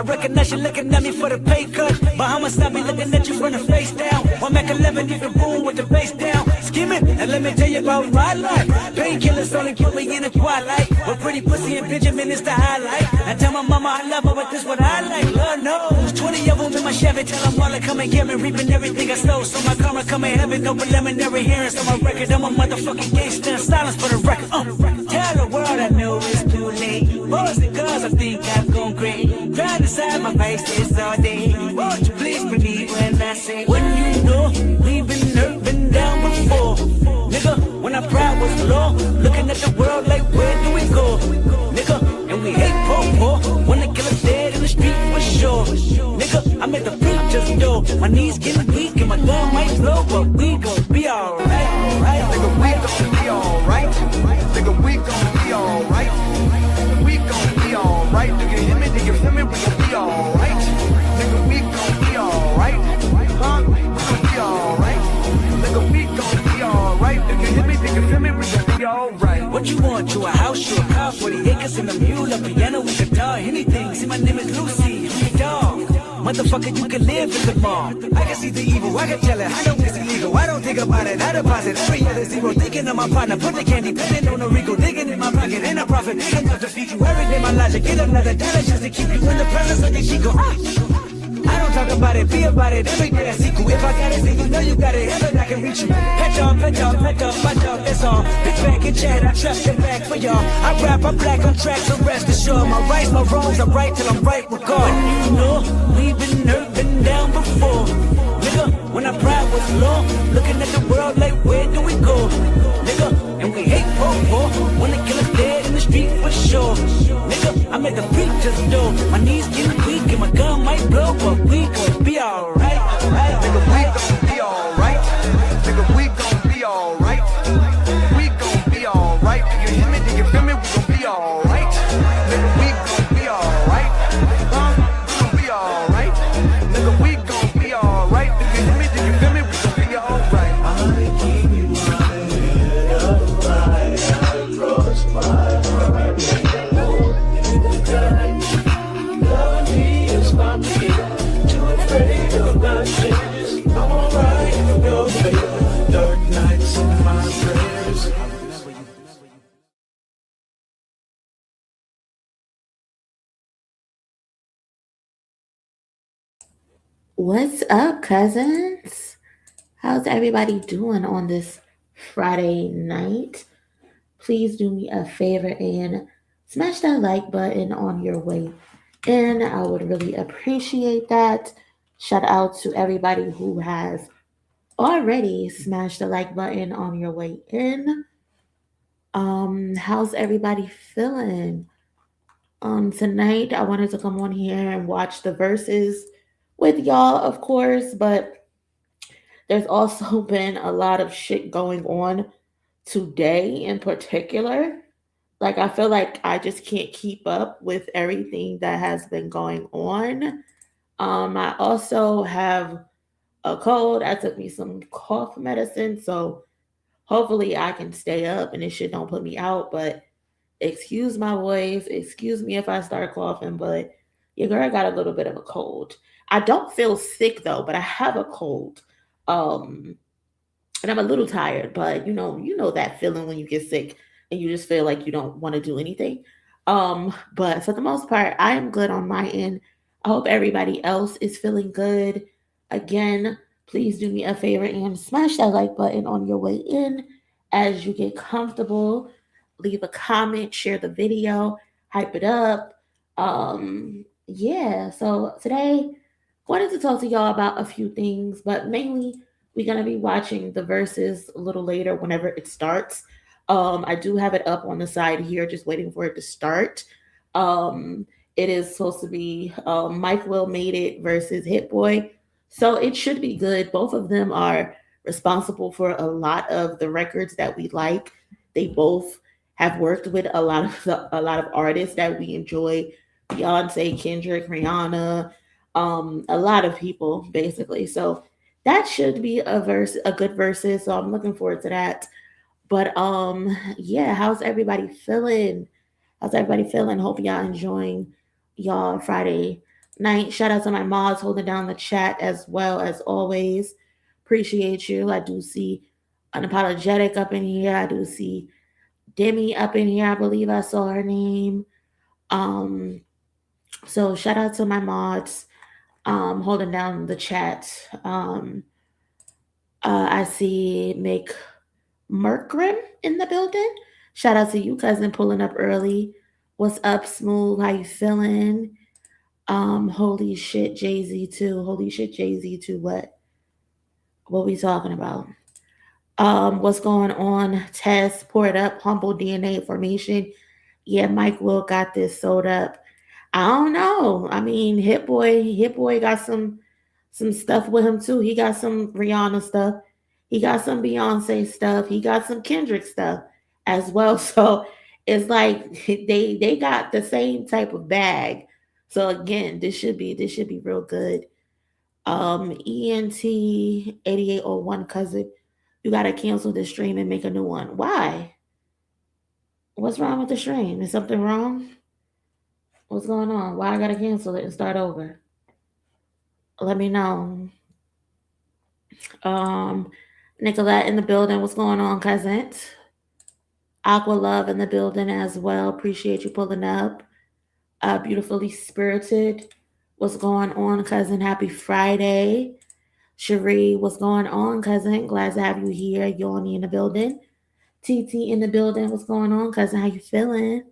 Recognition looking at me for the pay cut. Bahamas, I be looking at you from the face down. One Mac 11, you can boom with the bass down. Skimming, and let me tell you about my life. Painkillers only put me in the twilight. But pretty pussy and Benjamin is the highlight. I tell my mama I love her, but this what I like. Lord knows, 20 of them in my Chevy. Tell them all to come and get me, reaping everything I stole. So my karma come in heaven, no preliminary hearings on my record. I'm a motherfucking gangster, silence for the record. Tell the world I know it's too late. Boys and girls, I think I've gone great. Crying inside my face this all day. Won't you please believe when I say, when you know we've been hurt, been down before. Nigga, when our pride was low, looking at the world like where do we go? Nigga, and we hate poor. Wanna kill us dead in the street for sure. Nigga, I'm at the preacher's door. My knees getting weak and my gun might blow, but we gon' be alright. Nigga, we gon' be alright. Nigga, we gon' be alright. We gon' be alright. Do you hear me? Do you feel me? We gon' be alright. Nigga, we gon' be alright. Huh? We gon' be alright. Nigga, we gon' be alright. Do you hear me? Do you feel me? We gon' be alright. What you want? You a house, you a car, 40 acres and a mule, a piano with guitar, anything. See, my name is Lucy, I'm your dog. Motherfucker, you can live in the mall. I can see the evil, I can tell it. I know it's illegal. I don't think about it. I deposit every other zero. Thinking of my partner, put the candy, petting on the Rico, digging in my pocket, and I profit big enough to feed you every day. My logic, get another dollar just to keep you in the presence of the Chico. I don't talk about it, be about it. Every day I seek you. If I got it, then you know you got it. Heaven, I can reach you. Pet dog, my dog, that's all. Big back and chat, I trust it back for y'all. I rap, I'm black on track, so rest assured. My rights, my wrongs, I'm right till I'm right with God. When you know we've been hurt, been down before. Nigga, when our pride was low, looking at the world like where do we go? Nigga, and we hate poor. Wanna kill us dead in the street for sure. Nigga, I'm at the preacher's door. My knees getting weak and my gun might blow, but we gon' be alright. Nigga, we gon' be alright. Nigga, we gon' be alright. We gon' be alright. Do you hear me? Do you feel me? We gon' be alright. Nigga, we gon' be alright. Huh? We gon' be alright. Nigga, we gon' be alright. Do you hear me? Do you feel me? We gon' be alright. I keep my head up high. I cross my heart. Love me is my key. Too afraid of my changes. I'm alright in your favor. Dark nights in my prayers. What's up, cousins? How's everybody doing on this Friday night? Please do me a favor and smash that like button on your way in. I would really appreciate that. Shout out to everybody who has already smashed the like button on your way in. How's everybody feeling? Tonight I wanted to come on here and watch the Verzuz with y'all, of course, but there's also been a lot of shit going on today in particular. Like, I feel like I just can't keep up with everything that has been going on. I also have a cold. I took me some cough medicine, so hopefully I can stay up and it shit don't put me out. But excuse my voice, excuse me if I start coughing, but your girl got a little bit of a cold. I don't feel sick though, but I have a cold. And I'm a little tired, but you know that feeling when you get sick and you just feel like you don't want to do anything. But for the most part, I am good on my end. I hope everybody else is feeling good. Again, please do me a favor and smash that like button on your way in as you get comfortable. Leave a comment, share the video, hype it up. Yeah, so today wanted to talk to y'all about a few things, but mainly we're gonna be watching the verses a little later whenever it starts. I do have it up on the side here, just waiting for it to start. Um, it is supposed to be Mike Will Made It versus Hit Boy, so it should be good. Both of them are responsible for a lot of the records that we like. They both have worked with a lot of artists that we enjoy. Beyonce, Kendrick, Rihanna, a lot of people basically. So that should be a good versus. So I'm looking forward to that. But yeah, how's everybody feeling? How's everybody feeling? Hope y'all enjoying y'all Friday night. Shout out to my mods holding down the chat as well as always. Appreciate you. I do see Unapologetic up in here. I do see Demi up in here. I believe I saw her name. Um, so shout out to my mods holding down the chat. I see Mick Merkrim in the building. Shout out to you, cousin, pulling up early. What's up, Smooth? How you feeling? Holy shit, Jay-Z too. Holy shit, Jay-Z too. What we talking about? What's going on? Test, pour it up, humble DNA formation. Yeah, Mike Will got this sold up. I don't know. I mean, Hit Boy got some stuff with him too. He got some Rihanna stuff. He got some Beyonce stuff. He got some Kendrick stuff as well. So it's like they got the same type of bag. So again, this should be real good. ENT 8801 cousin, you gotta cancel the stream and make a new one. Why? What's wrong with the stream? Is something wrong? What's going on? Why I gotta cancel it and start over? Let me know. Um, Nicolette in the building. What's going on, cousin? Aqua Love in the building as well. Appreciate you pulling up. Beautifully spirited. What's going on, cousin? Happy Friday. Cherie, what's going on, cousin? Glad to have you here. Yoni in the building. TT in the building. What's going on, cousin? How you feeling?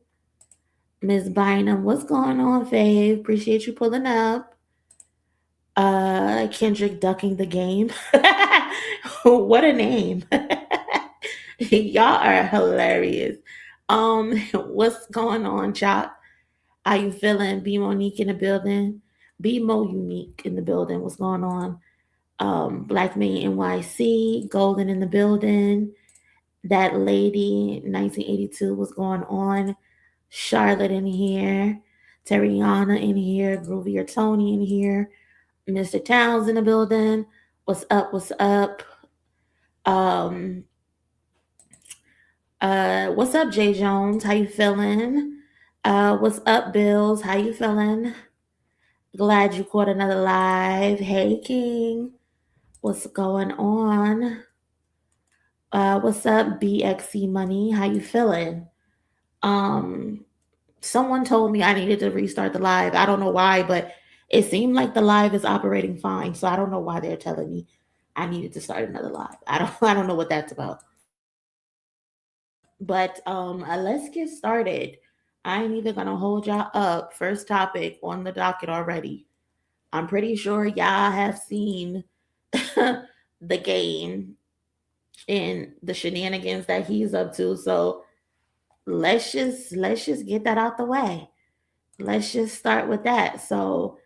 Miss Bynum, what's going on, Fave? Appreciate you pulling up. Kendrick ducking the game. What a name. Y'all are hilarious. What's going on, Chop? How you feeling? B Monique in the building. Be Mo Unique in the building. What's going on? Black Man NYC, Golden in the building. That lady, 1982, was going on. Charlotte in here. Terriana in here. Groovier Tony in here. Mr. Towns in the building. What's up? What's up? What's up, Jay Jones? How you feeling? What's up, Bills? How you feeling? Glad you caught another live. Hey, King. What's going on? What's up, BXC Money? How you feeling? Someone told me I needed to restart the live. I don't know why, but it seemed like the live is operating fine. So I don't know why they're telling me I needed to start another live. I don't know what that's about. But let's get started. I ain't even gonna hold y'all up. First topic on the docket already. I'm pretty sure y'all have seen the game and the shenanigans that he's up to. So let's just get that out the way. Let's just start with that. So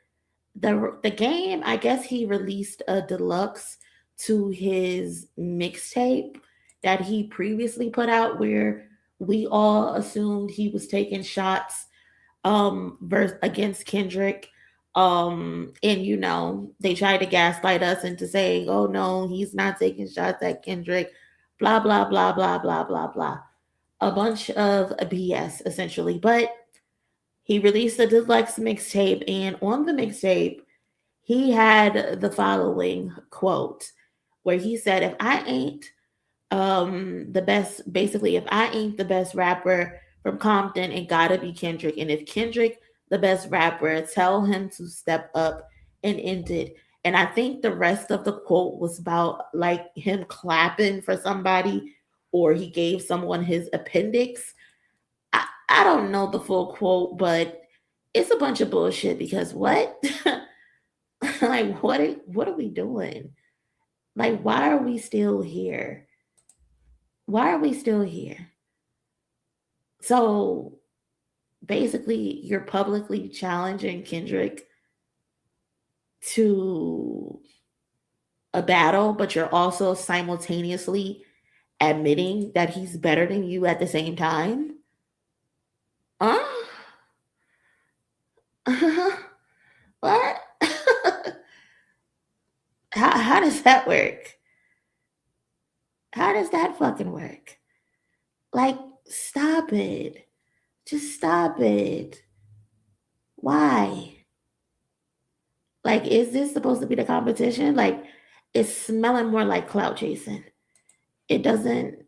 the game, I guess he released a deluxe to his mixtape that he previously put out where we all assumed he was taking shots against Kendrick. And you know, they tried to gaslight us into saying, oh no, he's not taking shots at Kendrick, blah blah blah blah blah blah blah. A bunch of BS essentially. But he released a deluxe mixtape, and on the mixtape, he had the following quote where he said, if I ain't the best, basically, if I ain't the best rapper from Compton, it gotta be Kendrick. And if Kendrick the best rapper, tell him to step up and end it. And I think the rest of the quote was about like him clapping for somebody or he gave someone his appendix. I don't know the full quote, but it's a bunch of bullshit because what? Like what are we doing? Like, why are we still here? Why are we still here? So basically, you're publicly challenging Kendrick to a battle, but you're also simultaneously admitting that he's better than you at the same time. Huh? What? how does that work? How does that fucking work? Like, stop it. Just stop it. Why? Like, is this supposed to be the competition? Like, it's smelling more like clout chasing. It doesn't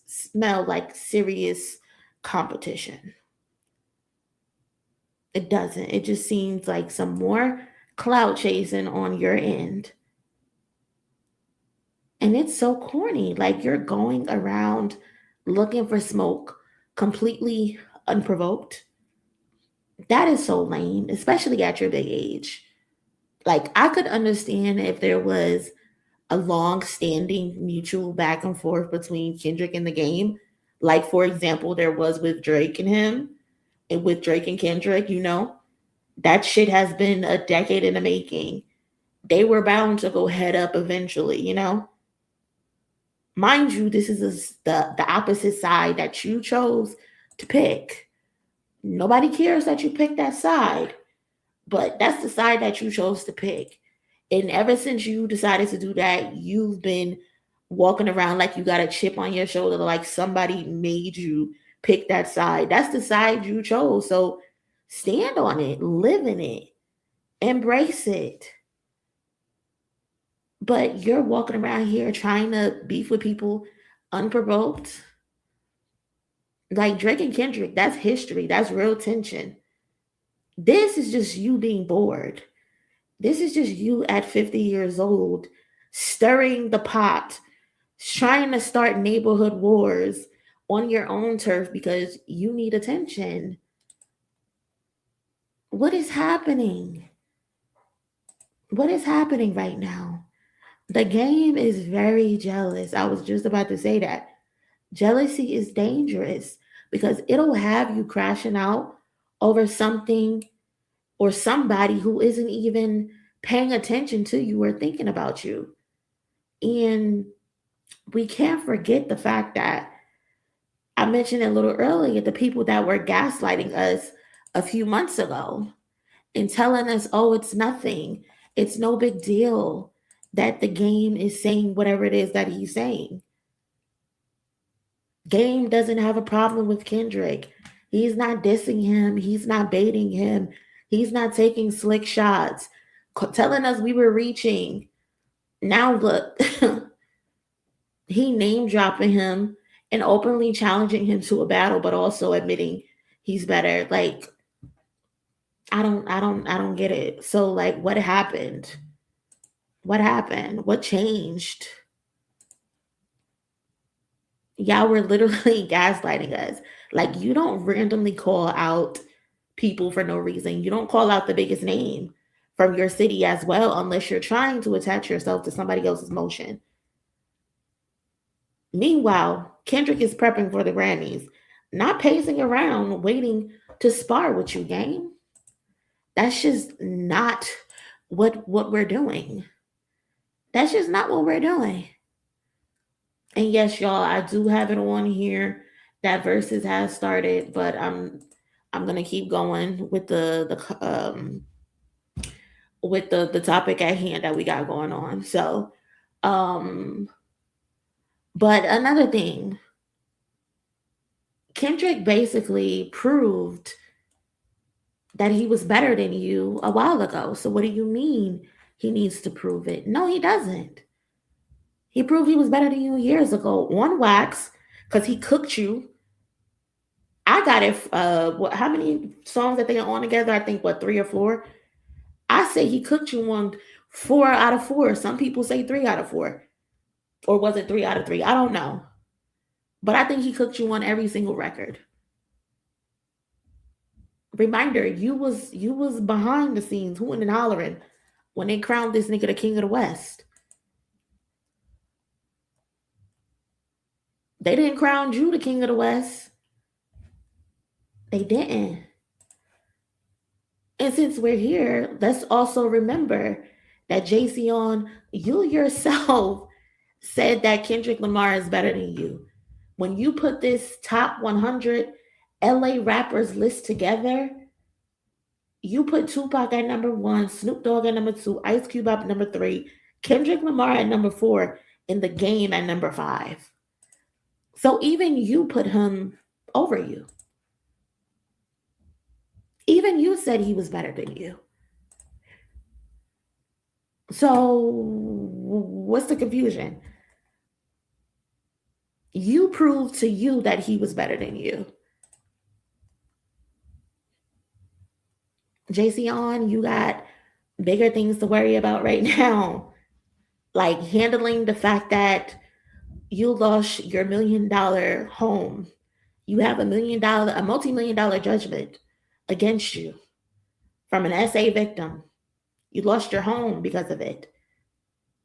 smell like serious competition. It doesn't. It just seems like some more clout chasing on your end. And it's so corny. Like, you're going around looking for smoke completely unprovoked. That is so lame, especially at your big age. Like, I could understand if there was a long standing mutual back and forth between Kendrick and the game. Like, for example, there was with Drake and him, and with Drake and Kendrick, that shit has been a decade in the making. They were bound to go head up eventually. Mind you, this is the opposite side that you chose to pick. Nobody cares that you picked that side, but that's the side that you chose to pick. And ever since you decided to do that, you've been walking around like you got a chip on your shoulder, like somebody made you pick that side. That's the side you chose. So stand on it, live in it, embrace it. But you're walking around here trying to beef with people unprovoked. Like Drake and Kendrick, that's history. That's real tension. This is just you being bored. This is just you at 50 years old, stirring the pot, trying to start neighborhood wars on your own turf because you need attention. What is happening? What is happening right now? The game is very jealous. I was just about to say that. Jealousy is dangerous because it'll have you crashing out over something or somebody who isn't even paying attention to you or thinking about you. And we can't forget the fact that I mentioned a little earlier the people that were gaslighting us a few months ago and telling us, oh, it's nothing, it's no big deal that the game is saying whatever it is that he's saying. Game doesn't have a problem with Kendrick. He's not dissing him. He's not baiting him. He's not taking slick shots, telling us we were reaching. Now look, he name dropping him and openly challenging him to a battle, but also admitting he's better. Like, I don't get it. So like, what happened? What happened? What changed? Y'all were literally gaslighting us. Like, you don't randomly call out people for no reason. You don't call out the biggest name from your city as well, unless you're trying to attach yourself to somebody else's motion. Meanwhile, Kendrick is prepping for the Grammys, not pacing around waiting to spar with you, gang. That's just not what we're doing. That's just not what we're doing. And yes, y'all, I do have it on here that Verzuz has started, but I'm gonna keep going with the topic at hand that we got going on. So, but another thing, Kendrick basically proved that he was better than you a while ago. So what do you mean he needs to prove it? No, he doesn't. He proved he was better than you years ago on wax because he cooked you. I got it. How many songs that they are on together? I think 3 or 4. I say he cooked you on 4 out of 4. Some people say 3 out of 4, or was it 3 out of 3? I don't know, but I think he cooked you on every single record. Reminder: you was behind the scenes, hooting and hollering when they crowned this nigga the king of the West. They didn't crown you the king of the West. They didn't. And since we're here, let's also remember that Jason, you yourself said that Kendrick Lamar is better than you. When you put this top 100 LA rappers list together, you put Tupac at number one, Snoop Dogg at number two, Ice Cube at number three, Kendrick Lamar at number four, and The Game at number five. So even you put him over you. Even you said he was better than you. So what's the confusion? You proved to you that he was better than you. JC, you got bigger things to worry about right now. Like handling the fact that you lost your $1 million home. You have a multi-million dollar judgment against you from an SA victim. You lost your home because of it.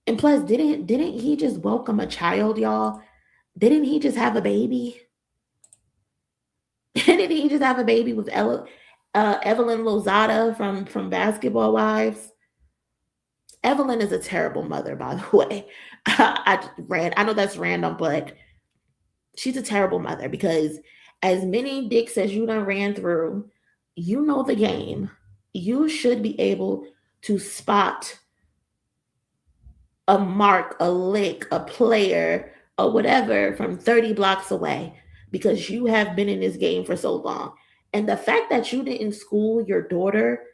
And plus, didn't he just welcome a child, y'all? Didn't he just have a baby? Didn't he just have a baby with Evelyn Lozada from Basketball Wives? Evelyn is a terrible mother, by the way. I know that's random, but she's a terrible mother because as many dicks as you done ran through, you know the game. You should be able to spot a mark, a lick, a player, or whatever from 30 blocks away because you have been in this game for so long. And the fact that you didn't school your daughter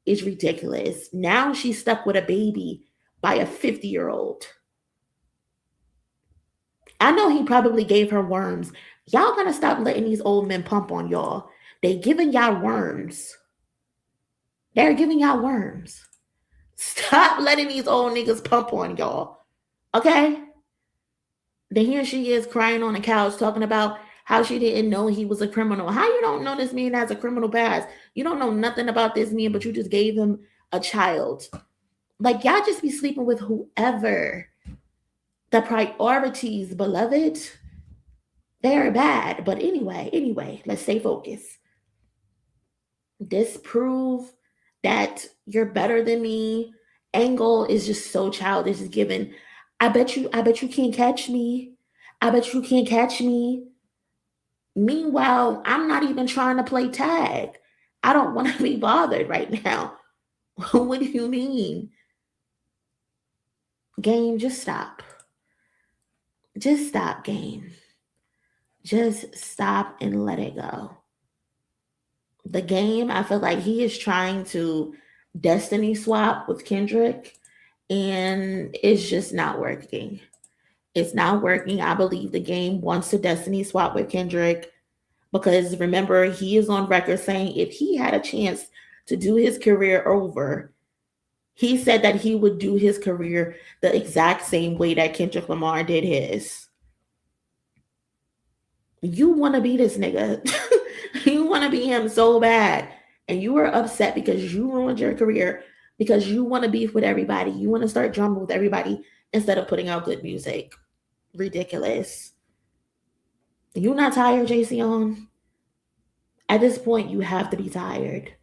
is ridiculous. Now she's stuck with a baby by a 50-year-old. I know he probably gave her worms. Y'all gotta stop letting these old men pump on y'all. They giving y'all worms. They're giving y'all worms. Stop letting these old niggas pump on y'all. Okay? Then here she is crying on the couch talking about how she didn't know he was a criminal. How you don't know this man has a criminal past? You don't know nothing about this man, but you just gave him a child. Like, y'all just be sleeping with whoever. The priorities, beloved, they are bad. But anyway, let's stay focused. Disprove that you're better than me. Angle is just so childish. It's given. I bet you can't catch me. I bet you can't catch me. Meanwhile, I'm not even trying to play tag. I don't want to be bothered right now. What do you mean? Game, just stop. Just stop, game. Just stop and let it go. The Game, I feel like he is trying to destiny swap with Kendrick, and it's just not working. It's not working. I believe The Game wants to destiny swap with Kendrick because remember, he is on record saying if he had a chance to do his career over, he said that he would do his career the exact same way that Kendrick Lamar did his. You want to be this nigga. You want to be him so bad. And you were upset because you ruined your career because you want to beef with everybody. You want to start drumming with everybody instead of putting out good music. Ridiculous. You not tired, JC? At this point, you have to be tired.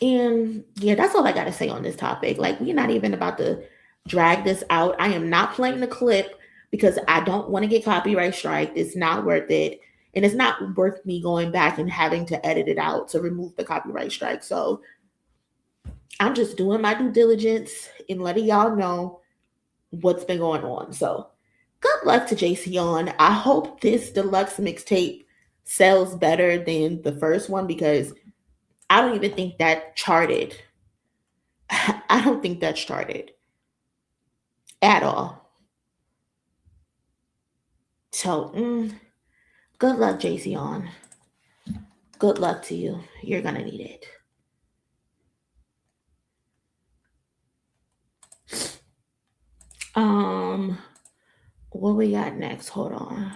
And yeah, that's all I got to say on this topic. Like, we're not even about to drag this out. I am not playing the clip because I don't want to get copyright strike. It's not worth it. And it's not worth me going back and having to edit it out to remove the copyright strike. So I'm just doing my due diligence and letting y'all know what's been going on. So good luck to JC. I hope this deluxe mixtape sells better than the first one because I don't even think that charted. I don't think that's charted at all. So, good luck, JC. Good luck to you. You're gonna need it. What we got next? Hold on.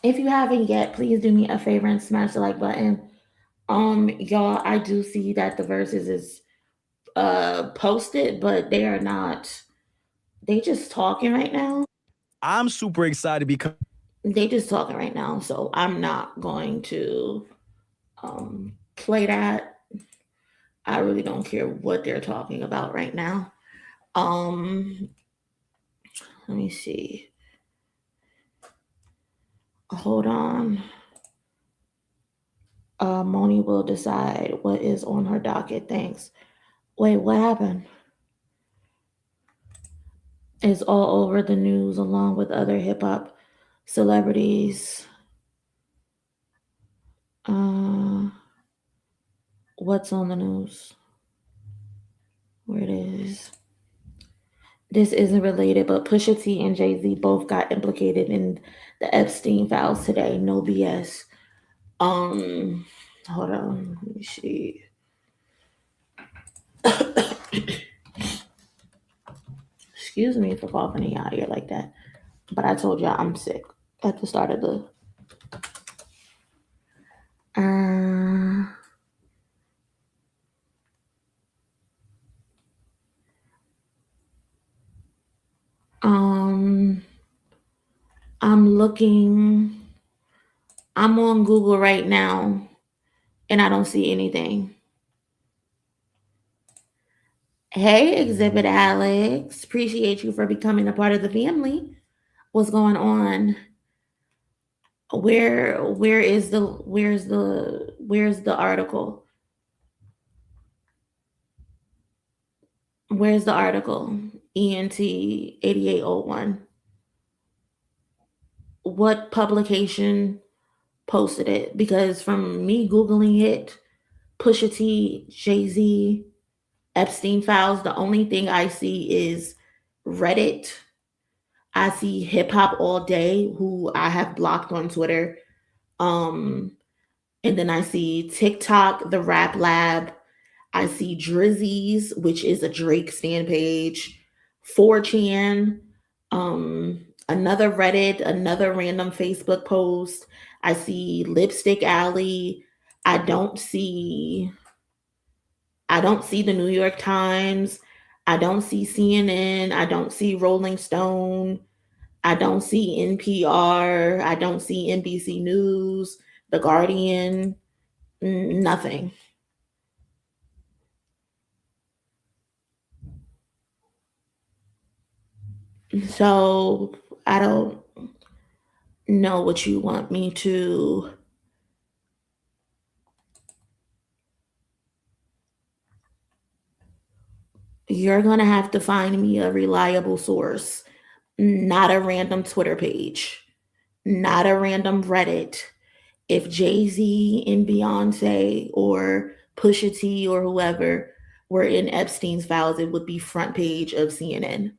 If you haven't yet, please do me a favor and smash the like button. Y'all, I do see that the verses is posted, but they are not. They just talking right now. I'm super excited because They just talking right now, so I'm not going to play that. I really don't care what they're talking about right now. Um, Let me see. Hold on. Moni will decide what is on her docket. Thanks. Wait, what happened? It's all over the news along with other hip hop celebrities. Uh, what's on the news? Where it is? This isn't related, but Pusha T and Jay Z both got implicated in the Epstein files today. No BS. Um, Hold on. Let me see. Excuse me for coughing in your ear like that. But I told y'all I'm sick at the start of the. Uh, um, I'm looking. I'm on Google right now, and I don't see anything. Hey, Exhibit Alex. Appreciate you for becoming a part of the family. What's going on? Where's the article? Where's the article? ENT 8801. What publication posted it? Because from me Googling it, Pusha T, Jay Z, Epstein files, the only thing I see is Reddit. I see Hip Hop All Day, who I have blocked on Twitter. Um, and then I see TikTok, the Rap Lab. I see Drizzy's, which is a Drake stand page, 4chan, another Reddit, another random Facebook post. I see Lipstick Alley. I don't see I don't see the New York Times. I don't see CNN. I don't see Rolling Stone. I don't see NPR. I don't see NBC News, The Guardian, nothing. So I don't know what you want me to. You're going to have to find me a reliable source, not a random Twitter page, not a random Reddit. If Jay Z and Beyonce or Pusha T or whoever were in Epstein's files, it would be front page of CNN.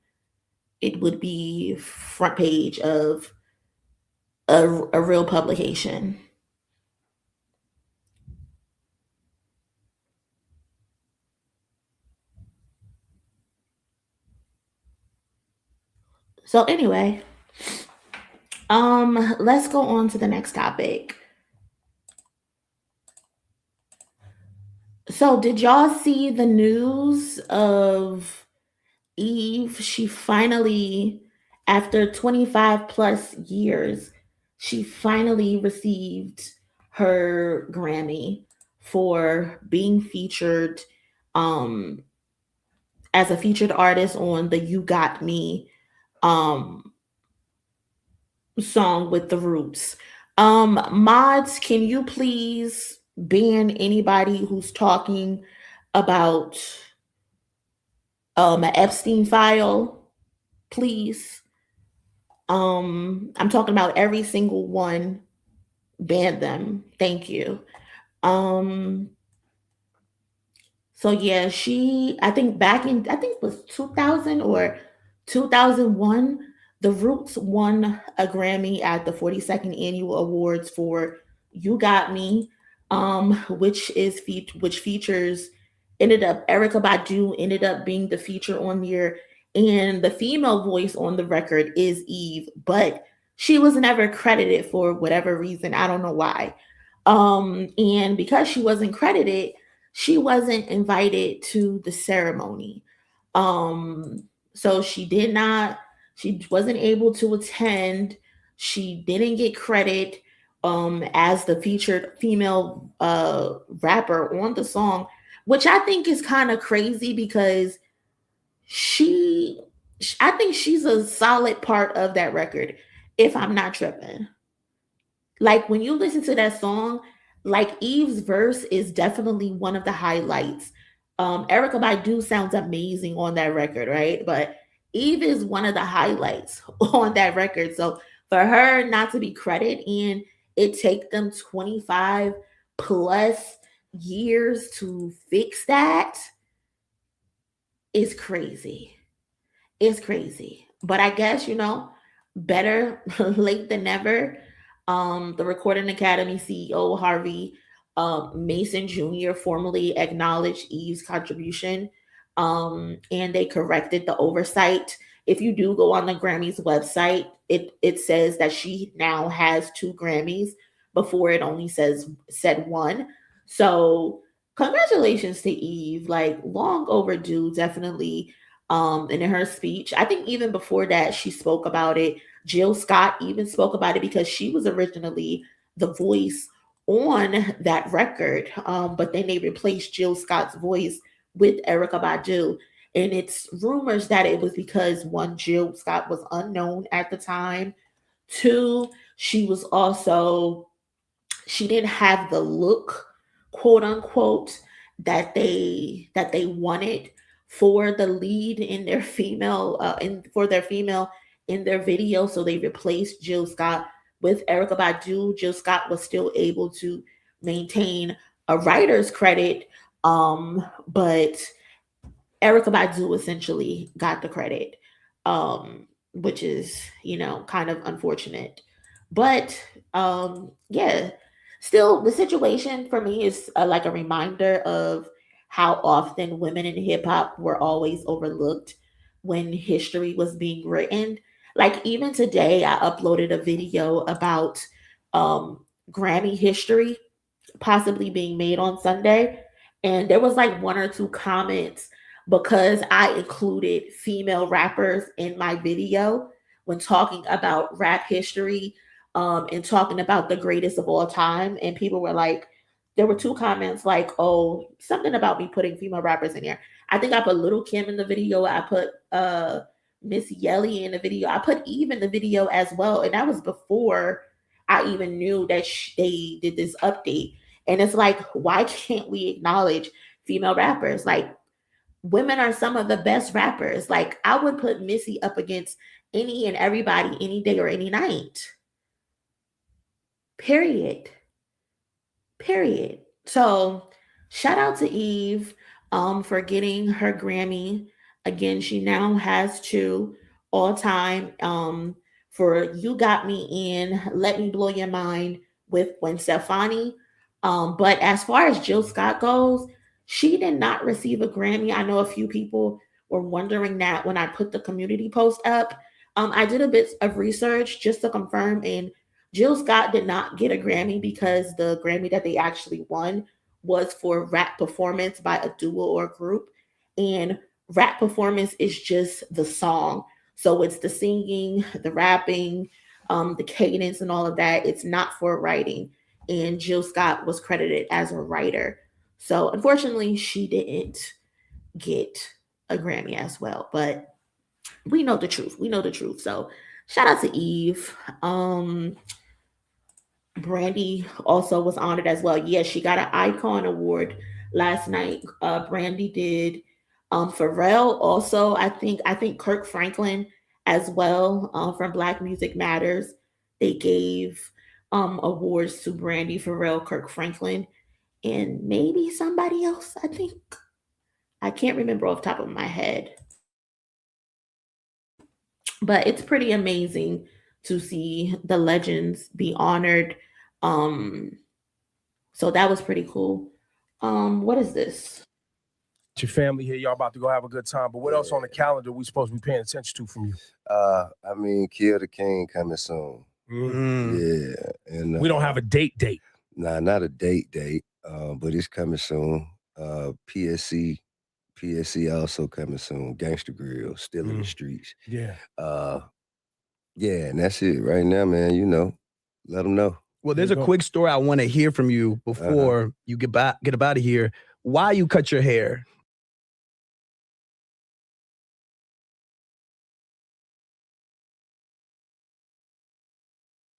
It would be front page of a real publication. So anyway, let's go on to the next topic. So did y'all see the news of Eve? She finally, after 25 plus years, she finally received her Grammy for being featured um as a featured artist on the You Got Me um song with the Roots. Mods, can you please ban anybody who's talking about an Epstein file, please? I'm talking about every single one. Ban them. Thank you. Um, so yeah, I think back in, I think it was 2000 or 2001, the Roots won a Grammy at the 42nd Annual Awards for You Got Me, which features, ended up, Erica Badu ended up being the feature on there, and the female voice on the record is Eve, but she was never credited for whatever reason. I don't know why. And because she wasn't credited, she wasn't invited to the ceremony. So she wasn't able to attend. She didn't get credit as the featured female rapper on the song, which I think is kind of crazy because she I think she's a solid part of that record, if I'm not tripping. Like when you listen to that song, like Eve's verse is definitely one of the highlights. Erica Badu sounds amazing on that record, right? But Eve is one of the highlights on that record. So for her not to be credited and it take them 25 plus years to fix that is crazy. It's crazy. But I guess, better late than never. The Recording Academy CEO, Harvey Mason Jr., formally acknowledged Eve's contribution and they corrected the oversight. If you do go on the Grammys website, it says that she now has 2 Grammys. Before it only said 1. So congratulations to Eve, like long overdue, definitely. And in her speech, I think even before that, she spoke about it. Jill Scott even spoke about it because she was originally the voice on that record. But then they replaced Jill Scott's voice with Erica Badu. And it's rumors that it was because 1, Jill Scott was unknown at the time. 2, she didn't have the look, quote unquote, that they wanted for the lead in their female in their video. So they replaced Jill Scott with Erica Badu. Jill Scott was still able to maintain a writer's credit, but Erica Badu essentially got the credit, which is, kind of unfortunate. But yeah, still the situation for me is like a reminder of how often women in hip hop were always overlooked when history was being written. Like even today, I uploaded a video about Grammy history possibly being made on Sunday. And there was like 1 or 2 comments because I included female rappers in my video when talking about rap history and talking about the greatest of all time. And people were like, there were 2 comments like, oh, something about me putting female rappers in here. I think I put Little Kim in the video. I put Miss Yelly in the video. I put Eve in the video as well. And that was before I even knew that they did this update. And it's like, why can't we acknowledge female rappers? Like, women are some of the best rappers. Like, I would put Missy up against any and everybody any day or any night. Period. So shout out to Eve for getting her Grammy. Again, she now has 2 all time for You Got Me In, Let Me Blow Your Mind with Gwen Stefani. But as far as Jill Scott goes, she did not receive a Grammy. I know a few people were wondering that when I put the community post up. I did a bit of research just to confirm, and Jill Scott did not get a Grammy because the Grammy that they actually won was for rap performance by a duo or group. And rap performance is just the song. So it's the singing, the rapping, the cadence and all of that. It's not for writing. And Jill Scott was credited as a writer. So unfortunately, she didn't get a Grammy as well. But we know the truth. So shout out to Eve. Brandy also was honored as well. Yes, she got an Icon Award last night. Brandy did. Pharrell also, I think Kirk Franklin as well from Black Music Matters. They gave awards to Brandy, Pharrell, Kirk Franklin, and maybe somebody else, I think. I can't remember off the top of my head. But it's pretty amazing to see the legends be honored. So that was pretty cool. What is this? Your family here, y'all about to go have a good time. But what else on the calendar we supposed to be paying attention to from you? Kill the King coming soon. Mm. Yeah, and We don't have a date. Nah, not a date, but it's coming soon. PSC also coming soon. Gangster Grill, still in the streets. Yeah. Yeah, and that's it right now, man. You know, let them know. Well, there's a quick story I want to hear from you before you get up out of here. Why you cut your hair?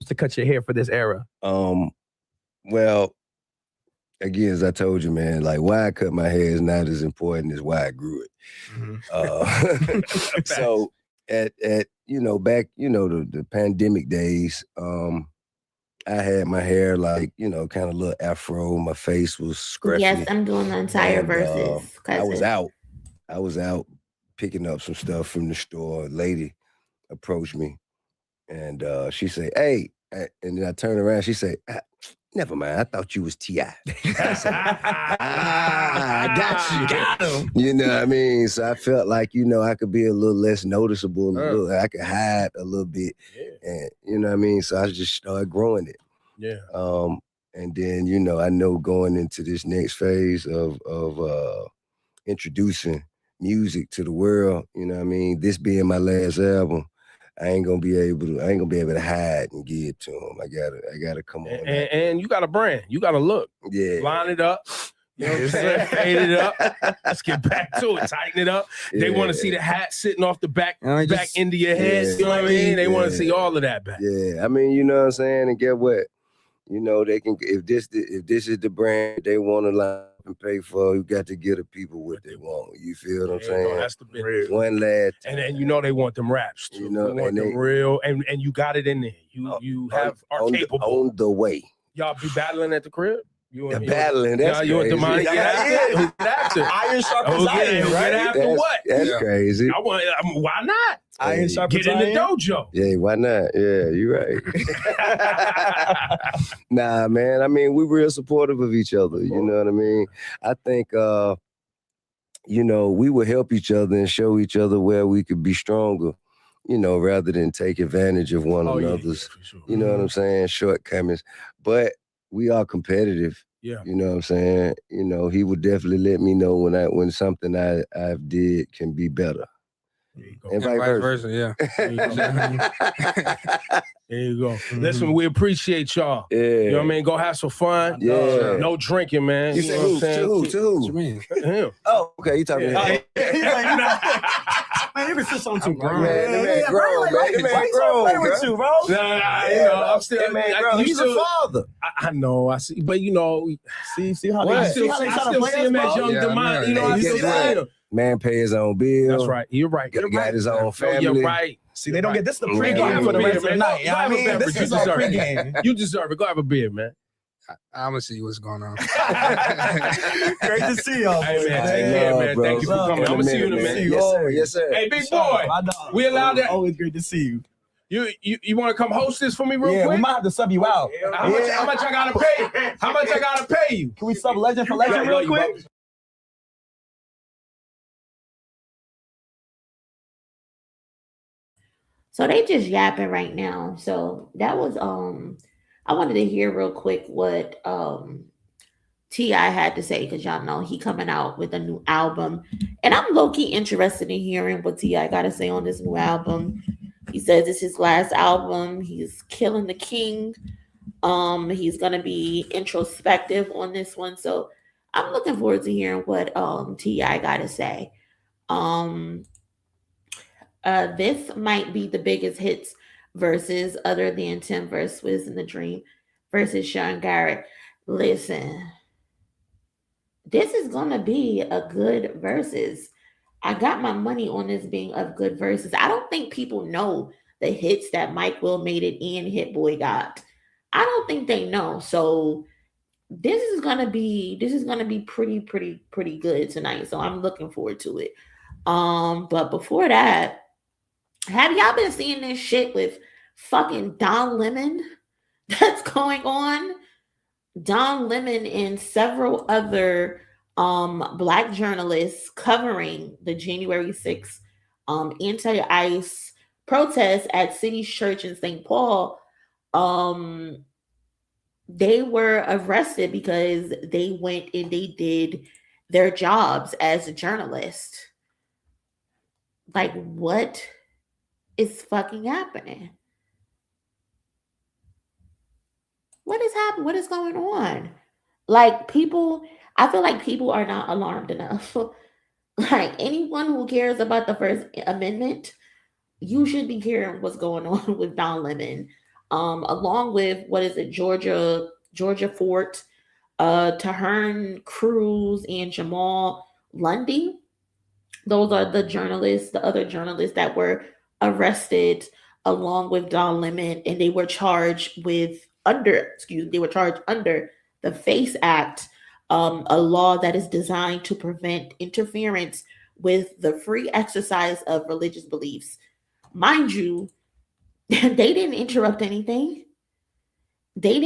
To cut your hair for this era. Well, again, as I told you, man, like why I cut my hair is not as important as why I grew it. So at back, the pandemic days, I had my hair like, kind of a little afro. My face was scruffy. Yes, I'm doing the entire Verzuz. I was out picking up some stuff from the store. A lady approached me and she said, "Hey," and then I turned around. She said, "Never mind. I thought you was T.I." I said, I got you. Got him. You know what I mean? So I felt like, I could be a little less noticeable. I could hide a little bit. And you know what I mean? So I just started growing it. Yeah. And then, I know going into this next phase of introducing music to the world, you know what I mean? This being my last album, I ain't gonna be able to hide and give it to them. I gotta come on. And you got a brand. You got a look. Yeah. Line it up. You know what I'm saying? Fade it up. Let's get back to it. Tighten it up. They want to see the hat sitting off the back into your head. You know what I mean? They want to see all of that back. Yeah. I mean, you know what I'm saying? And get what? They can, if this is the brand they want to line up and pay for, you got to give the people what they want. You feel what I'm saying? That's the bit. One lad. And then they want them raps too. They want them real, and you got it in there. You are capable. On the way. Y'all be battling at the crib? Battling, that's you crazy. Want the money? Iron sharpens iron, right? After what? That's crazy. Why not? Iron sharpens iron. Get in the dojo. Yeah, why not? Yeah, you're right. Nah, man. I mean, we're real supportive of each other. You know what I mean? I think, we will help each other and show each other where we could be stronger, rather than take advantage of one another's, sure. You know what I'm saying, shortcomings. But we are competitive. Yeah. You know what I'm saying? He would definitely let me know when something I've did can be better. There you go. And vice versa. Yeah. There you go. Listen, we appreciate y'all. Yeah. You know what I mean? Go have some fun. Yeah. No drinking, man. You say who? To who? What you mean? Him. Oh, okay. You talking about him. Man, you can sit on some grown. Man, grown, man. The man grown, play with you, bro. I'm still. That man grown. He's a father. I know. I see, but see how I they still play see him us, as bro? young Demont. I still see him. Man pay his own bill. That's right. You're right. Got his own family. You're right. See, they don't get this the Go pregame have for a the beer, rest of the man. night. Go have a beverage. This is our pregame. You deserve it. Go have a beer, man. I'm gonna see what's going on. Great to see y'all. Hey, man, take care, man. Bro. Thank you for coming. I'm gonna see you in a minute. Yes, sir. Yes, sir. Hey, big boy. We allowed that. Always great to see you. You want to come host this for me real Yeah, quick? we might have to sub you out. How much I gotta pay? How much I gotta pay you? Can we sub legend for legend real quick? So they just yapping right now. So that was I wanted to hear real quick what T.I. had to say, because y'all know he coming out with a new album. And I'm low-key interested in hearing what T.I. got to say on this new album. He says it's his last album. He's killing the king. He's gonna be introspective on this one. So I'm looking forward to hearing what T.I. got to say. This might be the biggest hits versus other than Tim versus Swizz in the Dream versus Sean Garrett. Listen, this is gonna be a good versus. I got my money on this being a good versus. I don't think people know the hits that Mike Will Made It and Hit Boy got. I don't think they know. So this is gonna be pretty good tonight. So I'm looking forward to it. But before that, have y'all been seeing this shit with fucking Don Lemon that's going on? Don Lemon and several other Black journalists covering the January 6th anti-ICE protest at City's Church in St. Paul They were arrested because they went and they did their jobs as a journalist. Like, what is fucking happening? What is happening? What is going on? Like, people, I feel like people are not alarmed enough. Like, anyone who cares about the First Amendment, you should be hearing what's going on with Don Lemon. Along with, what is it, Georgia Fort, Tahern Cruz, and Jamal Lundy. Those are the other journalists that were arrested along with Don Lemon, and they were charged under the FACE Act, a law that is designed to prevent interference with the free exercise of religious beliefs. Mind you, they didn't interrupt anything. There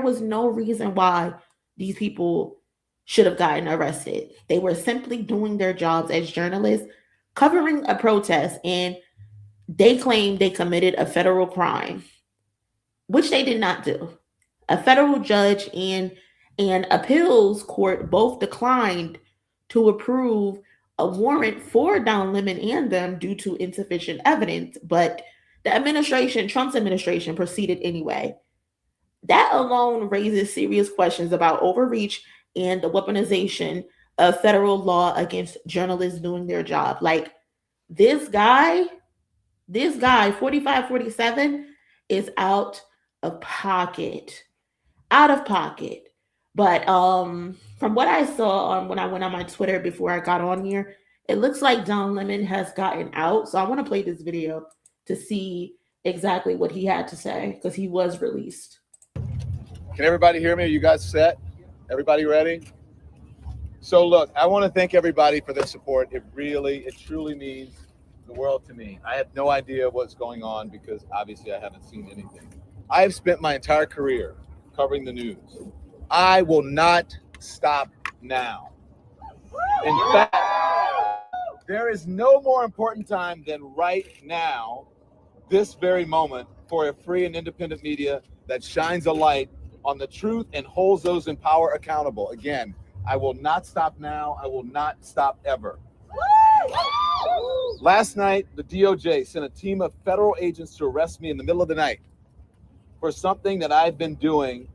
was no reason why these people should have gotten arrested. They were simply doing their jobs as journalists, covering a protest, and they claimed they committed a federal crime, which they did not do. A federal judge and an appeals court both declined to approve a warrant for Don Lemon and them due to insufficient evidence, but Trump's administration, proceeded anyway. That alone raises serious questions about overreach and the weaponization of federal law against journalists doing their job. Like, this guy, 4547, is out of pocket. But from what I saw when I went on my Twitter before I got on here, it looks like Don Lemon has gotten out. So I want to play this video to see exactly what he had to say, because he was released. Can everybody hear me? Are you guys set? Everybody ready? So look, I want to thank everybody for their support. It truly means the world to me. I have no idea what's going on because obviously I haven't seen anything. I have spent my entire career covering the news. I will not stop now. In fact, there is no more important time than right now, this very moment, for a free and independent media that shines a light on the truth and holds those in power accountable. Again, I will not stop now. I will not stop ever. Last night, the DOJ sent a team of federal agents to arrest me in the middle of the night for something that I've been doing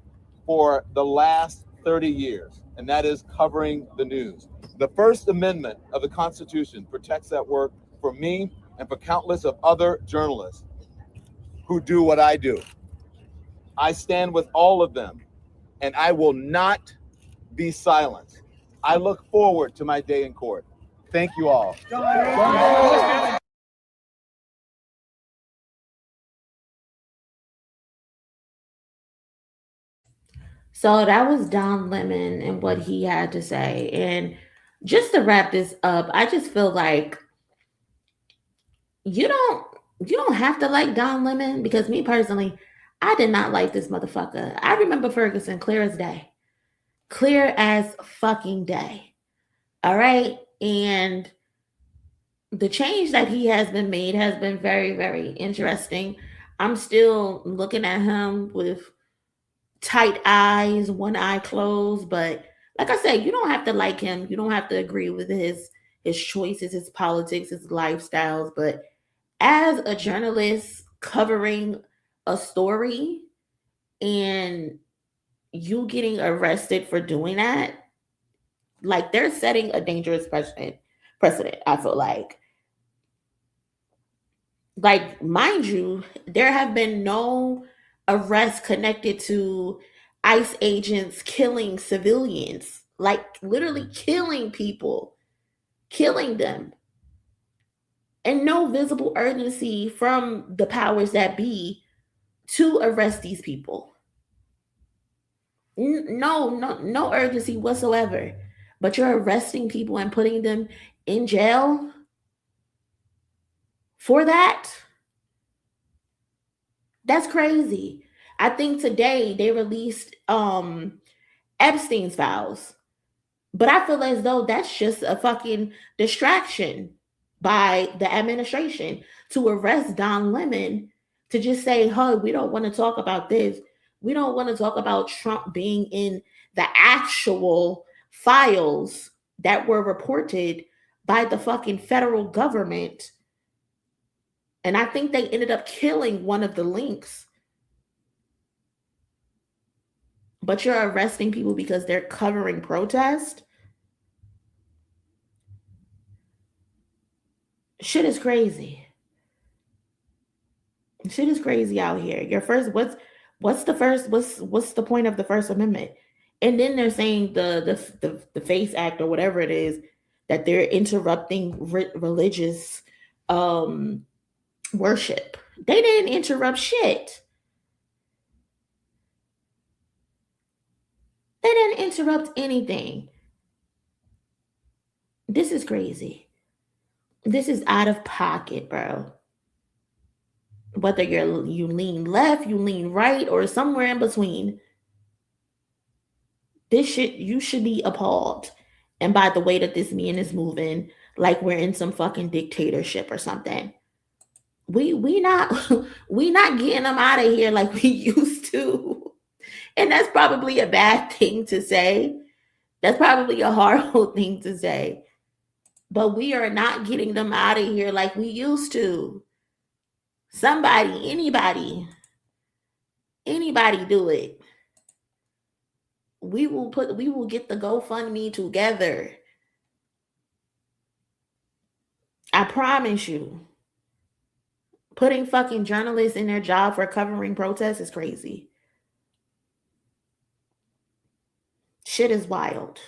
for the last 30 years, and that is covering the news. The First Amendment of the Constitution protects that work for me and for countless of other journalists who do what I do. I stand with all of them, and I will not be silenced. I look forward to my day in court. Thank you all. So that was Don Lemon and what he had to say. And just to wrap this up, I just feel like you don't have to like Don Lemon, because me personally, I did not like this motherfucker. I remember Ferguson clear as day. Clear as fucking day. All right? And the change that he has been made has been very, very interesting. I'm still looking at him with tight eyes, one eye closed. But like I said, you don't have to like him. You don't have to agree with his choices, his politics, his lifestyles. But as a journalist covering a story and you getting arrested for doing that, like, they're setting a dangerous precedent, I feel like. Like, mind you, there have been no arrests connected to ICE agents killing civilians, like literally killing people, killing them, and no visible urgency from the powers that be to arrest these people. No urgency whatsoever. But you're arresting people and putting them in jail for that? That's crazy. I think today they released Epstein's files. But I feel as though that's just a fucking distraction by the administration to arrest Don Lemon to just say, hey, we don't want to talk about this. We don't want to talk about Trump being in the actual files that were reported by the fucking federal government. And I think they ended up killing one of the links. But you're arresting people because they're covering protest? Shit is crazy. Shit is crazy out here. What's the point of the First Amendment? And then they're saying the FACE Act or whatever it is, that they're interrupting religious worship. They didn't interrupt shit. They didn't interrupt anything. This is crazy. This is out of pocket, bro. Whether you lean left, you lean right, or somewhere in between, you should be appalled. And by the way that this man is moving, like we're in some fucking dictatorship or something. We not getting them out of here like we used to. And that's probably a bad thing to say. That's probably a horrible thing to say. But we are not getting them out of here like we used to. Somebody, anybody do it. We will get the GoFundMe together. I promise you. Putting fucking journalists in their job for covering protests is crazy. Shit is wild.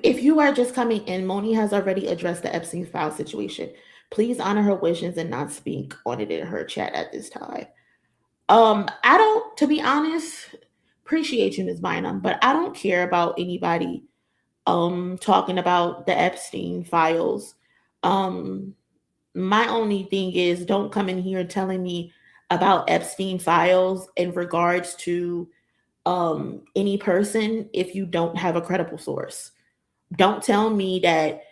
If you are just coming in, MONIE has already addressed the Epstein file situation. Please honor her wishes and not speak on it in her chat at this time. I don't, to be honest, appreciate you, Ms. Bynum, but I don't care about anybody talking about the Epstein files. My only thing is, don't come in here telling me about Epstein files in regards to any person if you don't have a credible source. Don't tell me that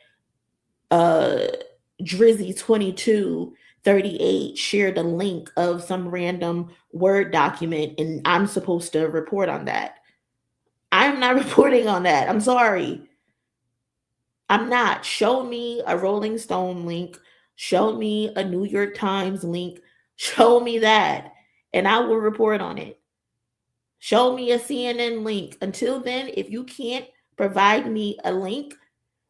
Drizzy 2238 shared a link of some random Word document and I'm supposed to report on that. I'm not reporting on that. I'm sorry. I'm not. Show me a Rolling Stone link. Show me a New York Times link. Show me that, and I will report on it. Show me a CNN link. Until then, if you can't provide me a link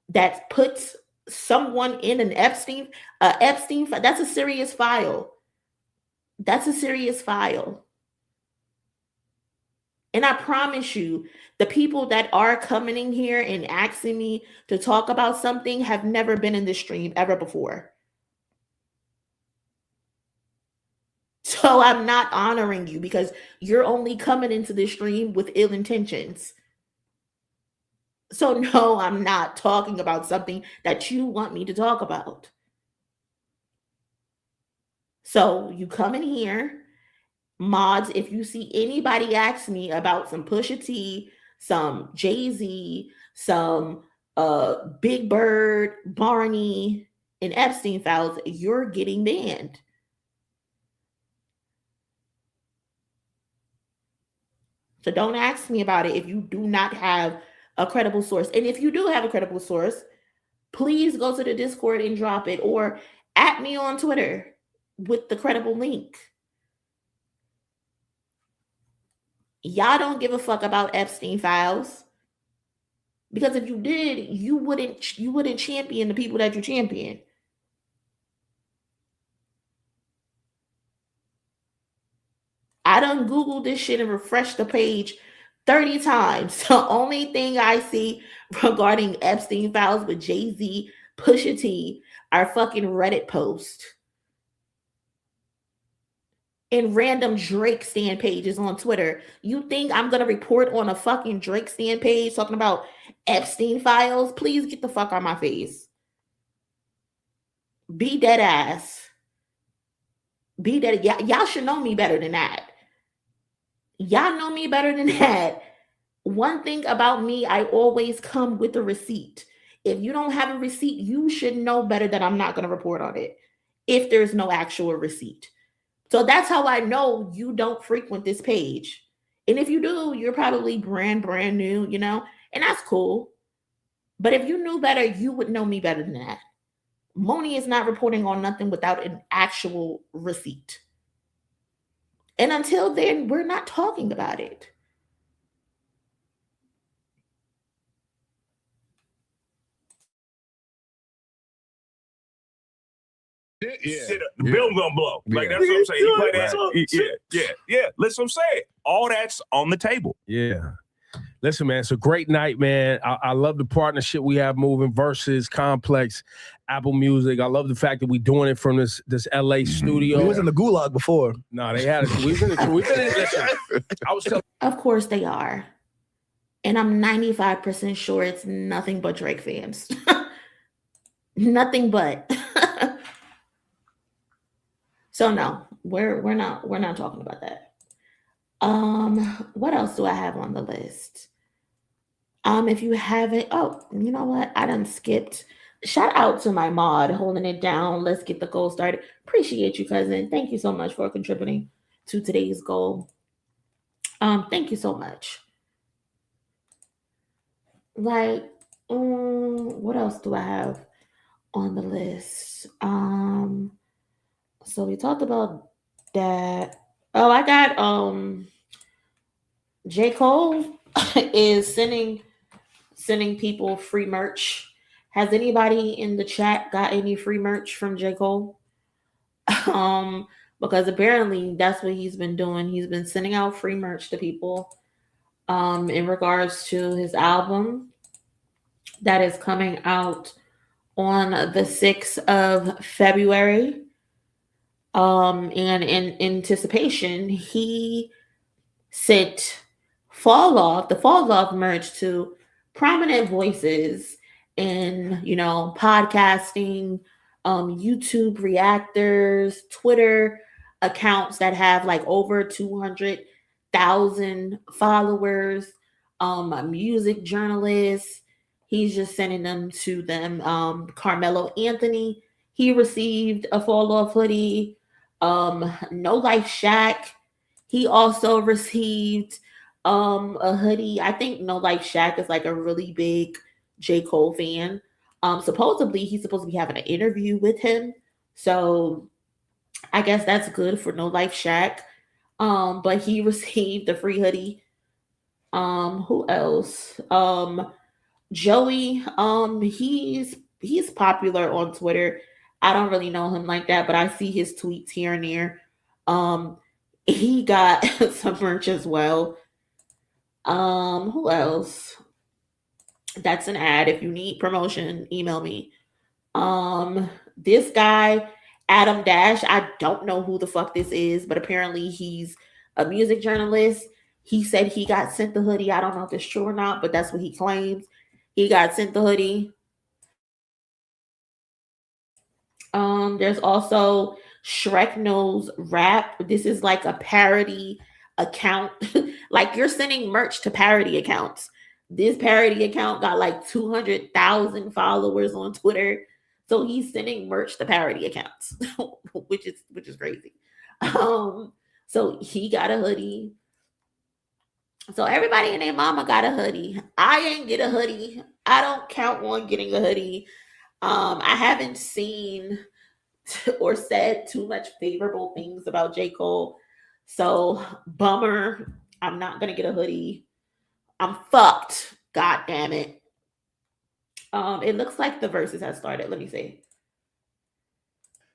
that puts someone in an Epstein, that's a serious file. That's a serious file. And I promise you, the people that are coming in here and asking me to talk about something have never been in this stream ever before. So I'm not honoring you because you're only coming into this stream with ill intentions. So no, I'm not talking about something that you want me to talk about. So you come in here, mods, if you see anybody ask me about some Pusha T, some Jay-Z, some Big Bird, Barney, and Epstein files, you're getting banned. So don't ask me about it if you do not have a credible source. And if you do have a credible source, please go to the Discord and drop it, or at me on Twitter with the credible link. Y'all don't give a fuck about Epstein files. Because if you did, you wouldn't champion the people that you champion. I done Googled this shit and refreshed the page 30 times. The only thing I see regarding Epstein files with Jay-Z, Pusha T are fucking Reddit posts and random Drake stan pages on Twitter. You think I'm gonna report on a fucking Drake stan page talking about Epstein files? Please get the fuck out of my face. Be dead ass. Be dead. Y'all should know me better than that. Y'all know me better than that. One thing about me, I always come with a receipt. If you don't have a receipt, you should know better that I'm not going to report on it. if there's no actual receipt. So that's how I know you don't frequent this page. And if you do, you're probably brand new, you know, and that's cool. But if you knew better, you would know me better than that. MONIE is not reporting on nothing without an actual receipt. And until then, we're not talking about it. The bill gonna blow. Like that's what I'm saying. You play that. Yeah. Listen, I'm saying all that's on the table. Yeah. Listen, man, it's a great night, man. I love the partnership we have moving. Verzuz, Complex, Apple Music. I love the fact that we're doing it from this LA studio. We was in the gulag before. No, they had it. We've been in listen, I was telling. Of course they are. And I'm 95% sure it's nothing but Drake fans. Nothing but. So no, we're not talking about that. What else do I have on the list? If you haven't, you know what? I done skipped. Shout out to my mod holding it down. Let's get the goal started. Appreciate you, cousin. Thank you so much for contributing to today's goal. Thank you so much. Like, what else do I have on the list? So we talked about that. Oh, I got J. Cole is sending people free merch. Has anybody in the chat got any free merch from J. Cole? Because apparently that's what he's been doing. He's been sending out free merch to people in regards to his album that is coming out on the 6th of February. And in anticipation, he sent the Fall Off merch to prominent voices in, you know, podcasting, YouTube reactors, Twitter accounts that have like over 200,000 followers, music journalists. He's just sending them to them. Carmelo Anthony, he received a Fall Off hoodie. No Life Shaq, he also received a hoodie. I think No Life Shaq is like a really big J. Cole fan. Supposedly he's supposed to be having an interview with him, so I guess that's good for No Life Shaq. But he received the free hoodie. Who else? Joey, he's popular on Twitter. I don't really know him like that, but I see his tweets here and there. He got some merch as well. Who else? That's an ad. If you need promotion, email me. This guy, Adam Dash, I don't know who the fuck this is, but apparently he's a music journalist. He said he got sent the hoodie. I don't know if it's true or not, but that's what he claims. He got sent the hoodie. There's also Shrek Knows Rap. This is like a parody account. Like you're sending merch to parody accounts. This parody account got like 200,000 followers on Twitter. So he's sending merch to parody accounts, which is crazy. So he got a hoodie. So everybody and their mama got a hoodie. I ain't get a hoodie. I don't count on getting a hoodie. I haven't seen or said too much favorable things about J. Cole. So bummer. I'm not gonna get a hoodie. I'm fucked. God damn it. It looks like the Verzuz has started. Let me see.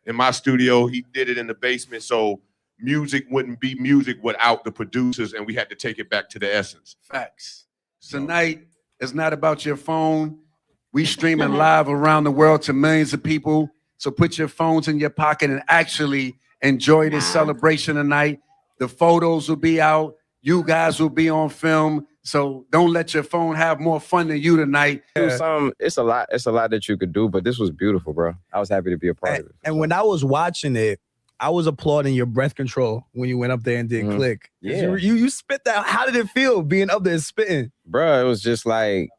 In my studio, he did it in the basement, so music wouldn't be music without the producers, and we had to take it back to the essence. Facts. Tonight is not about your phone. We streaming live around the world to millions of people. So put your phones in your pocket and actually enjoy this celebration tonight. The photos will be out. You guys will be on film. So don't let your phone have more fun than you tonight. It's a lot that you could do, but this was beautiful, bro. I was happy to be a part of it. And when I was watching it, I was applauding your breath control when you went up there and did Click. Yeah. You spit that. How did it feel being up there spitting? Bro, it was just like,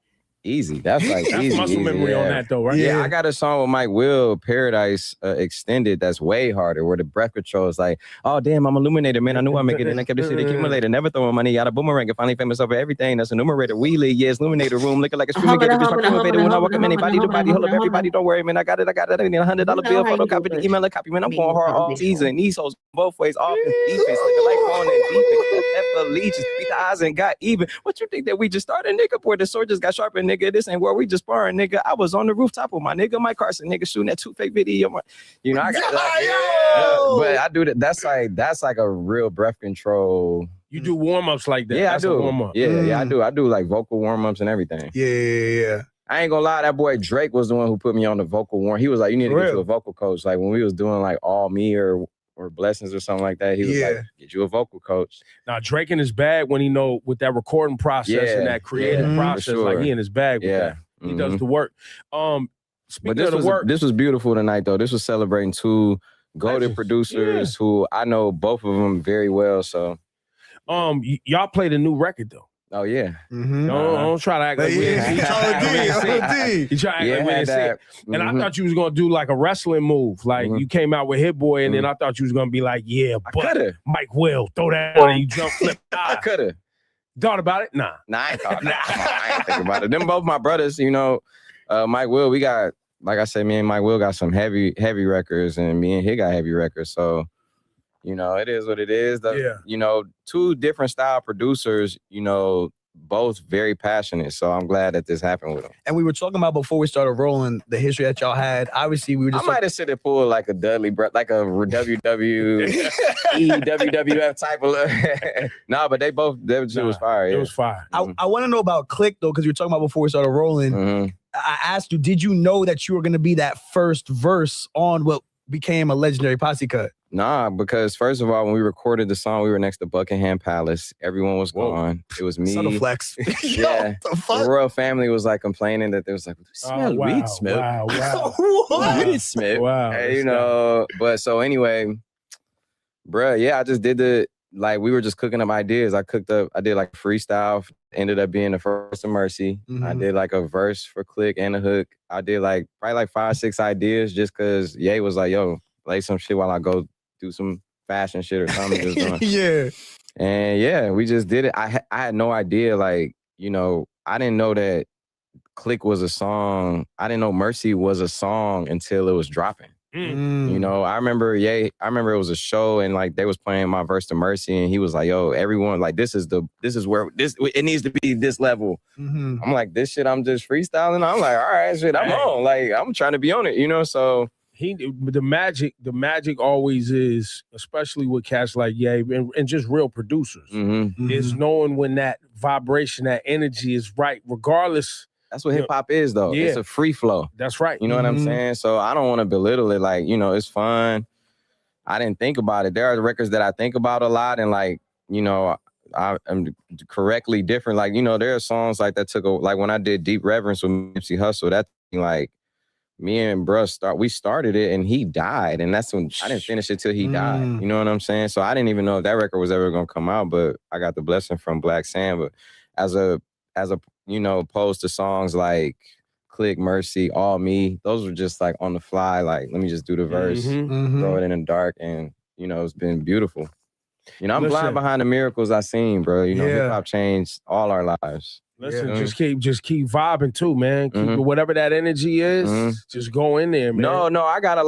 easy. That's like That's easy. muscle memory on that though, right? Yeah, I got a song with Mike Will, Paradise Extended, that's way harder, where the breath control is like, oh damn, I'm illuminated, man. I knew I'd make it, and I kept this shit accumulated. Never throwing money out of boomerang and finally famous over everything. That's a numerator. Wheelie, yeah, it's illuminator room, looking like a screaming get bitch. My elevator when I walk up anybody to body. Hold up, everybody, don't worry, man. I got it. I need $100 bill, photocopy the email, a copy, man. I'm going hard all season. These hoes both ways, offense, defense, looking like on and defense. F allegiance, beat the eyes and got even. What you think that we just started, nigga? Boy, the sword just got sharpened, nigga. This ain't where we just sparring, nigga. I was on the rooftop with my nigga Mike Carson, nigga, shooting that 2 fake video. You know, I got but I do that. That's like a real breath control. You do warm-ups like that. Yeah, that's I do. A warm-up. Yeah, I do. I do like vocal warm-ups and everything. Yeah. I ain't gonna lie, that boy Drake was the one who put me on the vocal warm. He was like, you need to get you a vocal coach. Like when we was doing like All Me or Blessings or something like that, he was like, get you a vocal coach. Now Drake in his bag when he know with that recording process and that creative process, like he in his bag with that. He does the work. Speaking of the work, this was beautiful tonight though. This was celebrating 2 goated producers who I know both of them very well. So y'all played a new record though. Oh yeah. Don't try to act like we didn't see it. You try to act like we didn't see it. And I thought you was gonna do like a wrestling move. Like you came out with Hit Boy, and then I thought you was gonna be like, yeah, but Mike Will, throw that on and you jump flip. I could have. Thought about it? Nah, I ain't thought I ain't think about it. Them both my brothers, you know, Mike Will, we got, like I said, me and Mike Will got some heavy records, and me and he got heavy records. So, you know, it is what it is. You know, 2 different style producers, you know, both very passionate. So I'm glad that this happened with them. And we were talking about before we started rolling the history that y'all had. Obviously, we were just. I might have said it pulled like a Dudley, like a WWF type of. Nah, but that shit was fire. It was fire. I want to know about Click though, because we were talking about before we started rolling. I asked you, did you know that you were going to be that first verse on what became a legendary posse cut? Nah, because first of all, when we recorded the song, we were next to Buckingham Palace. Everyone was gone. It was me. Subtle flex. Yeah. The royal family was like complaining that there was like, smell weed smoke. Weed smoke. Wow. And, you know, but so anyway, bruh, yeah, I just did like we were just cooking up ideas. I did like freestyle, ended up being the first of Mercy. I did like a verse for Click and a hook. I did like probably like 5-6 ideas just because Ye was like, yo, play some shit while I go do some fashion shit or something. Yeah. And yeah, we just did it. I had no idea, like, you know, I didn't know that Click was a song. I didn't know Mercy was a song until it was dropping. You know, I remember it was a show and like they was playing my verse to Mercy and he was like, yo, everyone, like this is where it needs to be this level. I'm like, this shit I'm just freestyling. I'm like, all right, shit, I'm on. Like I'm trying to be on it, you know, so the magic always is, especially with cats like Ye and just real producers, is knowing when that vibration, that energy is right, regardless. That's what hip hop is, though. Yeah. It's a free flow. That's right. You know what I'm saying? So I don't want to belittle it. Like, you know, it's fun. I didn't think about it. There are records that I think about a lot, and like, you know, I'm correctly different. Like, you know, there are songs like that like when I did Deep Reverence with Nipsey Hussle, that like me and bruh we started it and he died, and that's when I didn't finish it till he died. You know what I'm saying? So I didn't even know if that record was ever gonna come out, but I got the blessing from Black Sand. But as a you know, opposed to songs like Click, Mercy, All Me, those were just like on the fly, like let me just do the verse, throw it in the dark, and you know, it's been beautiful. You know, I'm blind behind the miracles I seen, bro. You know, hip hop changed all our lives. Listen, just keep vibing too, man. Keep whatever that energy is, just go in there, man. No, I got a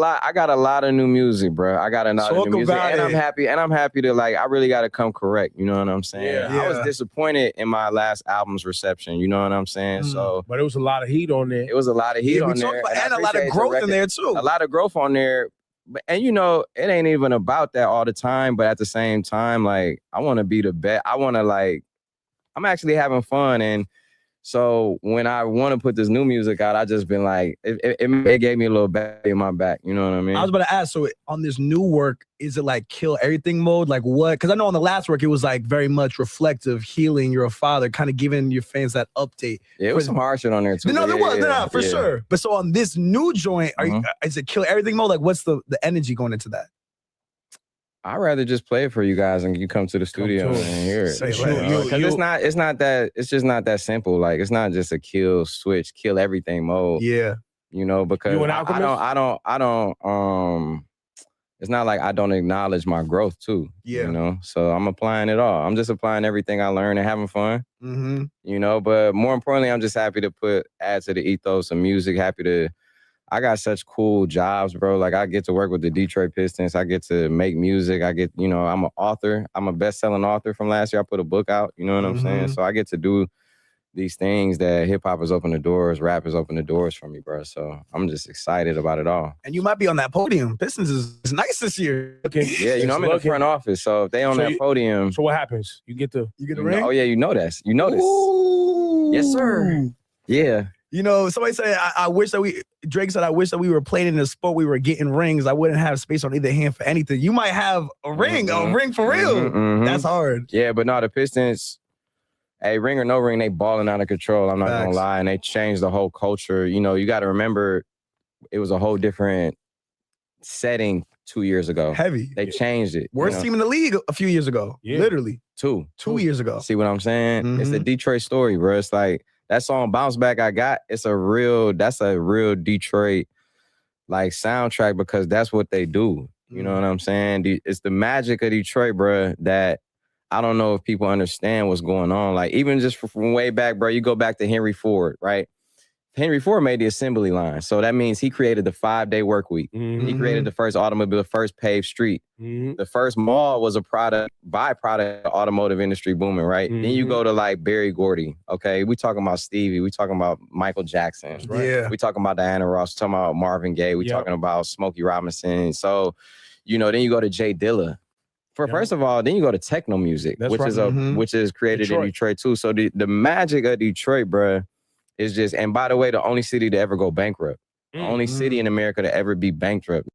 lot of new music, bro. I got a lot of new music, and I'm happy to like. I really got to come correct. You know what I'm saying? Yeah. I was disappointed in my last album's reception. You know what I'm saying? So, but it was a lot of heat on there. It was a lot of heat on there, and a lot of growth in there too. A lot of growth on there. And you know, it ain't even about that all the time. But at the same time, like I want to be the best. I want to like. I'm actually having fun, and so when I want to put this new music out, I just been like, it gave me a little bat in my back. You know what I mean? I was about to ask, so on this new work, is it like kill everything mode? Like what? Because I know on the last work, it was like very much reflective, healing. You're a father, kind of giving your fans that update. Yeah, it was some hard shit on there too. No, there was, for sure. But so on this new joint, is it kill everything mode? Like what's the energy going into that? I'd rather just play it for you guys and you come to the studio and hear it. Because it's not that, it's just not that simple. Like, it's not just a kill switch, kill everything mode. Yeah. You know, because I don't, it's not like I don't acknowledge my growth too. Yeah. You know, so I'm applying it all. I'm just applying everything I learned and having fun. Mm-hmm. You know, but more importantly, I'm just happy to add to the ethos of music. I got such cool jobs, bro. Like, I get to work with the Detroit Pistons. I get to make music. I'm an author. I'm a best-selling author from last year. I put a book out. You know what I'm saying? So I get to do these things that hip-hop has opened the doors, rap has opened the doors for me, bro. So I'm just excited about it all. And you might be on that podium. Pistons is nice this year. Yeah, you know, I'm in the front office. So if they on that podium. So what happens? You get the ring? Oh, yeah, you know this. You know this. Ooh. Yes, sir. Yeah. You know, somebody said, Drake said, I wish that we were playing in the sport we were getting rings. I wouldn't have space on either hand for anything. You might have a ring for real. That's hard. Yeah, but no, the Pistons, hey, ring or no ring, they balling out of control. I'm not gonna lie. And they changed the whole culture. You know, you got to remember, it was a whole different setting 2 years ago. Heavy. They changed it. Worst team in the league a few years ago. Yeah. Literally. 2 years ago. See what I'm saying? It's the Detroit story, bro. It's like, that song Bounce Back I Got, that's a real Detroit like soundtrack, because that's what they do. You know what I'm saying? It's the magic of Detroit, bro, that I don't know if people understand what's going on. Like, even just from way back, bro, you go back to Henry Ford, right? Henry Ford made the assembly line. So that means he created the 5-day work week. He created the first automobile, the first paved street. The first mall was a byproduct of automotive industry booming, right? Then you go to like Berry Gordy. Okay, we talking about Stevie. We talking about Michael Jackson. Right? Yeah. We talking about Diana Ross. We talking about Marvin Gaye. We talking about Smokey Robinson. So, you know, then you go to Jay Dilla. First of all, then you go to techno music, which is created in Detroit too. So the magic of Detroit, bruh, is just, and by the way, the only city to ever go bankrupt. The only city in America to ever be bankrupt.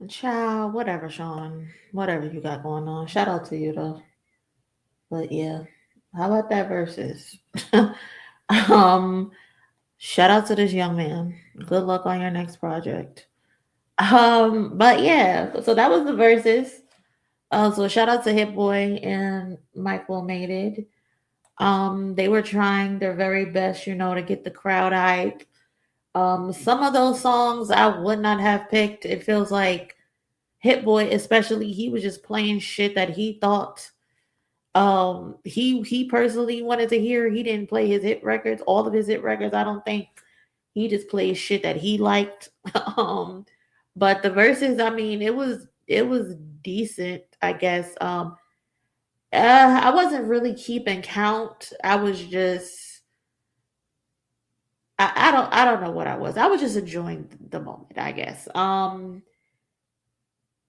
Child, whatever, Sean. Whatever you got going on. Shout out to you though. But yeah. How about that Verzuz? Shout out to this young man. Good luck on your next project. But yeah, so that was the Verzuz. So shout out to Hit Boy and Mike Will Made It. They were trying their very best, you know, to get the crowd hype. Some of those songs I would not have picked. It feels like Hit Boy, especially, he was just playing shit that he thought he personally wanted to hear. He didn't play his hit records, all of his hit records. I don't think. He just played shit that he liked. But the Verzuz, I mean, it was decent, I guess. I wasn't really keeping count. I was just I don't know what I was. I was just enjoying the moment, I guess.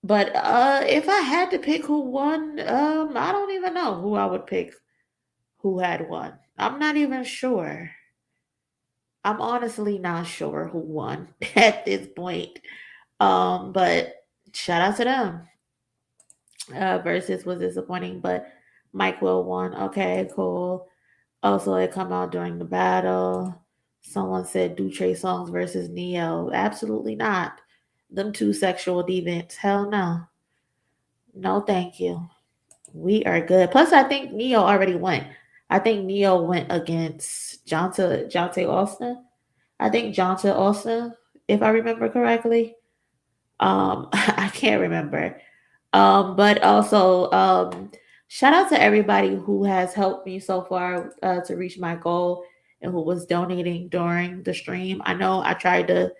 But if I had to pick who won, I don't even know who I would pick who had won. I'm not even sure. I'm honestly not sure who won at this point. But shout out to them. Verzuz was disappointing, but Mike Will won. Okay, cool. Also, it come out during the battle. Someone said do Trey Songz versus Neo. Absolutely not. Them two sexual deviants. Hell no. No, thank you. We are good. Plus, I think Neo already went. I think Neo went against Jonte Austin. I think Jonte Austin, if I remember correctly. I can't remember. But also, shout out to everybody who has helped me so far to reach my goal and who was donating during the stream. I know I tried to,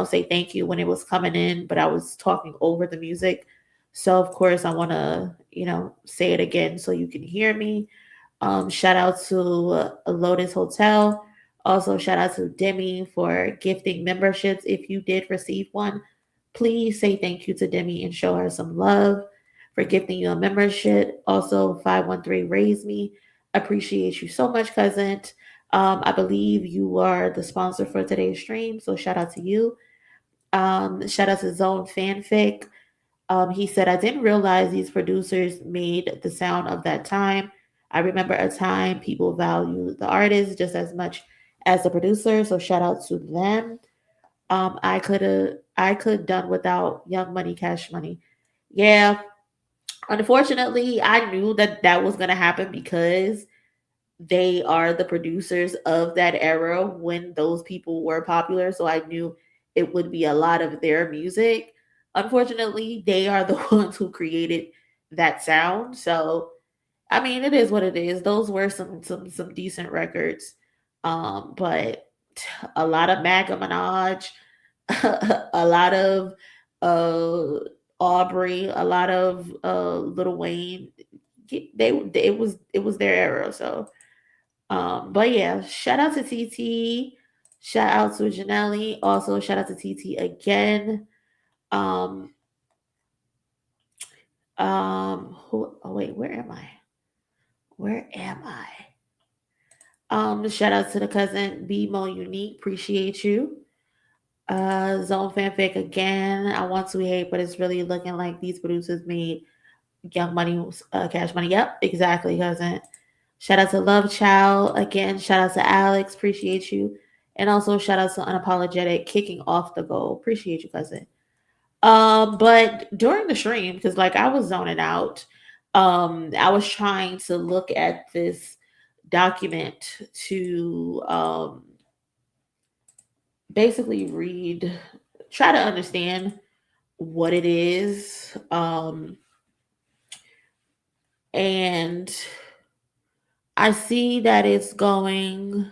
say thank you when it was coming in, but I was talking over the music. So of course I want to, say it again so you can hear me. Shout out to Lotus Hotel. Also shout out to Demi for gifting memberships. If you did receive one, please say thank you to Demi and show her some love for gifting you a membership. Also, 513 Raise Me. Appreciate you so much, cousin. I believe you are the sponsor for today's stream, so shout out to you. Shout out to Zone Fanfic. He said, I didn't realize these producers made the sound of that time. I remember a time people value the artist just as much as the producer, so shout out to them. I could done without Young Money, Cash Money. Yeah, unfortunately, I knew that was gonna happen because they are the producers of that era when those people were popular. So I knew it would be a lot of their music. Unfortunately, they are the ones who created that sound. So I mean, it is what it is. Those were some decent records. But a lot of Maga Minaj, a lot of Aubrey, a lot of Lil Wayne. It was their era. So but yeah, shout out to TT, shout out to Janelle, also shout out to TT again. Who? Oh wait, where am I? Where am I? Shout out to the cousin Be Mo Unique, appreciate you. Zone Fanfic again. I want to hate, but it's really looking like these producers made Young Money, Cash Money. Yep, exactly, cousin. Shout out to Love Child again. Shout out to Alex, appreciate you, and also shout out to Unapologetic kicking off the goal. Appreciate you, cousin. But during the stream, because like I was zoning out, I was trying to look at this document to basically try to understand what it is. And I see that it's going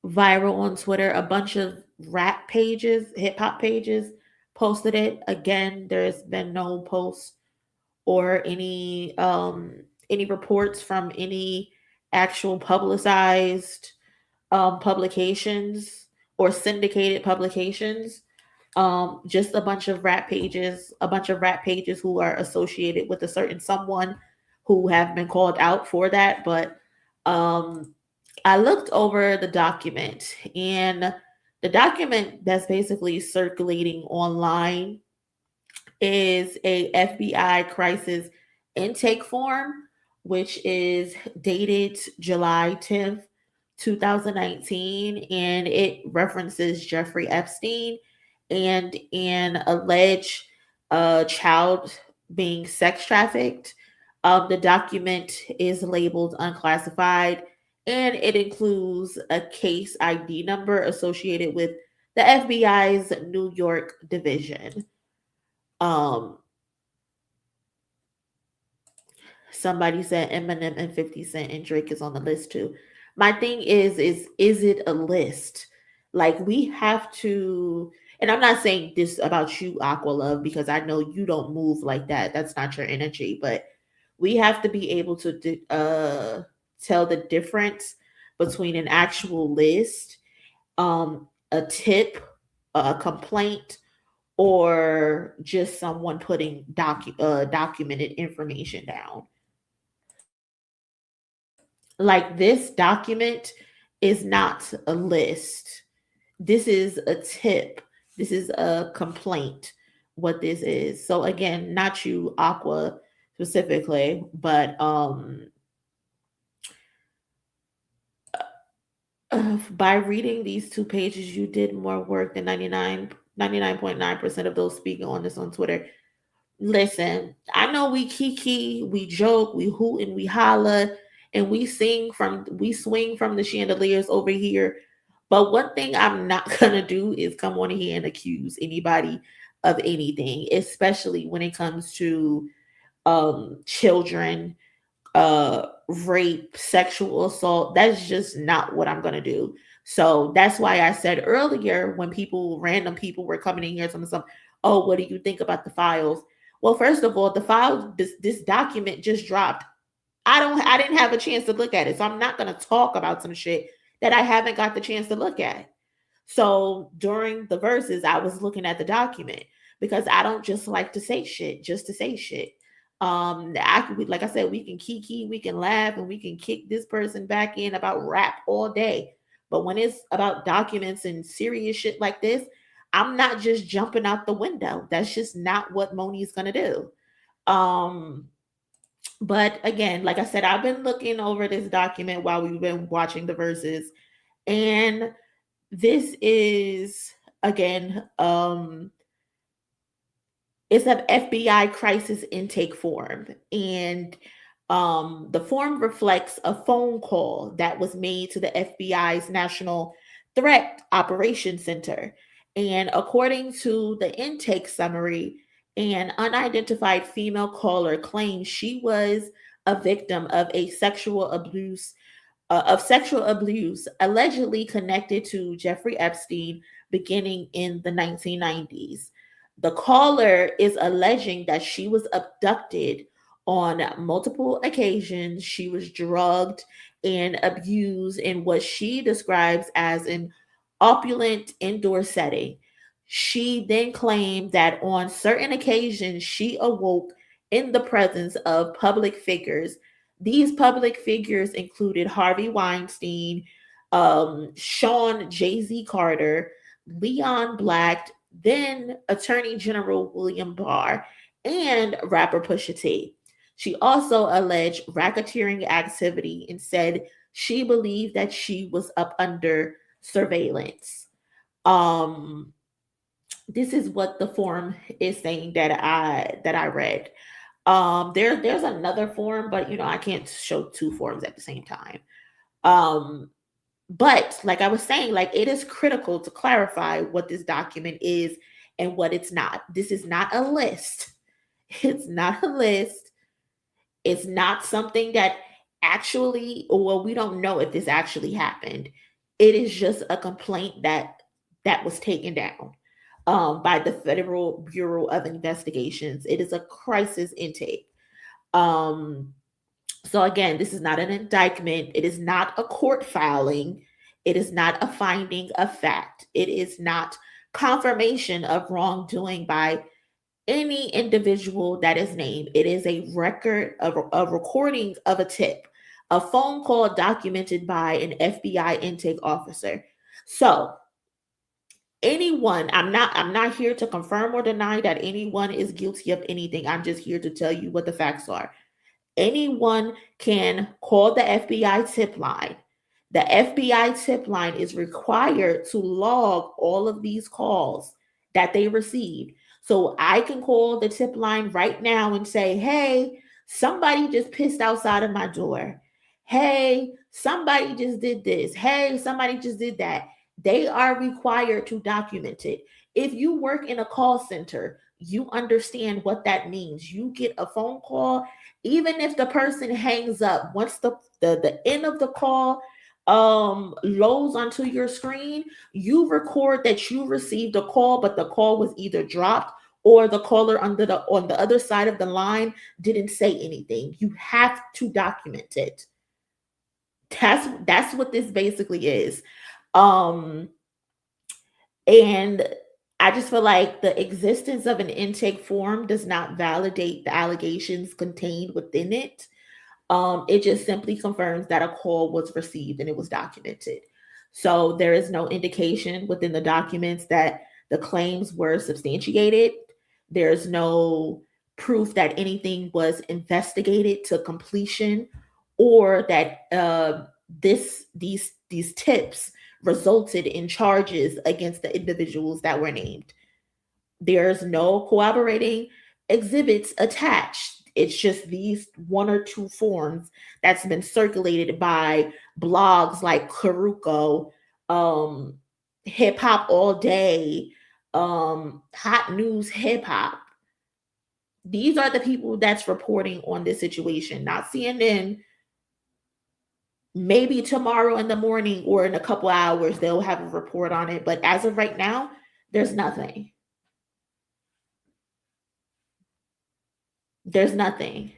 viral on Twitter. A bunch of rap pages, hip hop pages posted it. Again, there's been no posts or any reports from any actual publicized publications or syndicated publications. Just a bunch of rap pages who are associated with a certain someone who have been called out for that. But I looked over the document, and the document that's basically circulating online is a FBI crisis intake form, which is dated July 10th, 2019, and it references Jeffrey Epstein and an alleged child being sex trafficked. The document is labeled unclassified, and it includes a case ID number associated with the FBI's New York division. Somebody said Eminem and 50 Cent and Drake is on the list too. My thing is it a list? Like we have to, and I'm not saying this about you, Aqua Love, because I know you don't move like that. That's not your energy, but we have to be able to tell the difference between an actual list, a tip, a complaint, or just someone putting documented information down. Like this document is not a list. This is a tip. This is a complaint. What this is. So again, not you, Aqua, specifically, but by reading these 2 pages, you did more work than 99.9% of those speaking on this on Twitter. Listen, I know we kiki, we joke, we hoot and we holla, and we swing from the chandeliers over here. But one thing I'm not gonna do is come on here and accuse anybody of anything, especially when it comes to children, rape, sexual assault. That's just not what I'm gonna do. So that's why I said earlier when random people were coming in here telling some, oh, what do you think about the files? Well, first of all, the file, this document just dropped. I didn't have a chance to look at it. So I'm not gonna talk about some shit that I haven't got the chance to look at. So during the verses, I was looking at the document because I don't just like to say shit just to say shit. Like I said, we can kiki, we can laugh, and we can kick this person back in about rap all day. But when it's about documents and serious shit like this, I'm not just jumping out the window. That's just not what Moni's gonna do. But again, like I said, I've been looking over this document while we've been watching the verses, and this is again, it's an FBI crisis intake form, and the form reflects a phone call that was made to the FBI's National Threat Operations Center. And according to the intake summary, an unidentified female caller claimed she was a victim of sexual abuse allegedly connected to Jeffrey Epstein beginning in the 1990s. The caller is alleging that she was abducted on multiple occasions. She was drugged and abused in what she describes as an opulent indoor setting. She then claimed that on certain occasions she awoke in the presence of public figures. These public figures included Harvey Weinstein, Sean Jay-Z Carter, Leon Black, then Attorney General William Barr, and rapper Pusha T. She also alleged racketeering activity and said she believed that she was up under surveillance. This is what the form is saying that I read. There's another form, but I can't show two forms at the same time. But like I was saying, like it is critical to clarify what this document is and what it's not. This is not a list. It's not a list. It's not something that actually, well, we don't know if this actually happened. It is just a complaint that was taken down by the Federal Bureau of Investigations. It is a crisis intake. So again, this is not an indictment. It is not a court filing. It is not a finding of fact. It is not confirmation of wrongdoing by any individual that is named. It is a record of a recording of a tip, a phone call documented by an FBI intake officer. So anyone, I'm not here to confirm or deny that anyone is guilty of anything. I'm just here to tell you what the facts are. Anyone can call the FBI tip line. The FBI tip line is required to log all of these calls that they received. So I can call the tip line right now and say, hey, somebody just pissed outside of my door. Hey, somebody just did this. Hey, somebody just did that. They are required to document it. If you work in a call center, you understand what that means. You get a phone call, even if the person hangs up, once the end of the call loads onto your screen, you record that you received a call, but the call was either dropped or the caller on the other side of the line didn't say anything. You have to document it. That's what this basically is. And I just feel like the existence of an intake form does not validate the allegations contained within it. It just simply confirms that a call was received and it was documented. So there is no indication within the documents that the claims were substantiated. There's no proof that anything was investigated to completion, or that these tips resulted in charges against the individuals that were named. There's no corroborating exhibits attached. It's just these one or two forms that's been circulated by blogs like Karuko, Hip Hop All Day, Hot News Hip Hop. These are the people that's reporting on this situation, not CNN. Maybe tomorrow in the morning or in a couple hours, they'll have a report on it. But as of right now, there's nothing. There's nothing.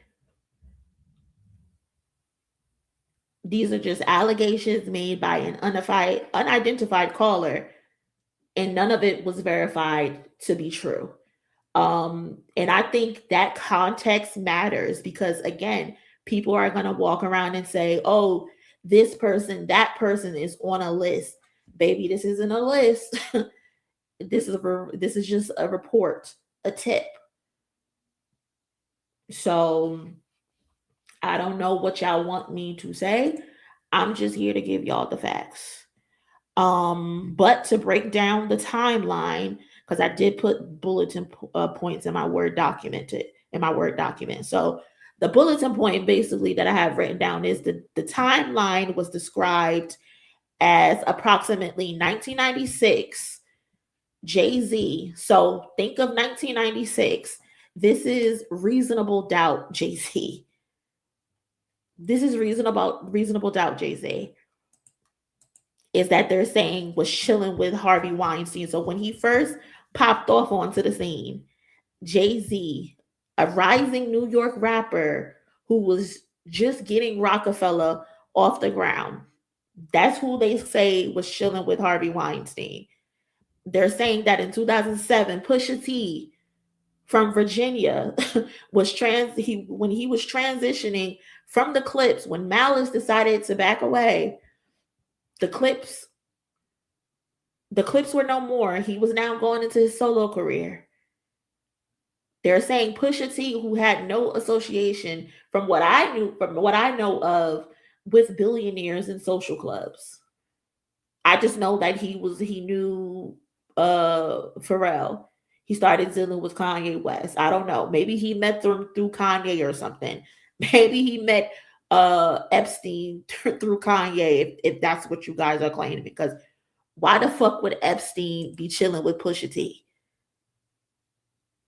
These are just allegations made by an unidentified caller, and none of it was verified to be true. And I think that context matters because, again, people are going to walk around and say, oh, this person, that person is on a list. Baby, this isn't a list. This is just a report, a tip. So I don't know what y'all want me to say. I'm just here to give y'all the facts. But to break down the timeline, because I did put bulletin points in my Word document. So the bulletin point basically that I have written down is the timeline was described as approximately 1996, Jay-Z. So think of 1996. This is Reasonable Doubt, Jay-Z. This is reasonable doubt, Jay-Z. Is that they're saying was chilling with Harvey Weinstein. So when he first popped off onto the scene, Jay-Z, a rising New York rapper who was just getting Rockefeller off the ground, that's who they say was chilling with Harvey Weinstein. They're saying that in 2007, Pusha T from Virginia was when he was transitioning from the Clips, when Malice decided to back away, the Clips were no more. He was now going into his solo career. They're saying Pusha T, who had no association from what I know of with billionaires and social clubs. I just know that he knew Pharrell. He started dealing with Kanye West. I don't know. Maybe he met them through Kanye or something. Maybe he met Epstein through Kanye, if that's what you guys are claiming. Because why the fuck would Epstein be chilling with Pusha T?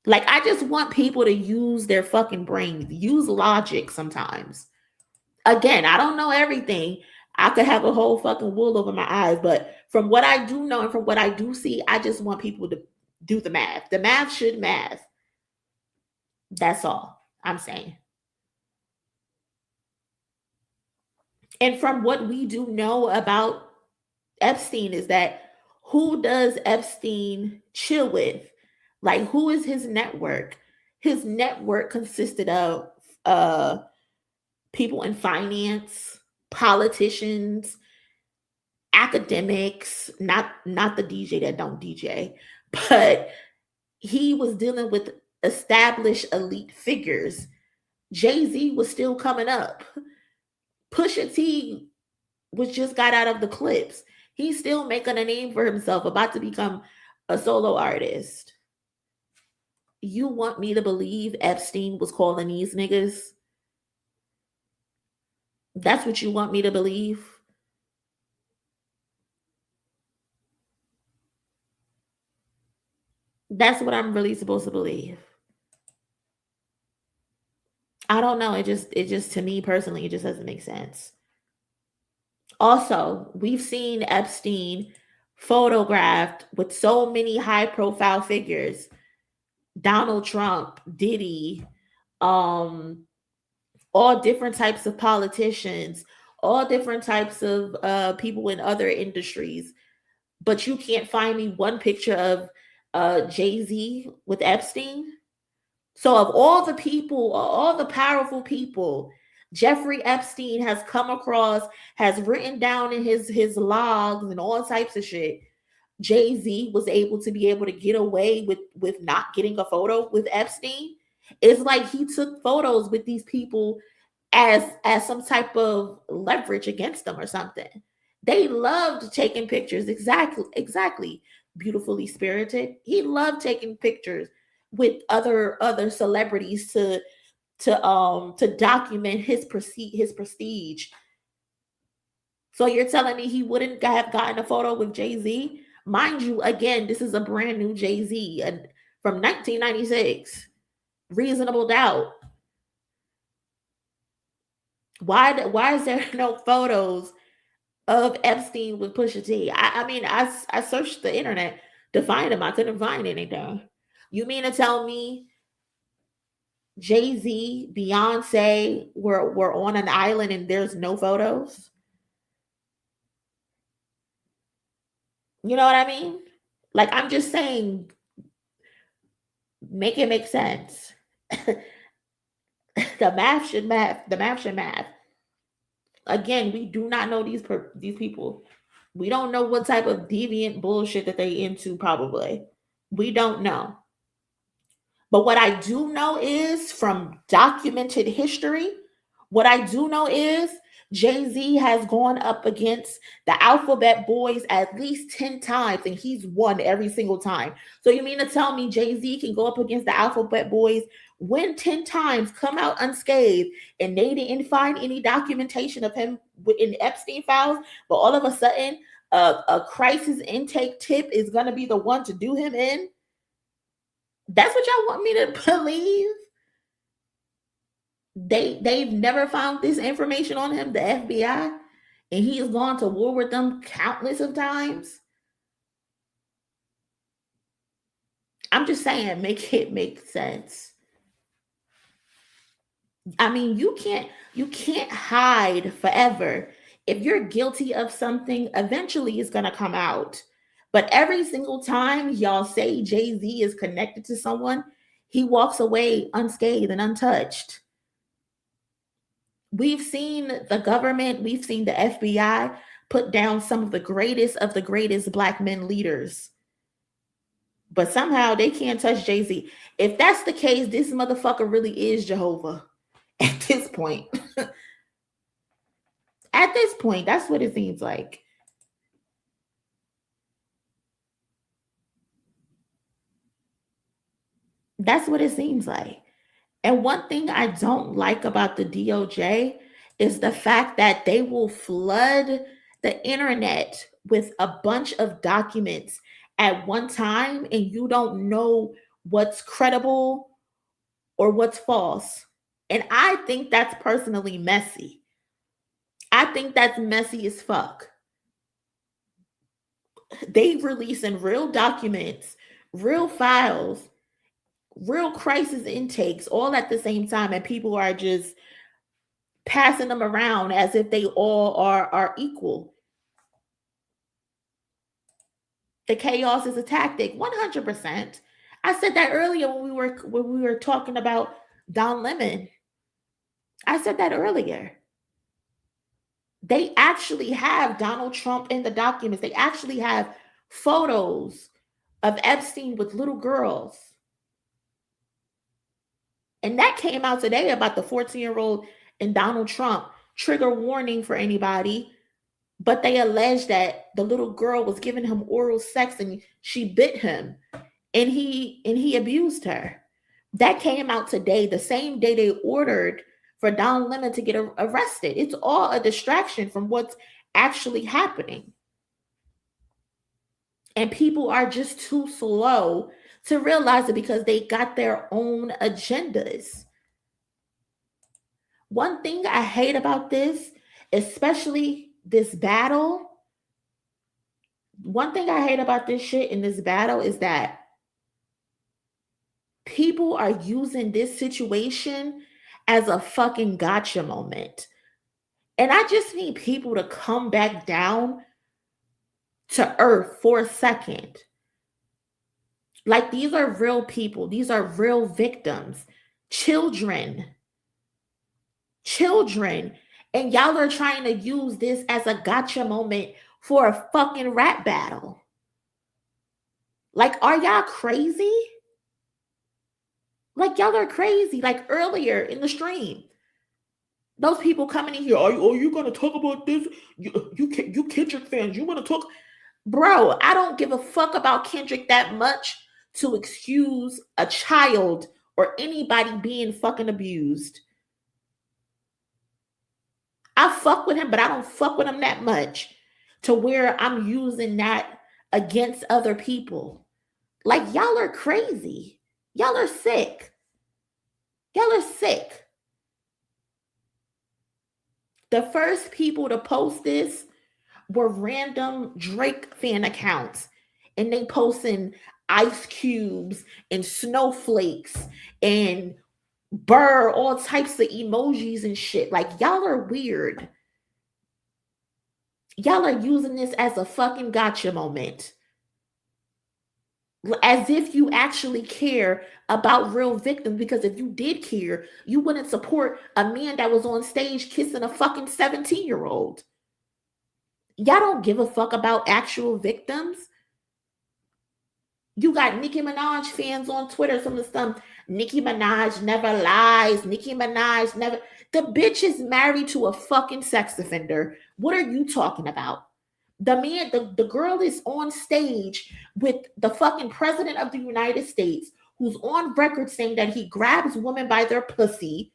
Like, I just want people to use their fucking brains, use logic sometimes. Again, I don't know everything. I could have a whole fucking wool over my eyes, but from what I do know and from what I do see, I just want people to do the math. The math should math. That's all I'm saying. And from what we do know about Epstein is that who does Epstein chill with? Like, who is his network? His network consisted of people in finance, politicians, academics, not the DJ that don't DJ, but he was dealing with established elite figures. Jay-Z was still coming up. Pusha T was just got out of the Clips. He's still making a name for himself, about to become a solo artist. You want me to believe Epstein was calling these niggas? That's what you want me to believe? That's what I'm really supposed to believe. I don't know. It just to me personally, it just doesn't make sense. Also, we've seen Epstein photographed with so many high-profile figures. Donald Trump, Diddy, all different types of politicians, all different types of people in other industries. But you can't find me one picture of Jay-Z with Epstein. So of all the people, all the powerful people, Jeffrey Epstein has come across, has written down in his logs and all types of shit. Jay-Z was able to get away with not getting a photo with Epstein. It's like he took photos with these people as some type of leverage against them or something. They loved taking pictures. Exactly. Beautifully spirited. He loved taking pictures with other celebrities to document his prestige. So you're telling me he wouldn't have gotten a photo with Jay-Z? Mind you, again, this is a brand new Jay-Z from 1996. Reasonable Doubt. Why is there no photos of Epstein with Pusha T? I mean, I searched the internet to find him. I couldn't find anything. You mean to tell me Jay-Z, Beyonce were on an island and there's no photos? You know what I mean? Like, I'm just saying, make it make sense. The math should math. Again, we do not know these people. We don't know what type of deviant bullshit that they into, probably. We don't know. But what I do know is, from documented history, what I do know is Jay-Z has gone up against the Alphabet Boys at least 10 times, and he's won every single time. So you mean to tell me Jay-Z can go up against the Alphabet Boys, win 10 times, come out unscathed, and they didn't find any documentation of him in Epstein files, but all of a sudden, a crisis intake tip is going to be the one to do him in? That's what y'all want me to believe? They've never found this information on him, the FBI, and he has gone to war with them countless of times. I'm just saying, make it make sense. I mean, you can't hide forever. If you're guilty of something, eventually it's gonna come out. But every single time y'all say Jay-Z is connected to someone, he walks away unscathed and untouched. We've seen the government, we've seen the FBI put down some of the greatest Black men leaders. But somehow they can't touch Jay-Z. If that's the case, this motherfucker really is Jehovah at this point. At this point, that's what it seems like. That's what it seems like. And one thing I don't like about the DOJ is the fact that they will flood the internet with a bunch of documents at one time, and you don't know what's credible or what's false. And I think that's personally messy. I think that's messy as fuck. They releasing real documents, real files, real crisis intakes all at the same time, and people are just passing them around as if they all are equal. The chaos is a tactic, 100%. I said that earlier when we were talking about Don Lemon. I said that earlier. They actually have Donald Trump in the documents. They actually have photos of Epstein with little girls. And that came out today about the 14-year-old and Donald Trump. Trigger warning for anybody. But they allege that the little girl was giving him oral sex and she bit him. And he abused her. That came out today, the same day they ordered for Don Lemon to get arrested. It's all a distraction from what's actually happening. And people are just too slow to realize it because they got their own agendas. One thing I hate about this, especially this battle, one thing I hate about this shit in this battle is that people are using this situation as a fucking gotcha moment. And I just need people to come back down to earth for a second. Like, these are real people. These are real victims. Children. And y'all are trying to use this as a gotcha moment for a fucking rap battle. Like, are y'all crazy? Like, y'all are crazy. Like, earlier in the stream, those people coming in here, are you going to talk about this? You Kendrick fans, you want to talk? Bro, I don't give a fuck about Kendrick that much to excuse a child or anybody being fucking abused. I fuck with him, but I don't fuck with him that much to where I'm using that against other people. Like, y'all are crazy. Y'all are sick. Y'all are sick. The first people to post this were random Drake fan accounts. And they posting ice cubes and snowflakes and burr, all types of emojis and shit. Like, y'all are weird. Y'all are using this as a fucking gotcha moment. As if you actually care about real victims, because if you did care, you wouldn't support a man that was on stage kissing a fucking 17-year-old. Y'all don't give a fuck about actual victims. You got Nicki Minaj fans on Twitter, some of the stuff Nicki Minaj never lies. Nicki Minaj never. The bitch is married to a fucking sex offender. What are you talking about? The girl is on stage with the fucking president of the United States, who's on record saying that he grabs women by their pussy.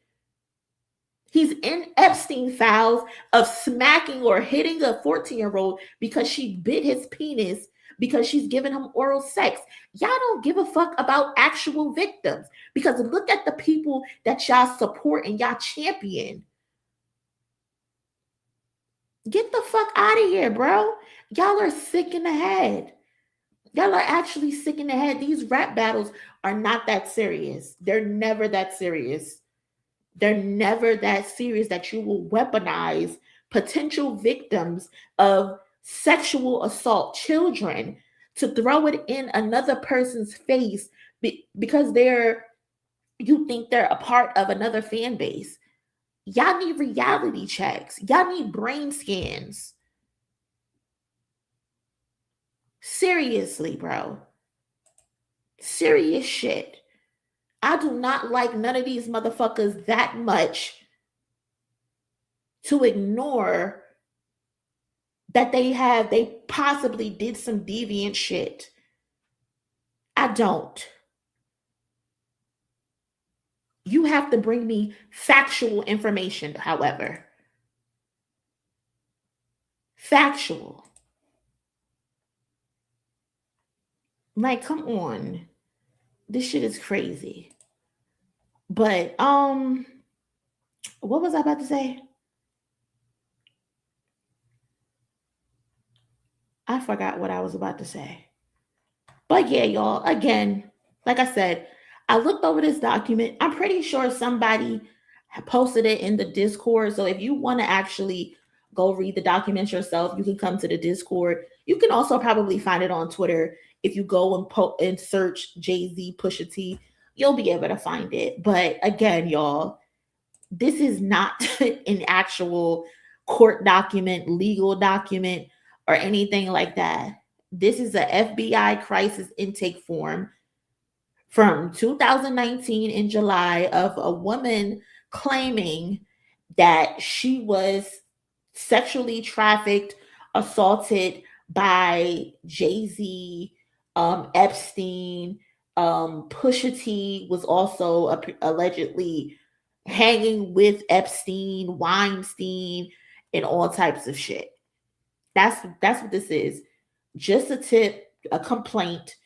He's in Epstein files of smacking or hitting a 14-year-old because she bit his penis because she's giving him oral sex. Y'all don't give a fuck about actual victims, because look at the people that y'all support and y'all champion. Get the fuck out of here, bro. Y'all are sick in the head. Y'all are actually sick in the head. These rap battles are not that serious. They're never that serious. They're never that serious that you will weaponize potential victims of sexual assault children to throw it in another person's face because you think they're a part of another fan base. Y'all need reality checks. Y'all need brain scans. Seriously, bro. Serious shit. I do not like none of these motherfuckers that much to ignore that they possibly did some deviant shit. I don't. You have to bring me factual information, however. Factual. Like, come on. This shit is crazy. But what was I about to say? I forgot what I was about to say. But yeah, y'all, again, like I said, I looked over this document. I'm pretty sure somebody posted it in the Discord. So if you want to actually go read the document yourself, you can come to the Discord. You can also probably find it on Twitter. If you go and search Jay-Z Pusha T, you'll be able to find it. But again, y'all, this is not an actual court document, legal document, or anything like that. This is a FBI crisis intake form from 2019 in July of a woman claiming that she was sexually trafficked, assaulted by Jay-Z, Epstein. Pusha T was also allegedly hanging with Epstein, Weinstein, and all types of shit. That's what this is. Just a tip, a complaint.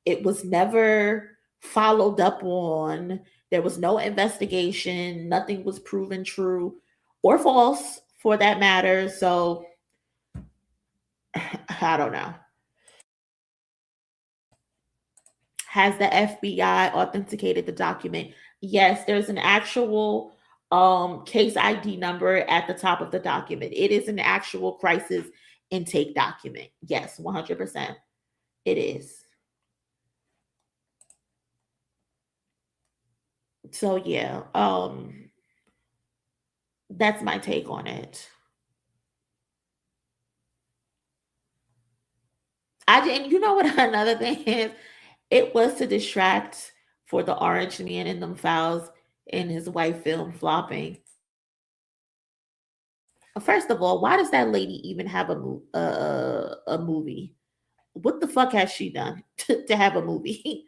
It was never followed up on. There was no investigation. Nothing was proven true or false for that matter. So I don't know. Has the FBI authenticated the document? Yes, there's an actual case ID number at the top of the document. It is an actual crisis intake document. Yes, 100%. It is. So yeah, that's my take on it. And you know what another thing is? It was to distract for the Orange Man in them files and his wife film flopping. First of all, why does that lady even have a movie? What the fuck has she done to have a movie?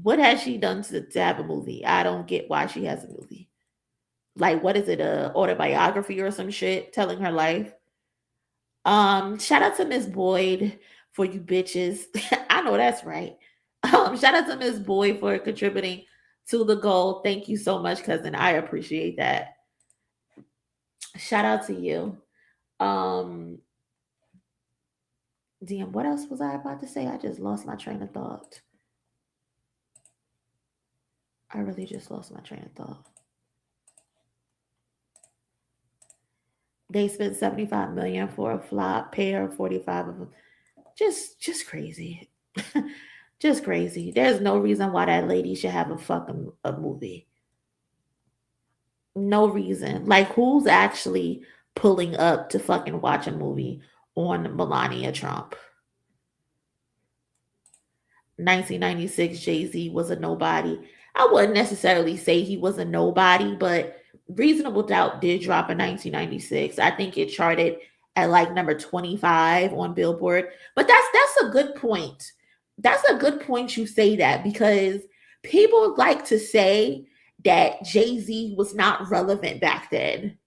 What has she done to have a movie? I don't get why she has a movie. Like, what is it, a autobiography or some shit telling her life? Shout out to Miss Boyd for you bitches. I know that's right. Shout out to Miss Boyd for contributing to the goal. Thank you so much, cousin. I appreciate that. Shout out to you. Damn, what else was I about to say? I just lost my train of thought. I really just lost my train of thought. They spent $75 million for a flop, pair 45 of them. Just crazy. Just crazy. There's no reason why that lady should have a movie. No reason. Like, who's actually pulling up to fucking watch a movie on Melania Trump? 1996 Jay-Z was a nobody. I wouldn't necessarily say he was a nobody, but Reasonable Doubt did drop in 1996. I think it charted at like number 25 on Billboard. But that's a good point. That's a good point you say that, because people like to say that Jay-Z was not relevant back then.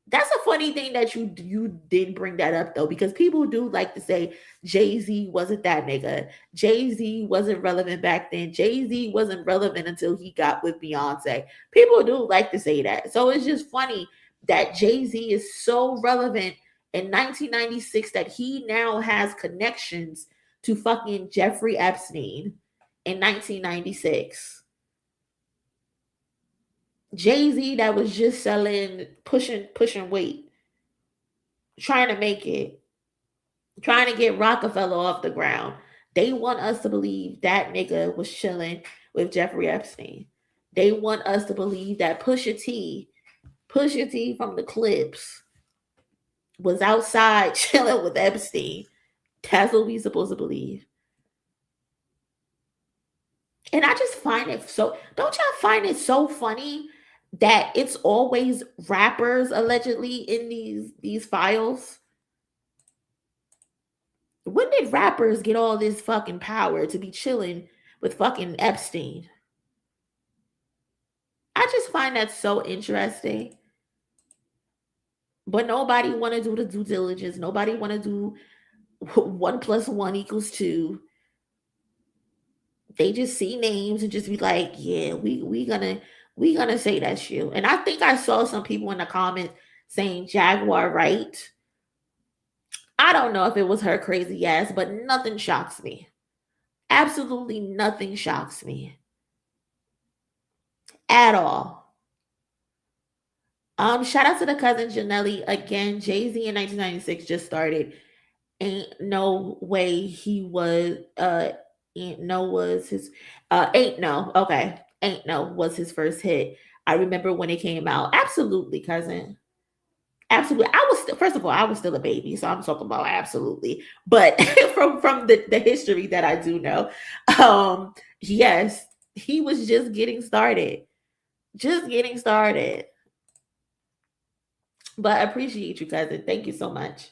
That's a funny thing that you did bring that up, though, because people do like to say Jay-Z wasn't that nigga. Jay-Z wasn't relevant back then. Jay-Z wasn't relevant until he got with Beyonce. People do like to say that. So it's just funny that Jay-Z is so relevant in 1996 that he now has connections to fucking Jeffrey Epstein in 1996. Jay-Z that was just selling, pushing weight, trying to make it, trying to get Rockefeller off the ground. They want us to believe that nigga was chilling with Jeffrey Epstein. They want us to believe that Pusha T from the Clips was outside chilling with Epstein. That's what we supposed to believe. And I just find it so, don't y'all find it so funny that it's always rappers allegedly in these files? When did rappers get all this fucking power to be chilling with fucking Epstein? I just find that so interesting. But nobody want to do the due diligence. Nobody want to do 1 + 1 = 2. They just see names and just be like, yeah, we gonna say that's you. And I think I saw some people in the comments saying Jaguar Wright. I don't know if it was her crazy ass, but nothing shocks me. Absolutely nothing shocks me at all. Shout out to the cousin Janelli again. Jay-Z in 1996 just started. Ain't no way he was Ain't No was his Ain't No. Okay. Ain't No was his first hit. I remember when it came out. Absolutely, cousin. Absolutely. First of all, I was still a baby, so I'm talking about absolutely. But from the history that I do know, yes, he was just getting started. Just getting started. But I appreciate you, cousin. Thank you so much.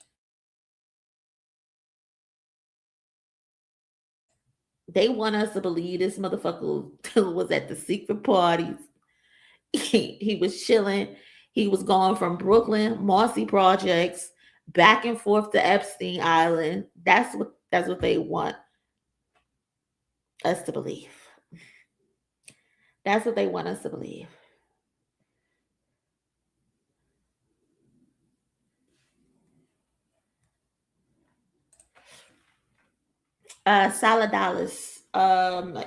They want us to believe this motherfucker was at the secret parties. He was chilling. He was going from Brooklyn, Marcy Projects, back and forth to Epstein Island. That's what they want us to believe. That's what they want us to believe. Saladalis,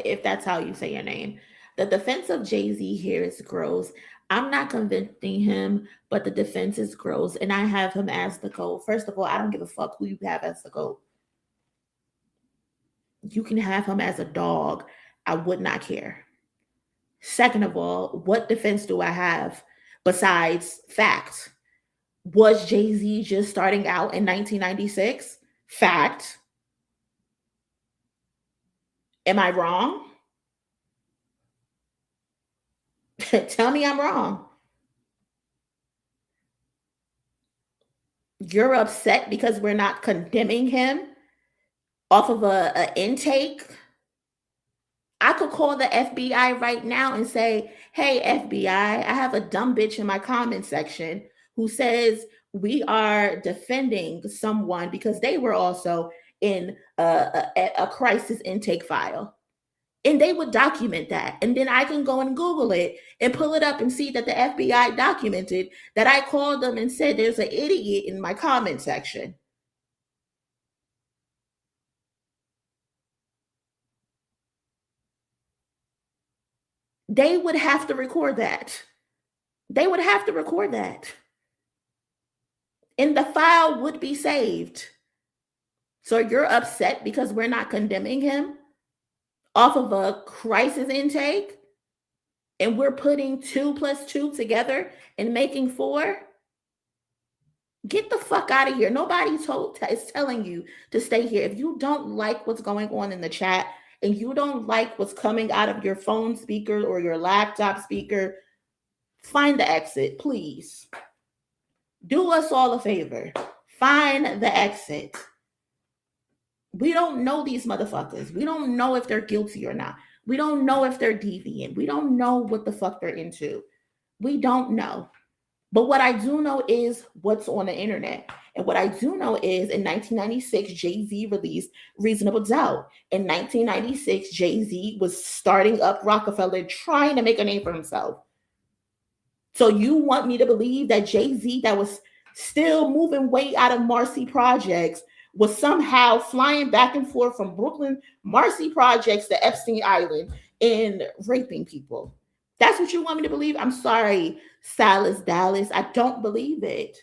if that's how you say your name. The defense of Jay-Z here is gross. I'm not convincing him, but the defense is gross, and I have him as the GOAT. First of all, I don't give a fuck who you have as the GOAT. You can have him as a dog. I would not care. Second of all, what defense do I have besides fact? Was Jay-Z just starting out in 1996? Fact. Am I wrong? Tell me I'm wrong. You're upset because we're not condemning him off of a intake? I could call the FBI right now and say, hey, FBI, I have a dumb bitch in my comment section who says we are defending someone because they were also in a crisis intake file. And they would document that. And then I can go and Google it and pull it up and see that the FBI documented that I called them and said there's an idiot in my comment section. They would have to record that. They would have to record that. And the file would be saved. So you're upset because we're not condemning him off of a crisis intake, and we're putting 2 + 2 together and making 4? Get the fuck out of here. Nobody is telling you to stay here. If you don't like what's going on in the chat and you don't like what's coming out of your phone speaker or your laptop speaker, find the exit, please. Do us all a favor. Find the exit. We don't know these motherfuckers. We don't know if they're guilty or not. We don't know if they're deviant. We don't know what the fuck they're into. We don't know. But what I do know is what's on the internet. And what I do know is in 1996, Jay-Z released Reasonable Doubt. In 1996, Jay-Z was starting up Rockefeller, trying to make a name for himself. So you want me to believe that Jay-Z, that was still moving weight out of Marcy Projects, was somehow flying back and forth from Brooklyn, Marcy Projects to Epstein Island and raping people? That's what you want me to believe? I'm sorry, Silas Dallas. I don't believe it.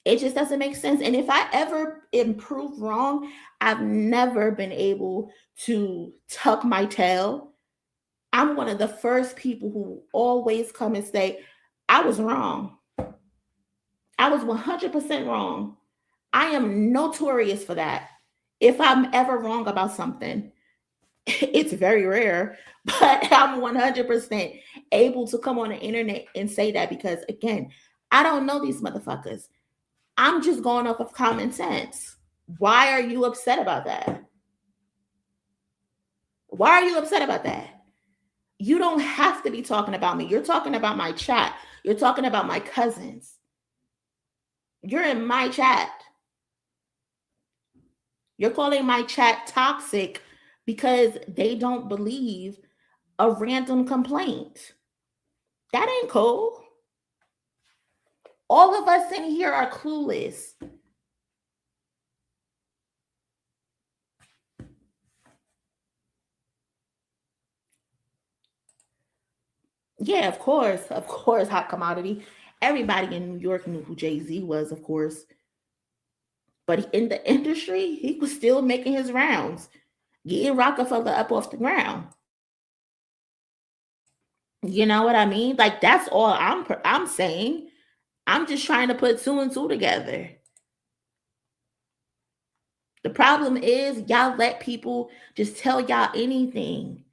It just doesn't make sense. And if I ever am proved wrong, I've never been able to tuck my tail. I'm one of the first people who always come and say, I was wrong. I was 100% wrong. I am notorious for that. If I'm ever wrong about something, it's very rare, but I'm 100% able to come on the internet and say that because, again, I don't know these motherfuckers. I'm just going off of common sense. Why are you upset about that? Why are you upset about that? You don't have to be talking about me. You're talking about my chat. You're talking about my cousins. You're in my chat. You're calling my chat toxic because they don't believe a random complaint. That ain't cool. All of us in here are clueless. Yeah, of course, hot commodity. Everybody in New York knew who Jay-Z was, of course. But in the industry, he was still making his rounds, getting Rockefeller up off the ground. You know what I mean? Like, that's all I'm saying. I'm just trying to put two and two together. The problem is y'all let people just tell y'all anything.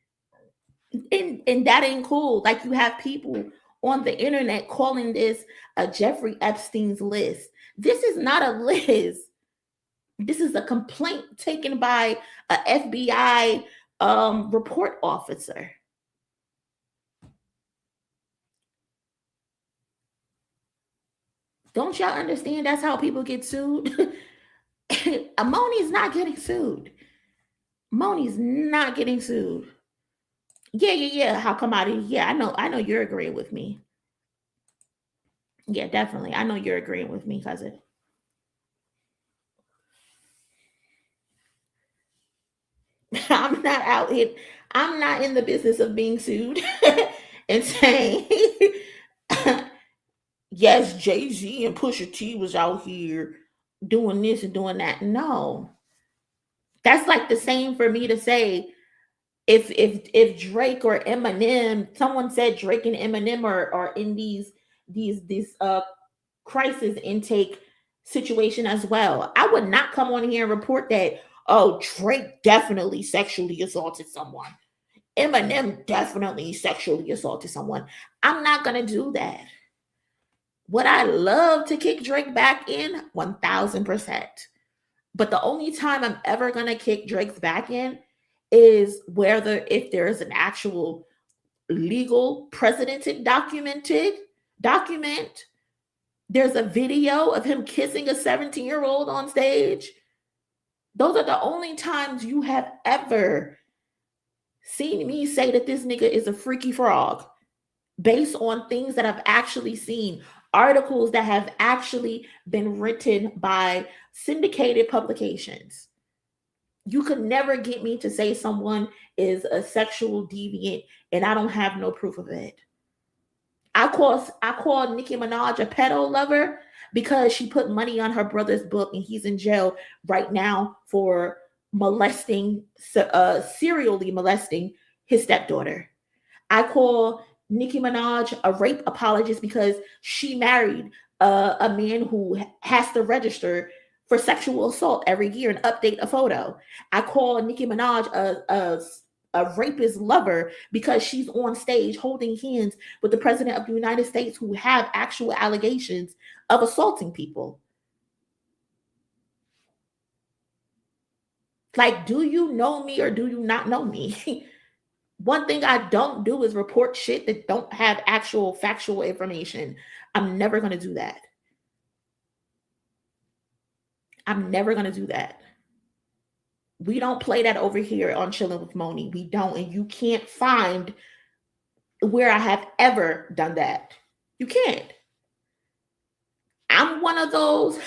And that ain't cool. Like, you have people on the internet calling this a Jeffrey Epstein's list. This is not a list. This is a complaint taken by a FBI report officer. Don't y'all understand that's how people get sued? MONIE's not getting sued. MONIE's not getting sued. Yeah. How commodity? Yeah, I know you're agreeing with me. Yeah, definitely. I know you're agreeing with me, cousin. I'm not out here. I'm not in the business of being sued and saying, yes, Jay-Z and Pusha T was out here doing this and doing that. No. That's like the same for me to say, if Drake or Eminem, someone said Drake and Eminem are in these crisis intake situation as well. I would not come on here and report that, oh, Drake definitely sexually assaulted someone. Eminem definitely sexually assaulted someone. I'm not going to do that. Would I love to kick Drake back in? 1,000%. But the only time I'm ever going to kick Drake's back in is if there's an actual legal precedented document. There's a video of him kissing a 17-year-old on stage. Those are the only times you have ever seen me say that this nigga is a freaky frog based on things that I've actually seen, articles that have actually been written by syndicated publications. You could never get me to say someone is a sexual deviant and I don't have no proof of it. I call Nicki Minaj a pedo lover because she put money on her brother's book and he's in jail right now for serially molesting his stepdaughter. I call Nicki Minaj a rape apologist because she married a man who has to register for sexual assault every year and update a photo. I call Nicki Minaj a rapist lover because she's on stage holding hands with the president of the United States who have actual allegations of assaulting people. Like, do you know me or do you not know me? One thing I don't do is report shit that don't have actual factual information. I'm never going to do that. I'm never going to do that. We don't play that over here on Chilling with Moni. We don't. And you can't find where I have ever done that. You can't. I'm one of those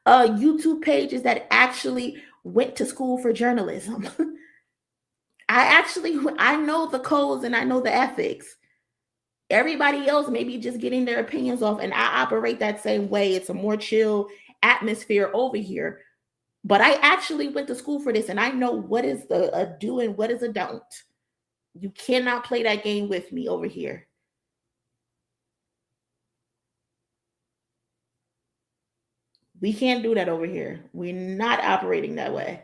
YouTube pages that actually went to school for journalism. I know the codes and I know the ethics. Everybody else may be just getting their opinions off, and I operate that same way. It's a more chill atmosphere over here. But I actually went to school for this, and I know what is a do and what is a don't. You cannot play that game with me over here. We can't do that over here. We're not operating that way.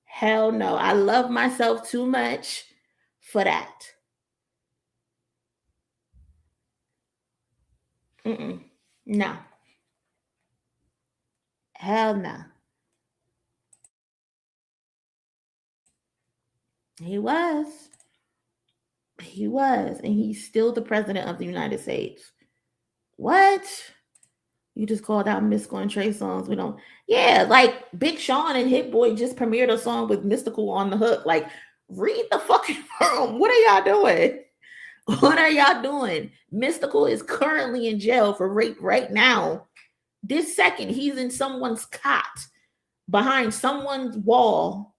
Hell no. I love myself too much for that. No. Hell no. He was. And he's still the president of the United States. What? You just called out Mystical and Trey songs. We don't. Yeah, like Big Sean and Hit Boy just premiered a song with Mystical on the hook. Like, read the fucking room. What are y'all doing? What are y'all doing? Mystical is currently in jail for rape right now. This second, he's in someone's cot behind someone's wall.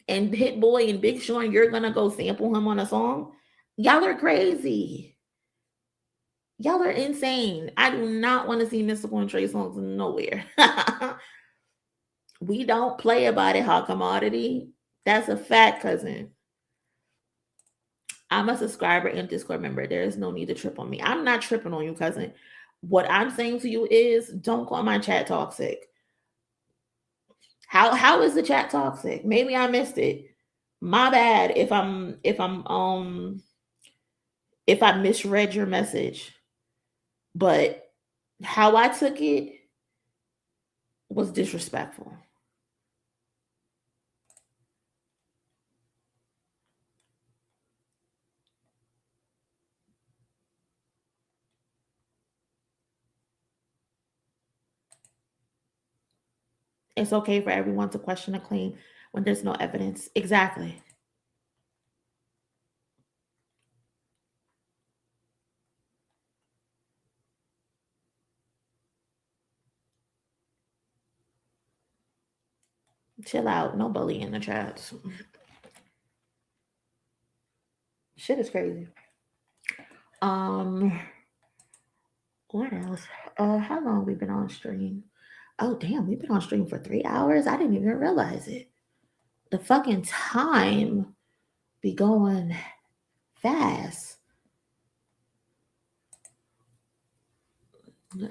And Hit Boy and Big Sean, you're gonna go sample him on a song? Y'all are crazy. Y'all are insane. I do not want to see Mystical and Trey songs nowhere. We don't play about it, hot commodity. That's a fact, cousin. I'm a subscriber and Discord member. There is no need to trip on me. I'm not tripping on you, cousin. What I'm saying to you is don't call my chat toxic. How is the chat toxic? Maybe I missed it. My bad if I misread your message. But how I took it was disrespectful. It's okay for everyone to question a claim when there's no evidence. Exactly. Chill out. No bullying in the chats. Shit is crazy. What else? How long we been on stream? Oh, damn, we've been on stream for 3 hours. I didn't even realize it. The fucking time be going fast.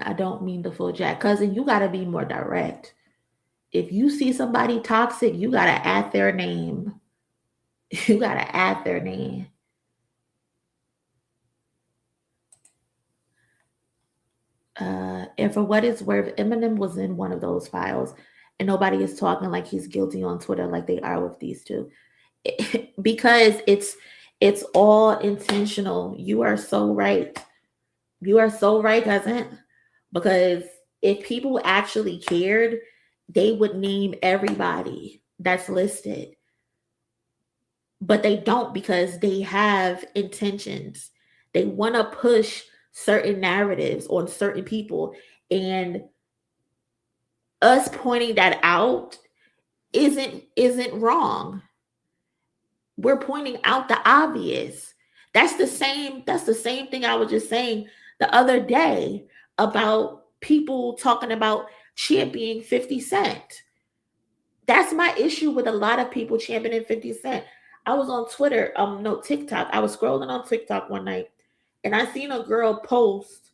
I don't mean the full jack. Cousin, you got to be more direct. If you see somebody toxic, you got to add their name. You got to add their name. And for what it's worth, Eminem was in one of those files, and nobody is talking like he's guilty on Twitter like they are with these two. Because it's all intentional. You are so right. You are so right, cousin. Because if people actually cared, they would name everybody that's listed. But they don't, because they have intentions. They want to push certain narratives on certain people, and us pointing that out isn't wrong. We're pointing out the obvious. That's the same thing I was just saying the other day about people talking about championing 50 Cent. That's my issue with a lot of people championing 50 Cent. I was on Twitter, TikTok. I was scrolling on TikTok one night, and I seen a girl post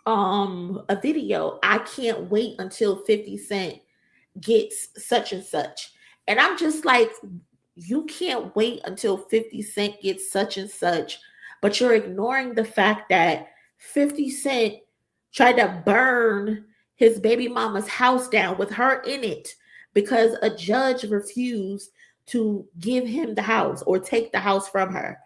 a video, I can't wait until 50 Cent gets such and such. And I'm just like, you can't wait until 50 Cent gets such and such, but you're ignoring the fact that 50 Cent tried to burn his baby mama's house down with her in it because a judge refused to give him the house or take the house from her.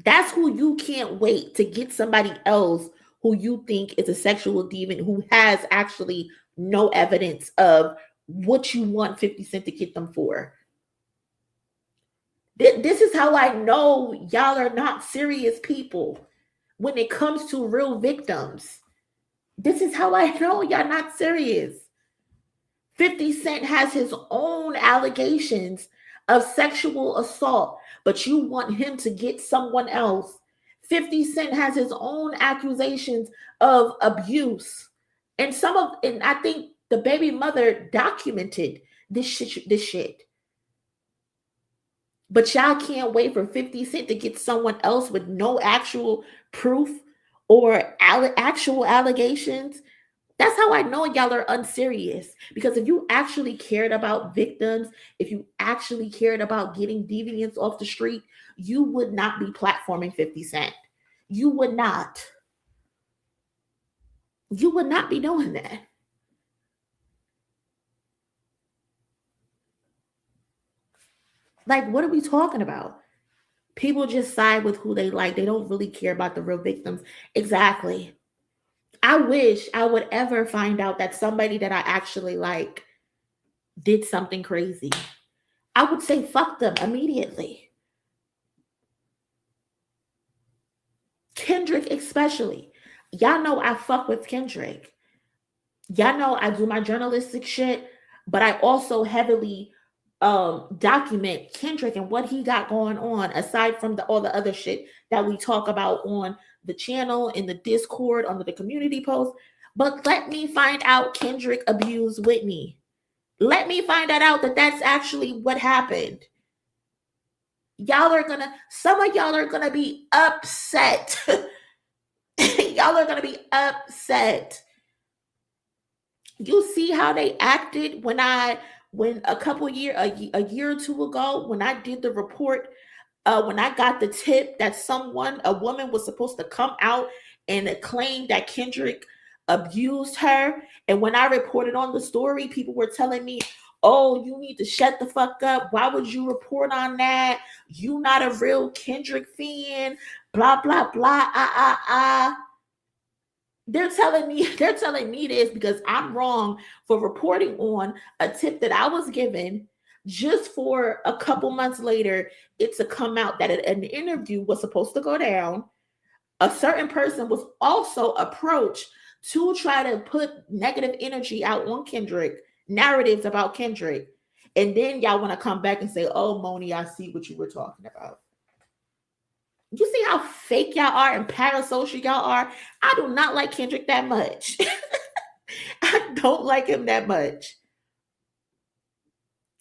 That's who you can't wait to get somebody else who you think is a sexual deviant who has actually no evidence of what you want 50 Cent to get them for. This is how I know y'all are not serious people when it comes to real victims. This is how I know y'all not serious. 50 Cent has his own allegations of sexual assault, but you want him to get someone else. 50 Cent has his own accusations of abuse. And I think the baby mother documented this shit. But y'all can't wait for 50 Cent to get someone else with no actual proof or actual allegations. That's how I know y'all are unserious. Because if you actually cared about victims, if you actually cared about getting deviants off the street, you would not be platforming 50 Cent. You would not. You would not be doing that. Like, what are we talking about? People just side with who they like. They don't really care about the real victims. Exactly. I wish I would ever find out that somebody that I actually like did something crazy. I would say fuck them immediately. Kendrick especially. Y'all know I fuck with Kendrick. Y'all know I do my journalistic shit, but I also heavily document Kendrick and what he got going on, aside from all the other shit that we talk about on the channel, in the Discord, under the community post. But let me find out Kendrick abused Whitney. Let me find out that that's actually what happened. Some of y'all are gonna be upset. Y'all are gonna be upset. You see how they acted when a year or two ago, when I did the report, when I got the tip that a woman was supposed to come out and claim that Kendrick abused her. And when I reported on the story, people were telling me, oh, you need to shut the fuck up. Why would you report on that? You not a real Kendrick fan, blah, blah, blah, They're telling me this because I'm wrong for reporting on a tip that I was given, just for a couple months later, it to come out that an interview was supposed to go down. A certain person was also approached to try to put negative energy out on Kendrick, narratives about Kendrick. And then y'all want to come back and say, oh, MONIE, I see what you were talking about. You see how fake y'all are and parasocial y'all are? I do not like Kendrick that much. I don't like him that much.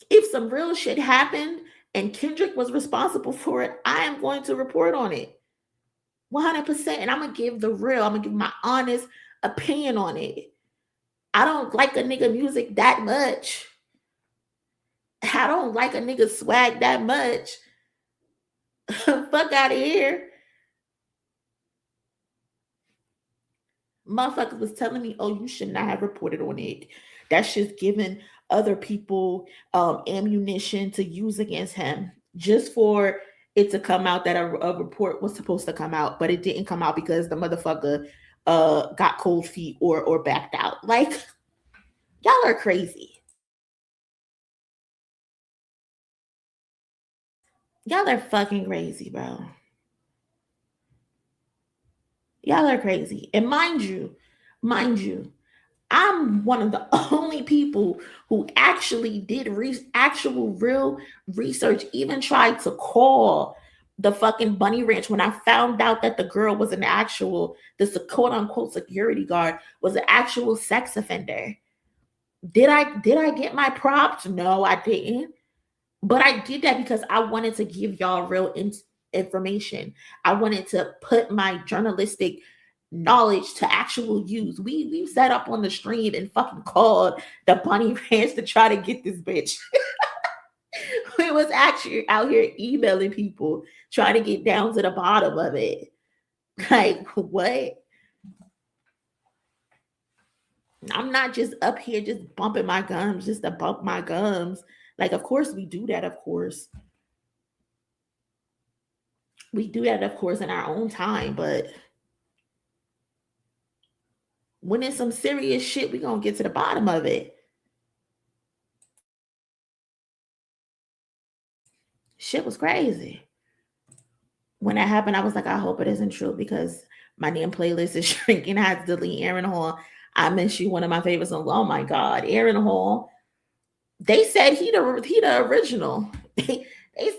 If some real shit happened and Kendrick was responsible for it, I am going to report on it. 100%. And I'm going to give my honest opinion on it. I don't like a nigga music that much. I don't like a nigga swag that much. Fuck out of here. Motherfuckers was telling me, oh, you should not have reported on it. That's just giving other people ammunition to use against him, just for it to come out that a report was supposed to come out, but it didn't come out because the motherfucker got cold feet or backed out. Like, y'all are crazy. Y'all are fucking crazy, bro. Y'all are crazy. And mind you, I'm one of the only people who actually did actual real research, even tried to call the fucking Bunny Ranch when I found out that the girl was this quote unquote security guard was an actual sex offender. Did I get my props? No, I didn't. But I did that because I wanted to give y'all real information. I wanted to put my journalistic knowledge to actual use. We sat up on the stream and fucking called the Bunny Ranch to try to get this bitch. We was actually out here emailing people trying to get down to the bottom of it. Like, what? I'm not just up here just bumping my gums just to bump my gums. Like, of course we do that, of course. We do that, of course, in our own time, but when it's some serious shit, we're going to get to the bottom of it. Shit was crazy. When that happened, I was like, I hope it isn't true because my damn playlist is shrinking. I had to delete Aaron Hall. I Miss You, one of my favorite songs. Oh my God, Aaron Hall. They said he the original. They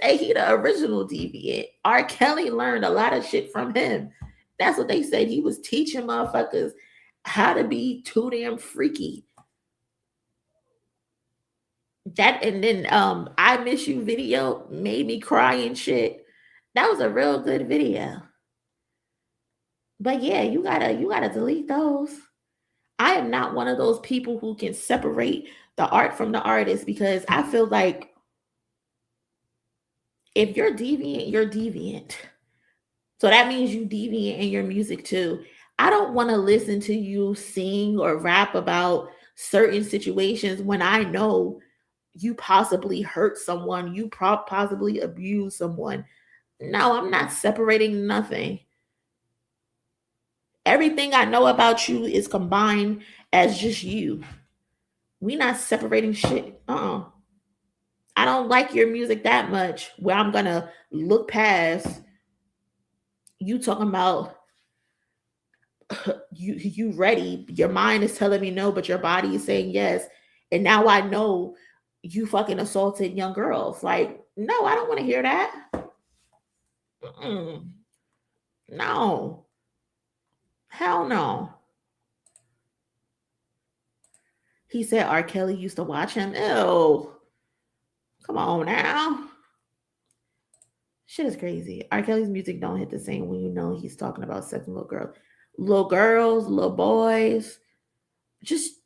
say he the original deviant. R. Kelly learned a lot of shit from him. That's what they said. He was teaching motherfuckers how to be too damn freaky. That and then I Miss You video made me cry and shit. That was a real good video. But yeah, you gotta delete those. I am not one of those people who can separate the art from the artist because I feel like if you're deviant, you're deviant. So that means you deviant in your music too. I don't want to listen to you sing or rap about certain situations when I know you possibly hurt someone, you possibly abuse someone. No, I'm not separating nothing. Everything I know about you is combined as just you. We not separating shit. I don't like your music that much where I'm gonna look past you talking about you ready. Your mind is telling me no, but your body is saying yes. And now I know you fucking assaulted young girls. Like, no, I don't want to hear that. No. Hell no. He said R. Kelly used to watch him. Ew. Come on now. Shit is crazy. R. Kelly's music don't hit the same when you know he's talking about sex and little girls. Little girls, little boys. Just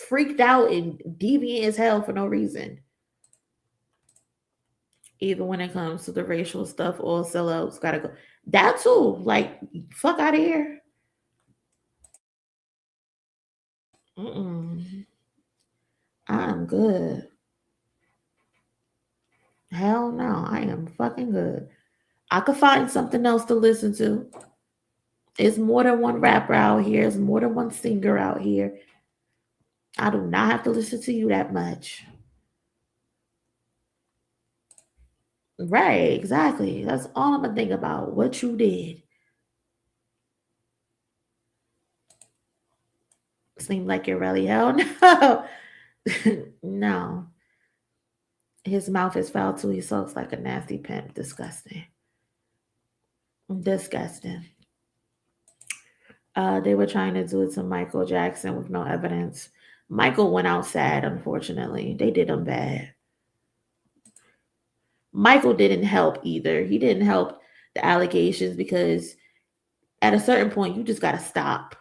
freaked out and deviant as hell for no reason. Even when it comes to the racial stuff, all sellouts gotta go. That too. Like, fuck out of here. I'm good. Hell no, I am fucking good. I could find something else to listen to. There's more than one rapper out here. There's more than one singer out here. I do not have to listen to you that much. Right, exactly. That's all I'm gonna think about. What you did. Seem like you're really hell no. No. His mouth is foul too. He sucks like a nasty pimp. Disgusting. Disgusting. They were trying to do it to Michael Jackson with no evidence. Michael went out sad, unfortunately. They did him bad. Michael didn't help either. He didn't help the allegations because at a certain point, you just got to stop.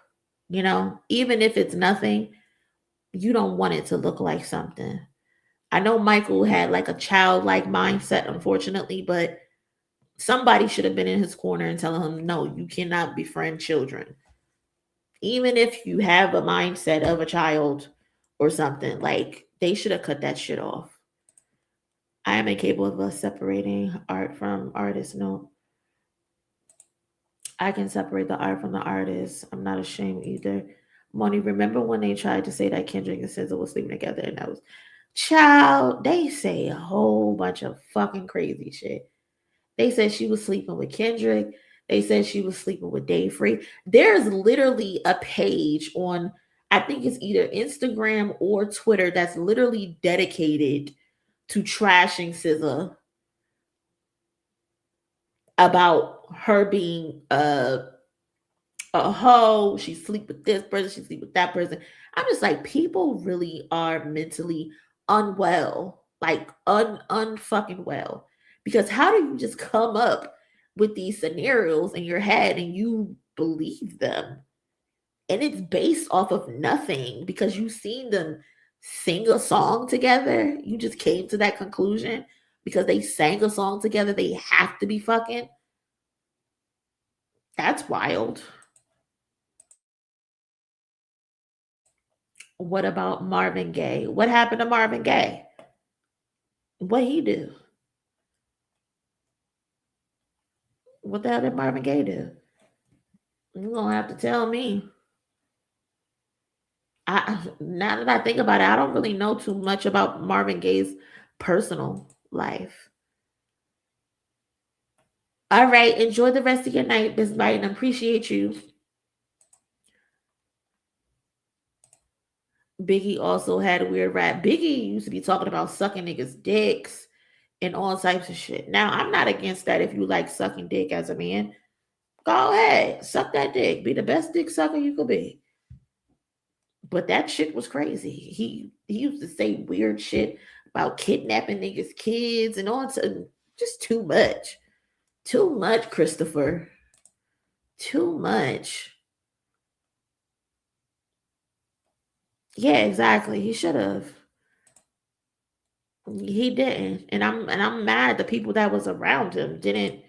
You know, even if it's nothing, you don't want it to look like something. I know Michael had like a childlike mindset, unfortunately, but somebody should have been in his corner and telling him, no, you cannot befriend children. Even if you have a mindset of a child or something, like they should have cut that shit off. I am incapable of separating art from artist. No. I can separate the art from the artist. I'm not ashamed either. Moni, remember when they tried to say that Kendrick and SZA was sleeping together and that was child, they say a whole bunch of fucking crazy shit. They said she was sleeping with Kendrick. They said she was sleeping with Dave Free. There's literally a page on, I think it's either Instagram or Twitter that's literally dedicated to trashing SZA about her being a hoe. She sleep with this person. She sleep with that person. I'm just like, people really are mentally unwell, like unfucking well. Because how do you just come up with these scenarios in your head and you believe them. And it's based off of nothing because you've seen them sing a song together. You just came to that conclusion because they sang a song together. They have to be fucking. That's wild. What about Marvin Gaye? What happened to Marvin Gaye? What he do? What the hell did Marvin Gaye do? You're gonna have to tell me. Now that I think about it, I don't really know too much about Marvin Gaye's personal life. All right, enjoy the rest of your night, Miss Biden. Appreciate you. Biggie also had a weird rap. Biggie used to be talking about sucking niggas' dicks and all types of shit. Now, I'm not against that if you like sucking dick as a man. Go ahead, suck that dick. Be the best dick sucker you could be. But that shit was crazy. He used to say weird shit about kidnapping niggas' kids and all. Just too much. Too much, Christopher. Too much. Yeah, exactly. He should have. He didn't. And I'm mad the people that was around him didn't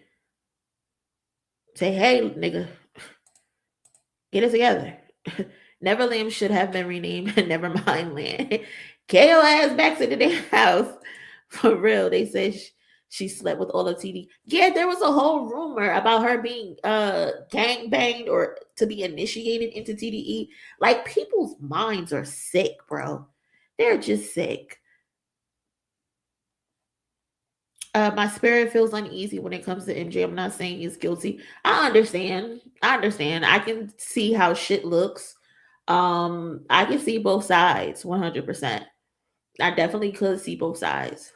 say, hey, nigga, get it together. Neverland should have been renamed Nevermind Land. KO ass back to the damn house. For real. They said she slept with all of TD. Yeah, there was a whole rumor about her being gang banged or to be initiated into TDE. Like, people's minds are sick, bro. They're just sick. My spirit feels uneasy when it comes to MJ. I'm not saying he's guilty. I understand. I can see how shit looks. I can see both sides 100%. I definitely could see both sides.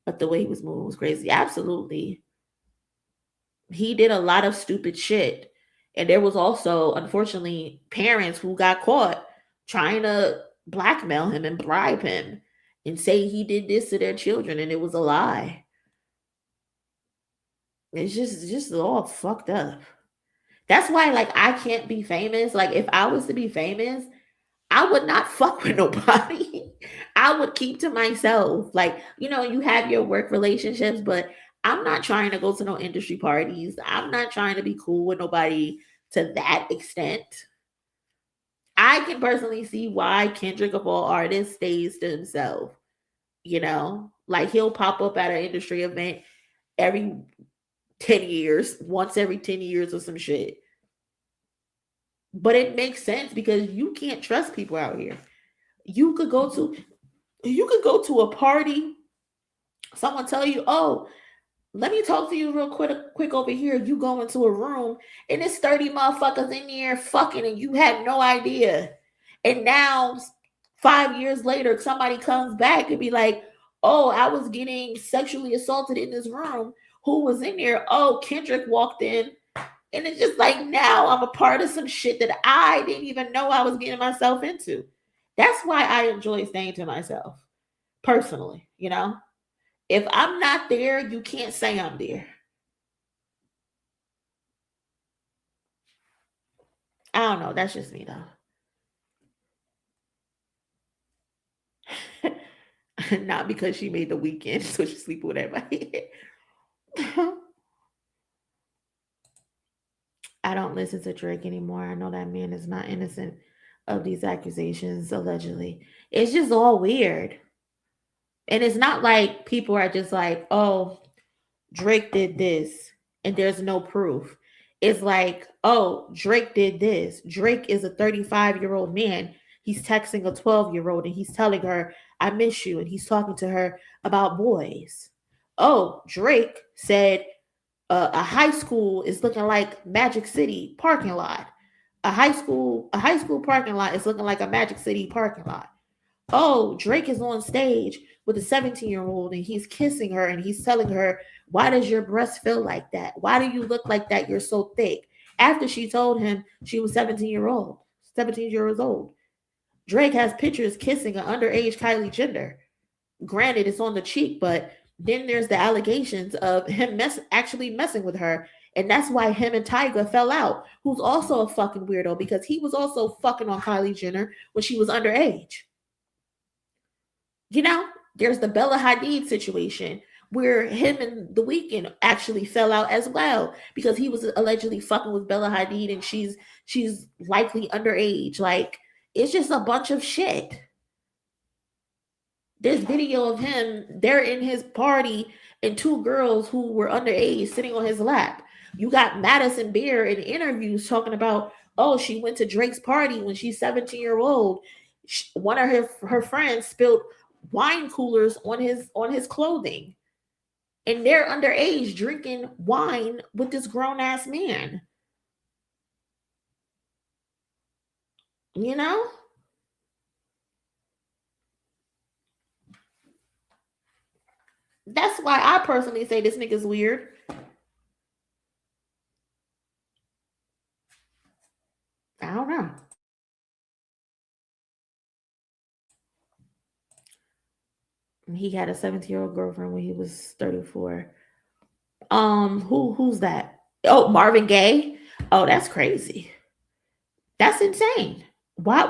But the way he was moving was crazy. Absolutely. He did a lot of stupid shit. And there was also, unfortunately, parents who got caught trying to blackmail him and bribe him and say he did this to their children, and it was a lie. It's just all fucked up. That's why, like, I can't be famous. Like, if I was to be famous, I would not fuck with nobody. I would keep to myself. Like, you know, you have your work relationships, but I'm not trying to go to no industry parties. I'm not trying to be cool with nobody to that extent. I can personally see why Kendrick, of all artists, stays to himself. You know, like, he'll pop up at an industry event every 10 years, once every 10 years or some shit. But it makes sense because you can't trust people out here. You could go to a party, someone tell you, oh, let me talk to you real quick over here. You go into a room and there's 30 motherfuckers in there fucking and you had no idea. And now 5 years later, somebody comes back and be like, oh, I was getting sexually assaulted in this room. Who was in there? Oh, Kendrick walked in. And it's just like, now I'm a part of some shit that I didn't even know I was getting myself into. That's why I enjoy staying to myself, personally, you know? If I'm not there, you can't say I'm there. I don't know. That's just me, though. Not because she made the weekend, so she sleep with everybody. I don't listen to Drake anymore. I know that man is not innocent of these accusations, allegedly. It's just all weird. And it's not like people are just like, oh, Drake did this, and there's no proof. It's like, oh, Drake did this. Drake is a 35-year-old man. He's texting a 12-year-old, and he's telling her, I miss you, and he's talking to her about boys. Oh, Drake said, a high school is looking like Magic City parking lot. A high school parking lot is looking like a Magic City parking lot. Oh, Drake is on stage with a 17-year-old and he's kissing her and he's telling her, why does your breast feel like that? Why do you look like that? You're so thick. After she told him she was 17 years old. Drake has pictures kissing an underage Kylie Jenner. Granted, it's on the cheek, but Then there's the allegations of him actually messing with her. And that's why him and Tyga fell out, who's also a fucking weirdo because he was also fucking on Kylie Jenner when she was underage. You know, there's the Bella Hadid situation where him and The Weeknd actually fell out as well because he was allegedly fucking with Bella Hadid and she's likely underage. Like, it's just a bunch of shit. There's video of him, they're in his party and two girls who were underage sitting on his lap. You got Madison Beer in interviews talking about, oh, she went to Drake's party when she's 17-year-old. One of her friends spilled wine coolers on his clothing. And they're underage drinking wine with this grown-ass man. You know? That's why I personally say this nigga's weird. I don't know. He had a 17-year-old girlfriend when he was 34. Who's that? Oh, Marvin Gaye. Oh, that's crazy. That's insane. Why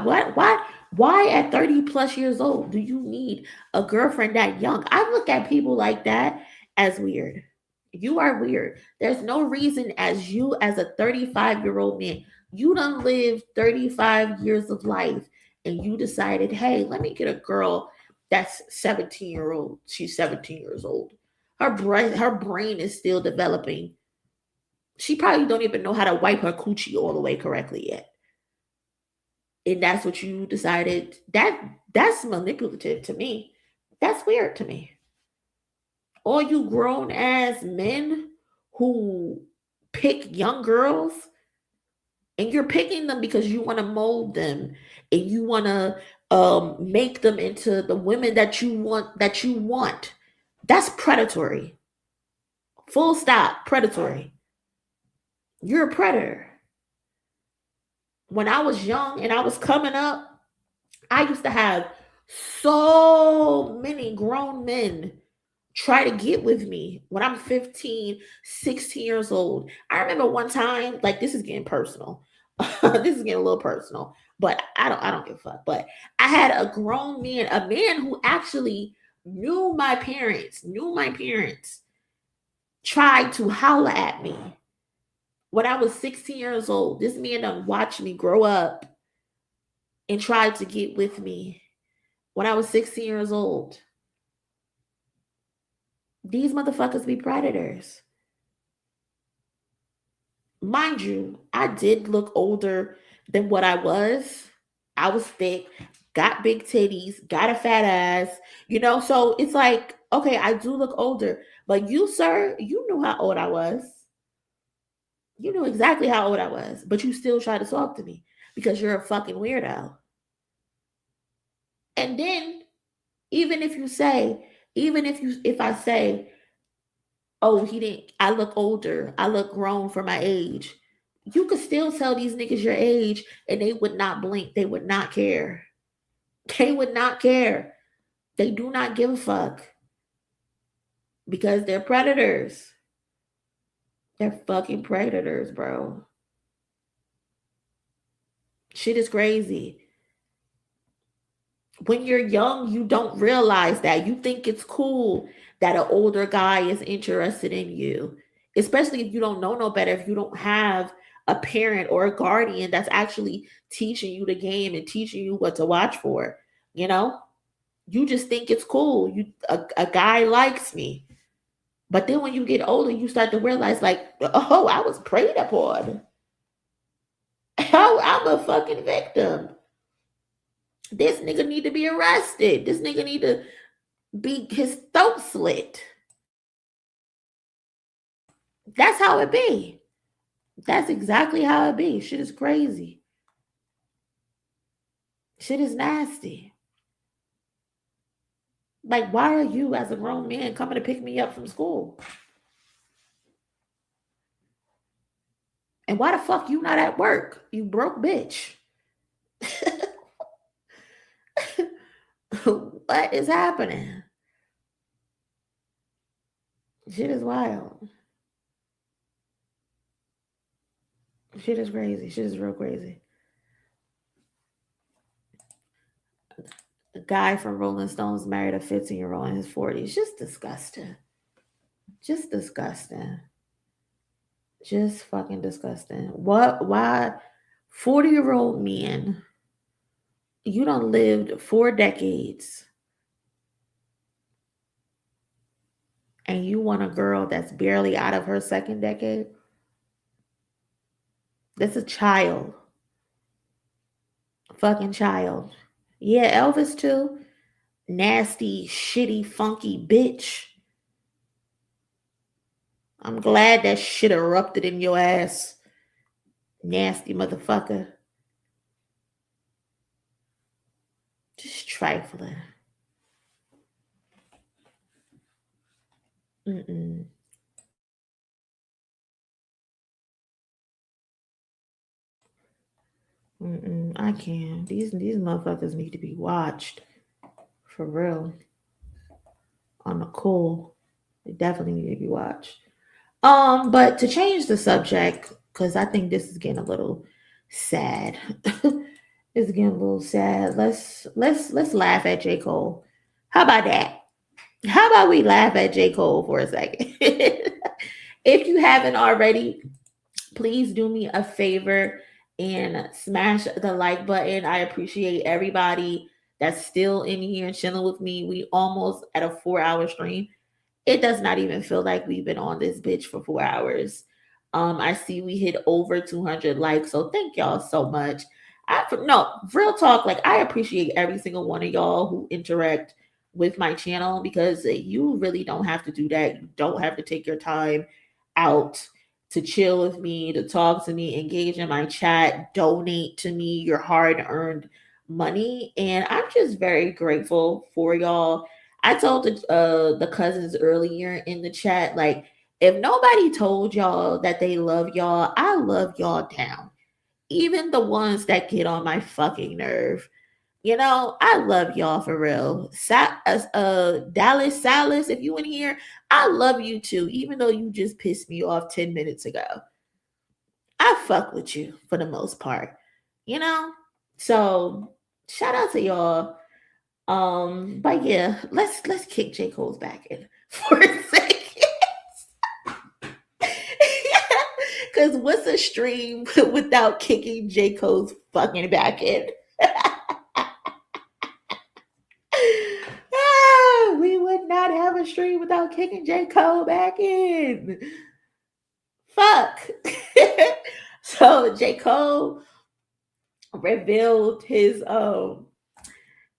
at 30 plus years old do you need a girlfriend that young? I look at people like that as weird. You are weird. There's no reason as you as a 35-year-old man, you done lived 35 years of life and you decided, hey, let me get a girl that's 17-year-old. She's 17 years old. Her brain is still developing. She probably don't even know how to wipe her coochie all the way correctly yet. And that's what you decided. That's manipulative to me. That's weird to me. All you grown ass men who pick young girls, and you're picking them because you want to mold them and you want to make them into the women that you want. That's predatory. Full stop. Predatory. You're a predator. When I was young and I was coming up, I used to have so many grown men try to get with me when I'm 15, 16 years old. I remember one time, like, this is getting personal. This is getting a little personal, but I don't give a fuck. But I had a grown man, a man who actually knew my parents, tried to holler at me. When I was 16 years old, this man done watched me grow up and tried to get with me when I was 16 years old. These motherfuckers be predators. Mind you, I did look older than what I was. I was thick, got big titties, got a fat ass, so it's like, okay, I do look older. But you, sir, you knew how old I was. You knew exactly how old I was, but you still try to talk to me because you're a fucking weirdo. And then, if I say, oh, I look older, I look grown for my age, you could still tell these niggas your age and they would not blink. They would not care. They would not care. They do not give a fuck because they're predators. They're fucking predators, bro. Shit is crazy. When you're young, you don't realize that. You think it's cool that an older guy is interested in you, especially if you don't know no better, if you don't have a parent or a guardian that's actually teaching you the game and teaching you what to watch for. You just think it's cool. A guy likes me. But then when you get older, you start to realize, like, oh, I was preyed upon. Oh, I'm a fucking victim. This nigga need to be arrested. This nigga need to be his throat slit. That's how it be. That's exactly how it be. Shit is crazy. Shit is nasty. Like, why are you as a grown man coming to pick me up from school? And why the fuck you not at work? You broke bitch. What is happening? Shit is wild. Shit is crazy. Shit is real crazy. A guy from Rolling Stones married a 15-year-old in his 40s. Just disgusting. Just disgusting. Just fucking disgusting. What? Why? 40-year-old men, you done lived 4 decades and you want a girl that's barely out of her second decade? That's a child. Fucking child. Yeah, Elvis too. Nasty, shitty, funky bitch. I'm glad that shit erupted in your ass. Nasty motherfucker. Just trifling. Mm-mm. I can't. These motherfuckers need to be watched. For real. On the cool. They definitely need to be watched. But to change the subject, because I think this is getting a little sad. It's getting a little sad. Let's laugh at J. Cole. How about that? How about we laugh at J. Cole for a second? If you haven't already, please do me a favor and smash the like button. I appreciate everybody that's still in here chilling with me. We almost at a 4-hour stream. It does not even feel like we've been on this bitch for 4 hours. I see we hit over 200 likes, so thank y'all so much. No, real talk, like I appreciate every single one of y'all who interact with my channel, because you really don't have to do that. You don't have to take your time out to chill with me, to talk to me, engage in my chat, donate to me your hard-earned money. And I'm just very grateful for y'all. I told the cousins earlier in the chat, like, if nobody told y'all that they love y'all, I love y'all down. Even the ones that get on my fucking nerve. You know, I love y'all for real. Dallas Salas, if you in here, I love you too, even though you just pissed me off 10 minutes ago. I fuck with you for the most part, you know? So shout out to y'all. But yeah, let's kick J. Cole's back in for a second. Because what's a stream without kicking J. Cole's fucking back in? We would not have a stream without kicking J. Cole back in. Fuck. So J. Cole revealed his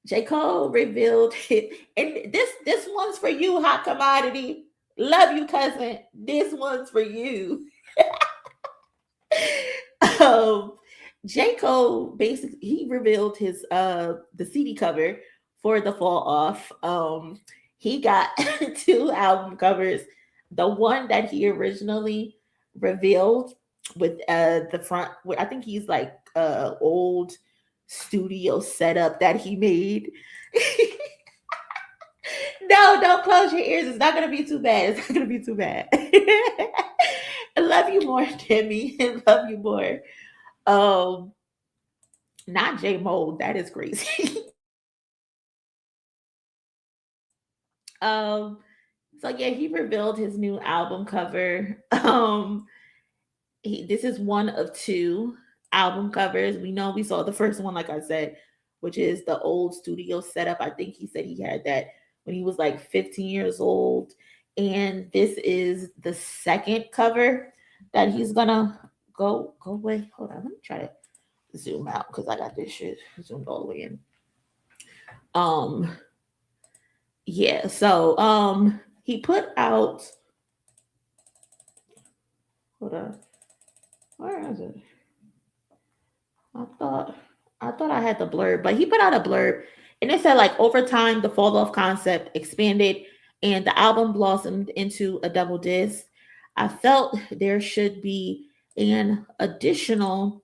J. Cole revealed it, and this one's for you, Hot Commodity. Love you, cousin. This one's for you. J. Cole basically he revealed his the CD cover for the Fall Off. He got 2 album covers. The one that he originally revealed with the front, I think he's like old studio setup that he made. No, don't close your ears. It's not gonna be too bad. It's not gonna be too bad. I love you more, Demi. I love you more. Not J Mold. That is crazy. So yeah, he revealed his new album cover. This is one of 2 album covers. We know we saw the first one, like I said, which is the old studio setup. I think he said he had that when he was like 15 years old. And this is the second cover that he's gonna go away. Hold on, let me try to zoom out because I got this shit zoomed all the way in. Yeah, so he put out, hold on, where is it? I thought I had the blurb, but he put out a blurb and it said like over time the Fall Off concept expanded and the album blossomed into a double disc. I felt there should be an additional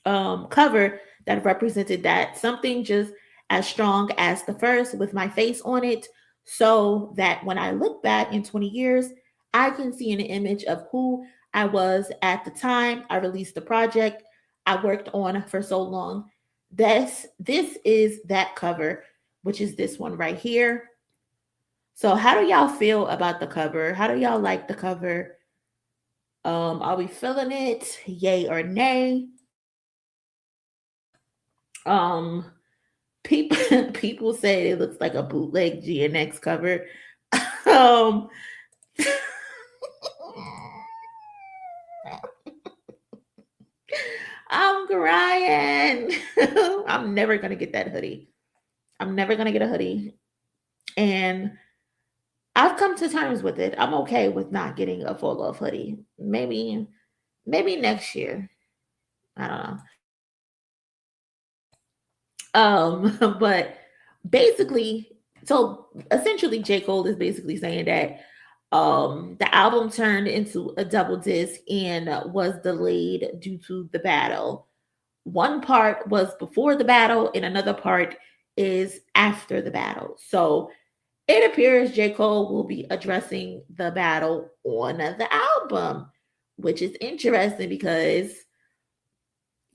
cover that represented that, something just as strong as the first with my face on it, so that when I look back in 20 years, I can see an image of who I was at the time I released the project I worked on for so long. This is that cover, which is this one right here. So how do y'all feel about the cover? How do y'all like the cover? Are we feeling it? Yay or nay? People say it looks like a bootleg GNX cover. I'm crying. I'm never gonna get that hoodie. I'm never gonna get a hoodie. And I've come to terms with it. I'm okay with not getting a full love hoodie. Maybe next year. I don't know. But basically, so essentially J. Cole is basically saying that the album turned into a double disc and was delayed due to the battle. One part was before the battle and another part is after the battle. So it appears J. Cole will be addressing the battle on the album, which is interesting because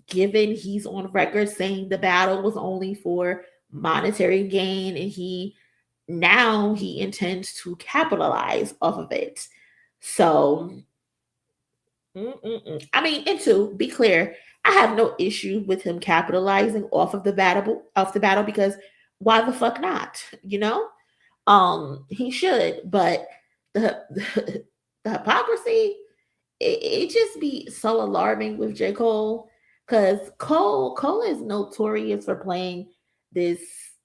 given he's on record saying the battle was only for monetary gain and he intends to capitalize off of it. So, I mean, and to be clear, I have no issue with him capitalizing off of the battle because why the fuck not? You know? He should, but the hypocrisy, it just be so alarming with J. Cole because Cole is notorious for playing this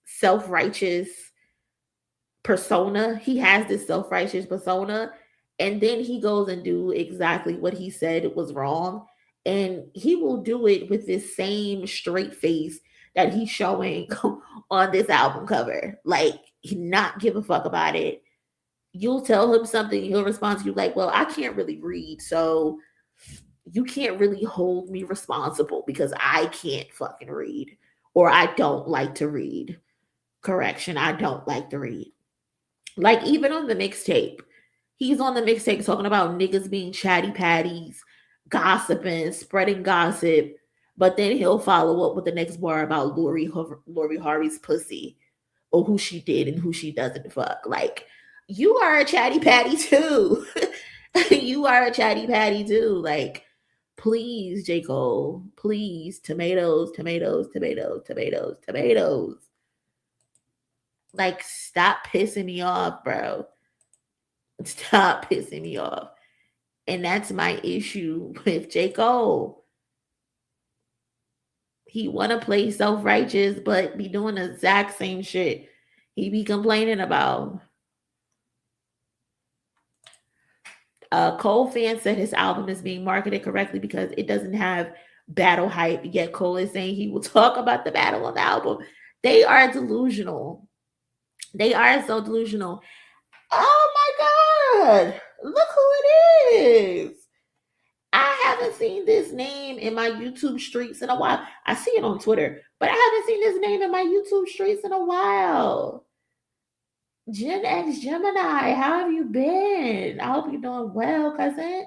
self-righteous persona. He has this self-righteous persona, and then he goes and do exactly what he said it was wrong, and he will do it with this same straight face that he's showing on this album cover. Like, he not give a fuck about it. You'll tell him something, he'll respond to you like, well, I can't really read, so you can't really hold me responsible because I can't fucking read, or I don't like to read. Correction, I don't like to read. Like, even on the mixtape, he's on the mixtape talking about niggas being chatty patties, gossiping, spreading gossip, but then he'll follow up with the next bar about Lori Harvey's pussy, or who she did and who she doesn't fuck. Like, you are a chatty patty too. You are a chatty patty too. Like, please, J. Cole, please, tomatoes. Like, stop pissing me off, bro. Stop pissing me off. And that's my issue with J. Cole. He want to play self-righteous, but be doing the exact same shit he be complaining about. Cole fans said his album is being marketed correctly because it doesn't have battle hype, yet Cole is saying he will talk about the battle on the album. They are delusional. They are so delusional. Oh my God. Look who it is. I haven't seen this name in my YouTube streets in a while. I see it on Twitter, but I haven't seen this name in my YouTube streets in a while. Gen X Gemini, how have you been? I hope you're doing well, cousin.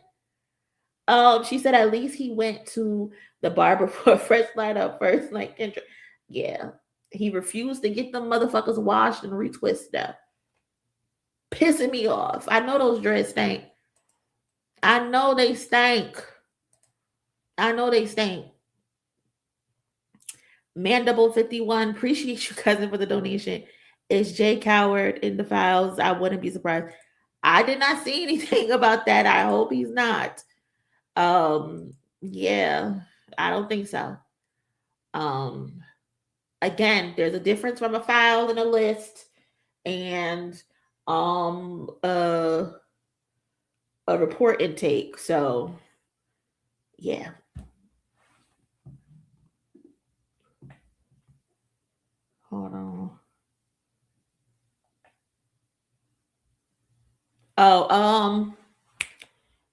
She said at least he went to the barber for a fresh lineup first, like Kendrick. Yeah, he refused to get them motherfuckers washed and retwisted up. Pissing me off. I know those dreads stink. I know they stink. Mandible 51, appreciate you, cousin, for the donation. Is Jay Coward in the files? I wouldn't be surprised. I did not see anything about that. I hope he's not. Yeah, I don't think so. Again, there's a difference from a file and a list and a report intake. So yeah. Hold on.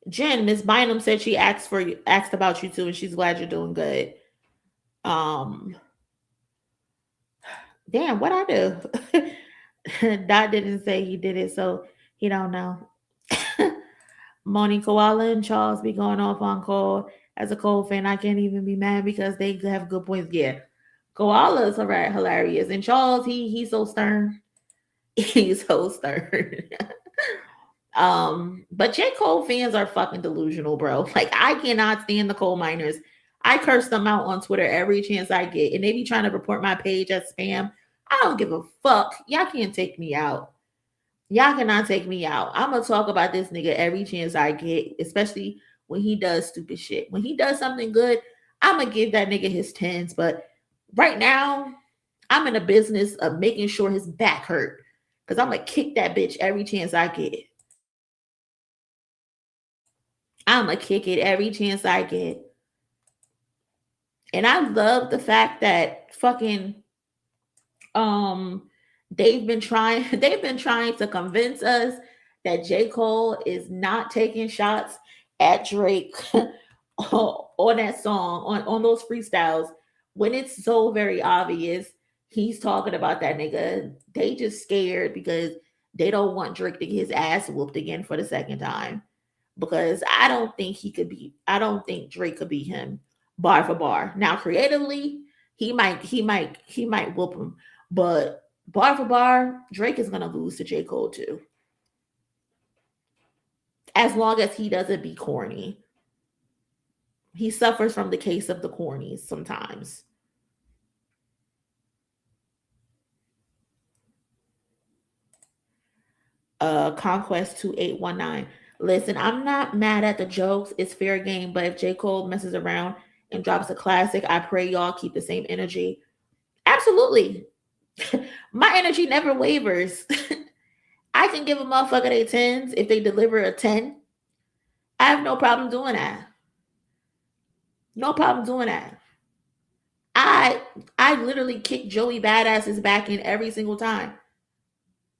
Jen, Miss Bynum said she asked about you too, and she's glad you're doing good. Damn, what I do? Dot didn't say he did it, so he don't know. Moni Koala and Charles be going off on Cole. As a Cole fan, I can't even be mad because they have good points. Yeah, Koala's hilarious, and Charles, he's so stern. He's so stern. But J. Cole fans are fucking delusional, bro. Like, I cannot stand the coal miners. I curse them out on Twitter every chance I get, and they be trying to report my page as spam. I don't give a fuck. Y'all can't take me out. Y'all cannot take me out. I'm gonna talk about this nigga every chance I get, especially when he does stupid shit. When he does something good, I'm gonna give that nigga his 10s. But right now, I'm in the business of making sure his back hurt, because I'm gonna kick that bitch every chance I get. I'm gonna kick it every chance I get. And I love the fact that fucking they've been trying to convince us that J. Cole is not taking shots at Drake on that song, on those freestyles, when it's so very obvious he's talking about that nigga. They just scared because they don't want Drake to get his ass whooped again for the second time. Because I don't think Drake could beat him bar for bar. Now, creatively, he might whoop him, but bar for bar, Drake is gonna lose to J. Cole too. As long as he doesn't be corny. He suffers from the case of the cornies sometimes. Conquest 2819. Listen, I'm not mad at the jokes. It's fair game. But if J. Cole messes around and drops a classic, I pray y'all keep the same energy. Absolutely. My energy never wavers. I can give a motherfucker their 10s if they deliver a 10. I have no problem doing that. No problem doing that. I literally kick Joey Badass's back in every single time.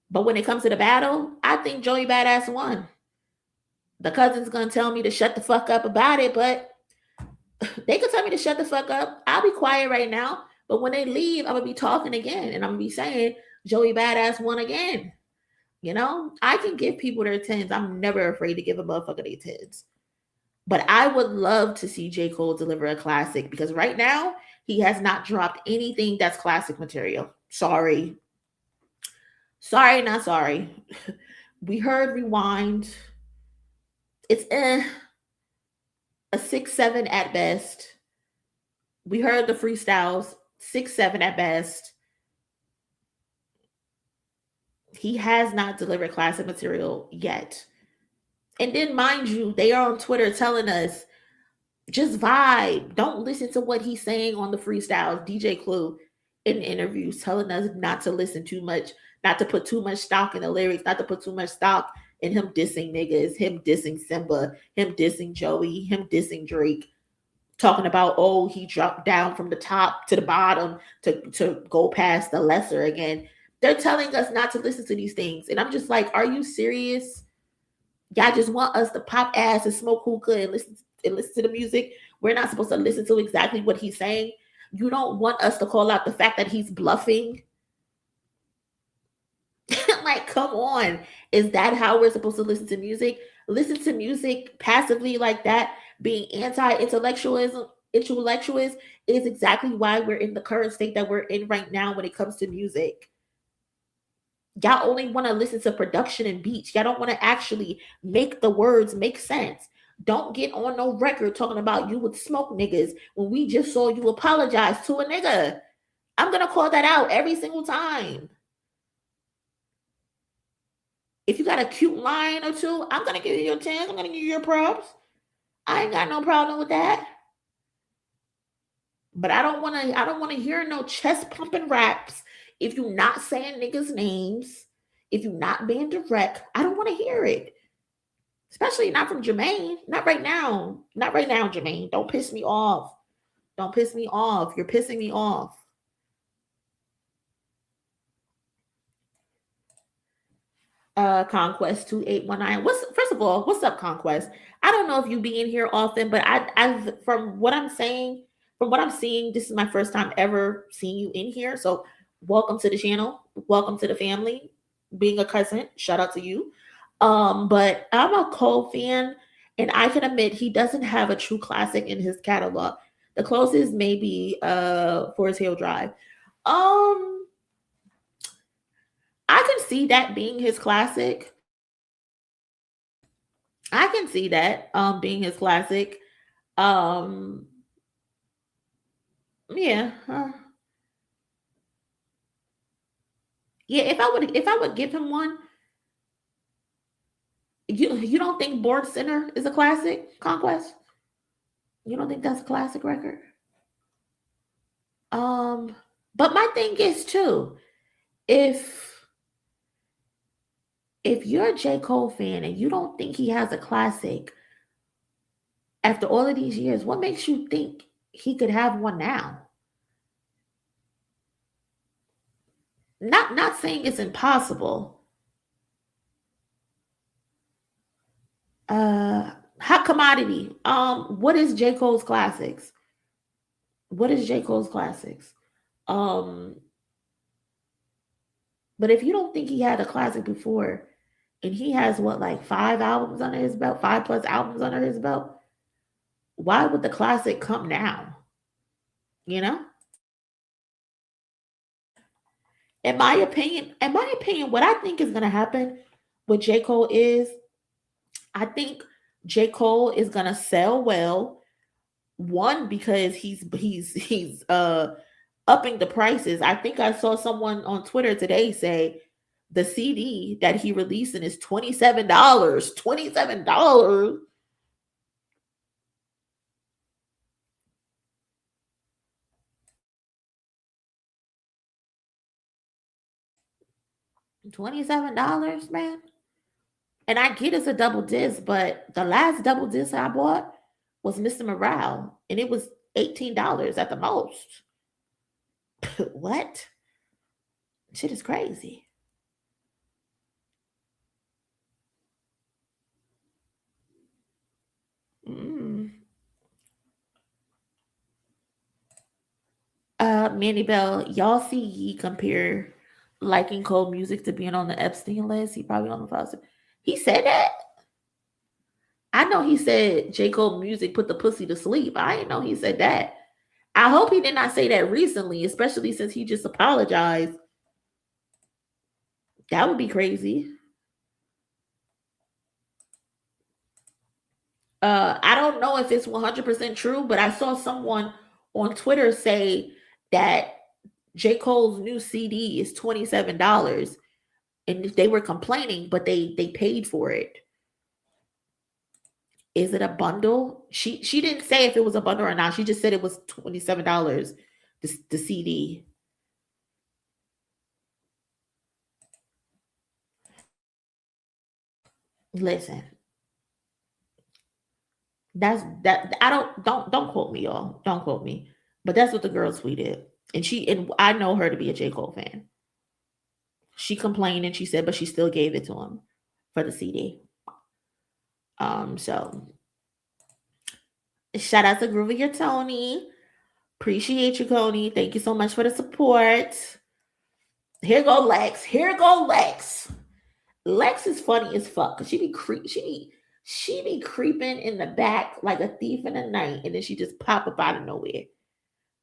But when it comes to the battle, I think Joey Badass won. The cousin's gonna tell me to shut the fuck up about it, but they could tell me to shut the fuck up. I'll be quiet right now, but when they leave, I'm gonna be talking again, and I'm gonna be saying Joey Badass won again. You know, I can give people their 10s. I'm never afraid to give a motherfucker their 10s. But I would love to see J. Cole deliver a classic, because right now he has not dropped anything that's classic material. Sorry, not sorry. We heard Rewind. It's a 6-7 at best. We heard the freestyles, 6-7 at best. He has not delivered classic material yet. And then, mind you, they are on Twitter telling us, just vibe. Don't listen to what he's saying on the freestyles. DJ Clue in interviews telling us not to listen too much, not to put too much stock in the lyrics, not to put too much stock in him dissing niggas, him dissing Simba, him dissing Joey, him dissing Drake, talking about, oh, he dropped down from the top to the bottom to go past the lesser again. They're telling us not to listen to these things. And I'm just like, are you serious? Y'all just want us to pop ass and smoke hookah and listen to the music. We're not supposed to listen to exactly what he's saying. You don't want us to call out the fact that he's bluffing. Like, come on. Is that how we're supposed to listen to music? Listen to music passively like that, being anti-intellectualism is exactly why we're in the current state that we're in right now when it comes to music. Y'all only want to listen to production and beats. Y'all don't want to actually make the words make sense. Don't get on no record talking about you would smoke niggas when we just saw you apologize to a nigga. I'm going to call that out every single time. If you got a cute line or two, I'm going to give you your 10s. I'm going to give you your props. I ain't got no problem with that. But I don't want to hear no chest pumping raps. If you're not saying niggas' names, if you're not being direct, I don't want to hear it. Especially not from Jermaine. Not right now. Not right now, Jermaine. Don't piss me off. Don't piss me off. You're pissing me off. Conquest 2819. First of all, what's up, Conquest? I don't know if you be in here often, but I from what I'm seeing, this is my first time ever seeing you in here. So welcome to the channel. welcome to the family. Being a cousin, shout out to you. But I'm a Cole fan, and I can admit he doesn't have a true classic in his catalog. The closest may be Forest Hill Drive. I can see that being his classic. I can see that being his classic. Yeah. Yeah, if I would give him one, you don't think Born Sinner is a classic, Conquest? You don't think that's a classic record? But my thing is too, if you're a J. Cole fan and you don't think he has a classic after all of these years, what makes you think he could have one now? Not saying it's impossible. Hot Commodity. What is J. Cole's classics? What is J. Cole's classics? But if you don't think he had a classic before, and he has what, like 5 albums under his belt, 5+ albums under his belt, why would the classic come now? You know? In my opinion, what I think is gonna happen with J. Cole is I think J. Cole is gonna sell well. One, because he's upping the prices. I think I saw someone on Twitter today say the CD that he releasing is $27. $27. $27, man. And I get it's a double disc, but the last double disc I bought was Mr. Morale, and it was $18 at the most. What? Shit is crazy. Manny Bell, y'all see Ye compare liking Cole music to being on the Epstein list. He probably on the faucet. He said that. I know he said J. Cole music put the pussy to sleep. I didn't know he said that. I hope he did not say that recently, especially since he just apologized. That would be crazy. I don't know if it's 100% true, but I saw someone on Twitter say that J. Cole's new CD is $27, and they were complaining, but they paid for it. Is it a bundle? She didn't say if it was a bundle or not. She just said it was $27, the CD. Listen. That's that. Don't quote me, y'all. Don't quote me. But that's what the girl tweeted. And I know her to be a J. Cole fan. She complained and she said, but she still gave it to him for the CD. So shout out to Groovier Tony. Appreciate you, Coney. Thank you so much for the support. Here go Lex. Lex is funny as fuck because she be creeping in the back like a thief in the night, and then she just pop up out of nowhere.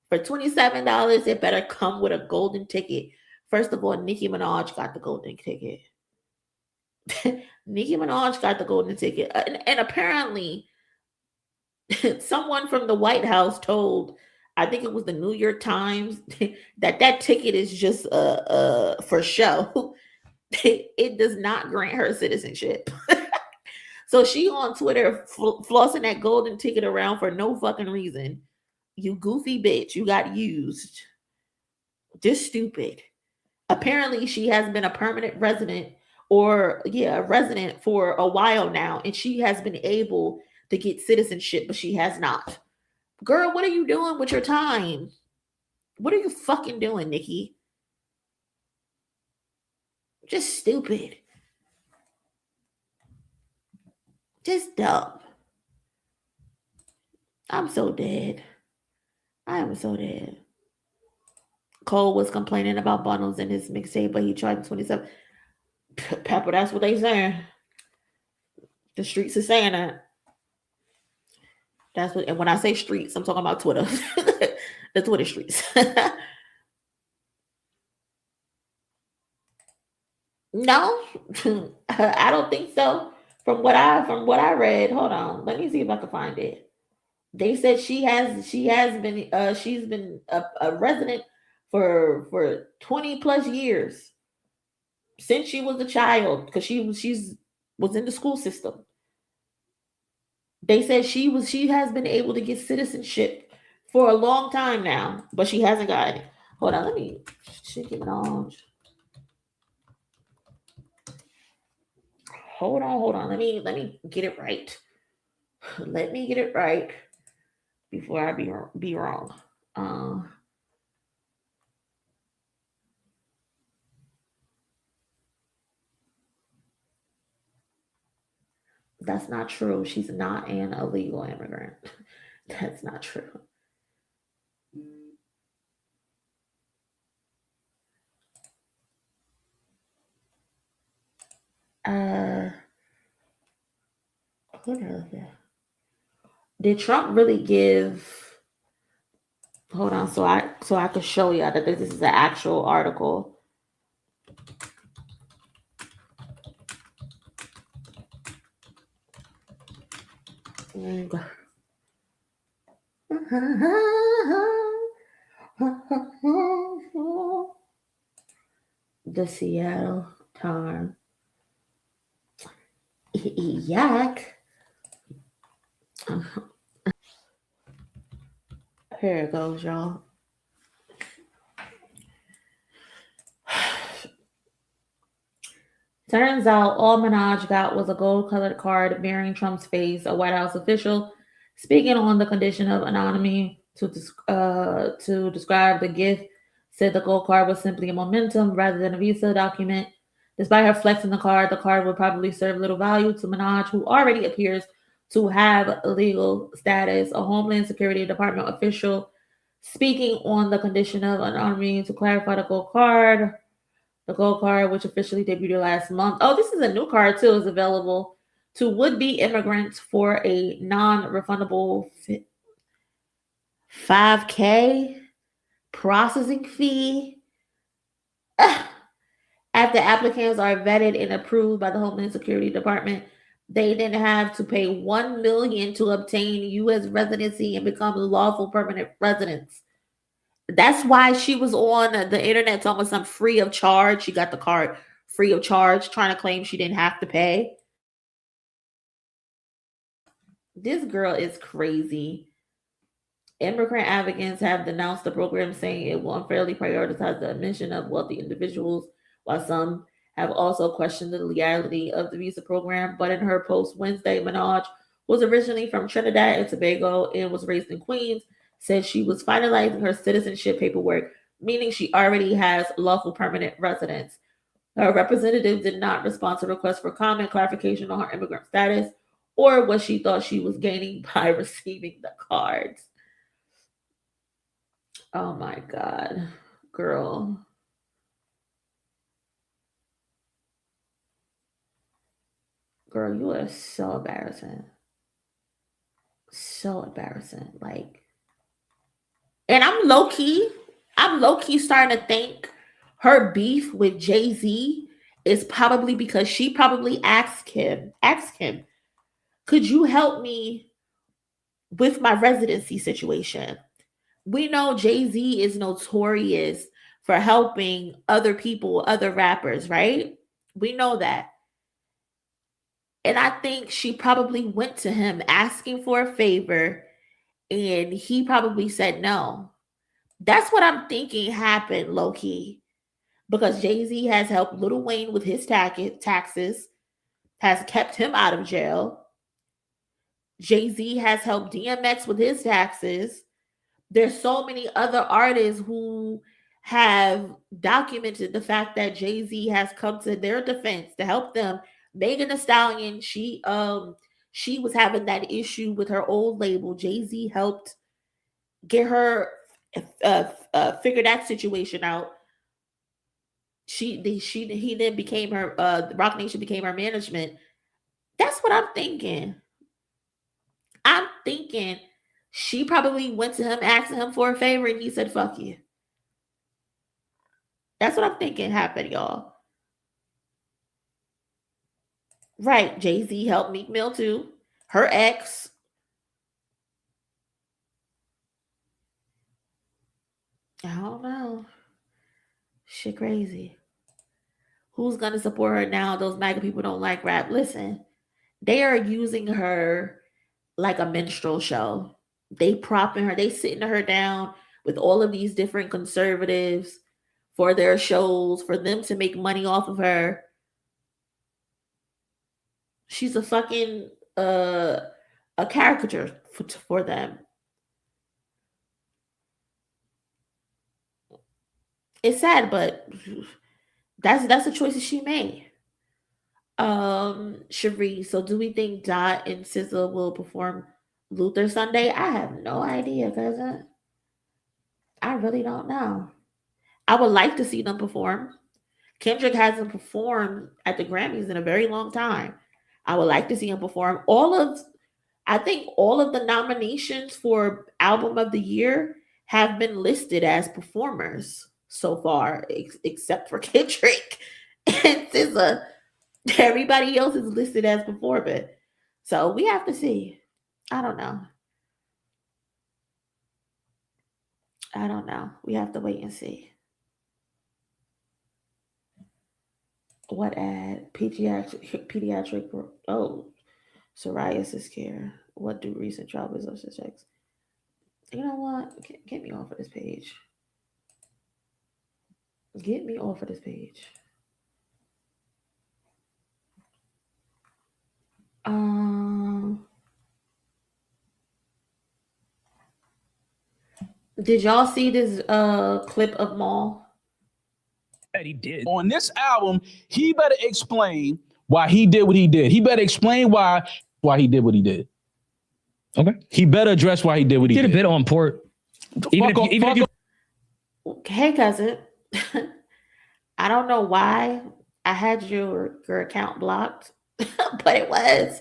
For $27, it better come with a golden ticket. First of all, Nicki Minaj got the golden ticket. Nicki Minaj got the golden ticket. And apparently, someone from the White House told, I think it was the New York Times, that ticket is just for show. It does not grant her citizenship. So she on Twitter flossing that golden ticket around for no fucking reason. You goofy bitch. You got used. Just stupid. Apparently, she has been a permanent resident a resident for a while now, and she has been able to get citizenship, but she has not. Girl, what are you doing with your time? What are you fucking doing, Nikki? Just stupid. Just dumb. I'm so dead. I am so dead. Cole was complaining about bundles in his mixtape, but he charged 27. Pepper, that's what they saying. The streets are saying that. That's what, and when I say streets, I'm talking about Twitter. The Twitter streets. No, I don't think so. From what I read, hold on, let me see if I can find it. They said she's been a resident for 20 plus years since she was a child, because she was in the school system. They said she has been able to get citizenship for a long time now, but she hasn't gotten it. Hold on, let me check it on. Hold on. Let me get it right. Let me get it right before I be wrong. That's not true. She's not an illegal immigrant. That's not true. Did Trump really give? Hold on, so I could show you that this is an actual article. The Seattle Times. Yak. Here it goes, y'all. Turns out all Minaj got was a gold-colored card bearing Trump's face. A White House official speaking on the condition of anonymity to describe the gift said the gold card was simply a memento rather than a visa document. Despite her flexing the card would probably serve little value to Minaj, who already appears to have legal status. A Homeland Security Department official speaking on the condition of anonymity to clarify the gold card. The gold card, which officially debuted last month. Oh, this is a new card too, is available to would-be immigrants for a non-refundable $5,000 processing fee. After applicants are vetted and approved by the Homeland Security Department, they then have to pay $1 million to obtain U.S. residency and become lawful permanent residents. That's why she was on the internet talking about some free of charge. She got the card free of charge, trying to claim she didn't have to pay. This girl is crazy. Immigrant advocates have denounced the program, saying it will unfairly prioritize the admission of wealthy individuals, while some have also questioned the legality of the visa program. But in her post Wednesday, Minaj was originally from Trinidad and Tobago and was raised in Queens, said she was finalizing her citizenship paperwork, meaning she already has lawful permanent residence. Her representative did not respond to requests for comment, clarification on her immigrant status, or what she thought she was gaining by receiving the cards. Oh my God, girl. Girl, you are so embarrassing. So embarrassing. Like, and I'm low-key starting to think her beef with Jay-Z is probably because she probably asked him, could you help me with my residency situation? We know Jay-Z is notorious for helping other people, other rappers, right? We know that. And I think she probably went to him asking for a favor, and he probably said no. That's what I'm thinking happened, low-key. Because Jay-Z has helped Lil Wayne with his taxes, has kept him out of jail. Jay-Z has helped DMX with his taxes. There's so many other artists who have documented the fact that Jay-Z has come to their defense to help them. Megan Thee Stallion, she was having that issue with her old label. Jay-Z helped get her figure that situation out. He then became her. Rock Nation became her management. That's what I'm thinking. I'm thinking she probably went to him asking him for a favor, and he said, "Fuck you." That's what I'm thinking happened, y'all. Right. Jay-Z helped Meek Mill too. Her ex. I don't know. Shit crazy. Who's going to support her now? Those MAGA people don't like rap. Listen, they are using her like a minstrel show. They propping her. They sitting her down with all of these different conservatives for their shows, for them to make money off of her. She's a fucking a caricature for them. It's sad, but that's the choices she made. Cherie, so do we think Dot and SZA will perform Luther Sunday? I have no idea, cousin. I really don't know. I would like to see them perform. Kendrick hasn't performed at the Grammys in a very long time. I would like to see him perform. I think all of the nominations for Album of the Year have been listed as performers so far, except for Kendrick and SZA. Everybody else is listed as performing. So we have to see. I don't know. We have to wait and see. What ad? Pediatric psoriasis care. What do recent trial results checks? You know what? Get me off of this page. Get me off of this page. Did y'all see this clip of Maul? That he did. On this album, he better explain why he did what he did. He better explain why he did what he did. Okay. He better address why he did what he did. Did a bit on port. Hey, cousin. I don't know why I had your account blocked, but it was.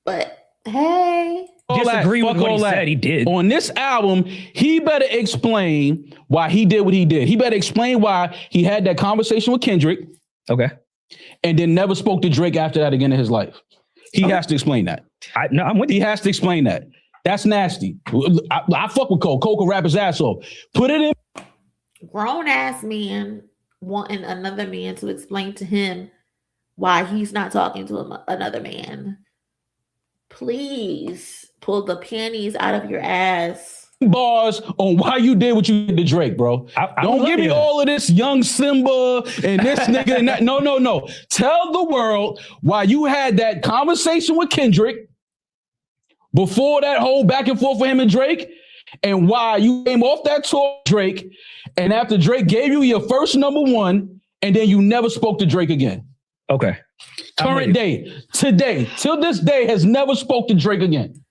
But hey. Disagree with what he said he did. On this album, he better explain why he did what he did. He better explain why he had that conversation with Kendrick. Okay. And then never spoke to Drake after that again in his life. He has to explain that. I'm with you. He has to explain that. That's nasty. I fuck with Cole. Cole can rap his ass off. Put it in. Grown ass man wanting another man to explain to him why he's not talking to another man. Please pull the panties out of your ass. Bars on why you did what you did to Drake, bro. Don't give me all of this young Simba and this nigga and that. No. Tell the world why you had that conversation with Kendrick before that whole back and forth with him and Drake, and why you came off that tour with Drake, and after Drake gave you your first #1, and then you never spoke to Drake again. Okay. Current day, today, till this day, has never spoke to Drake again.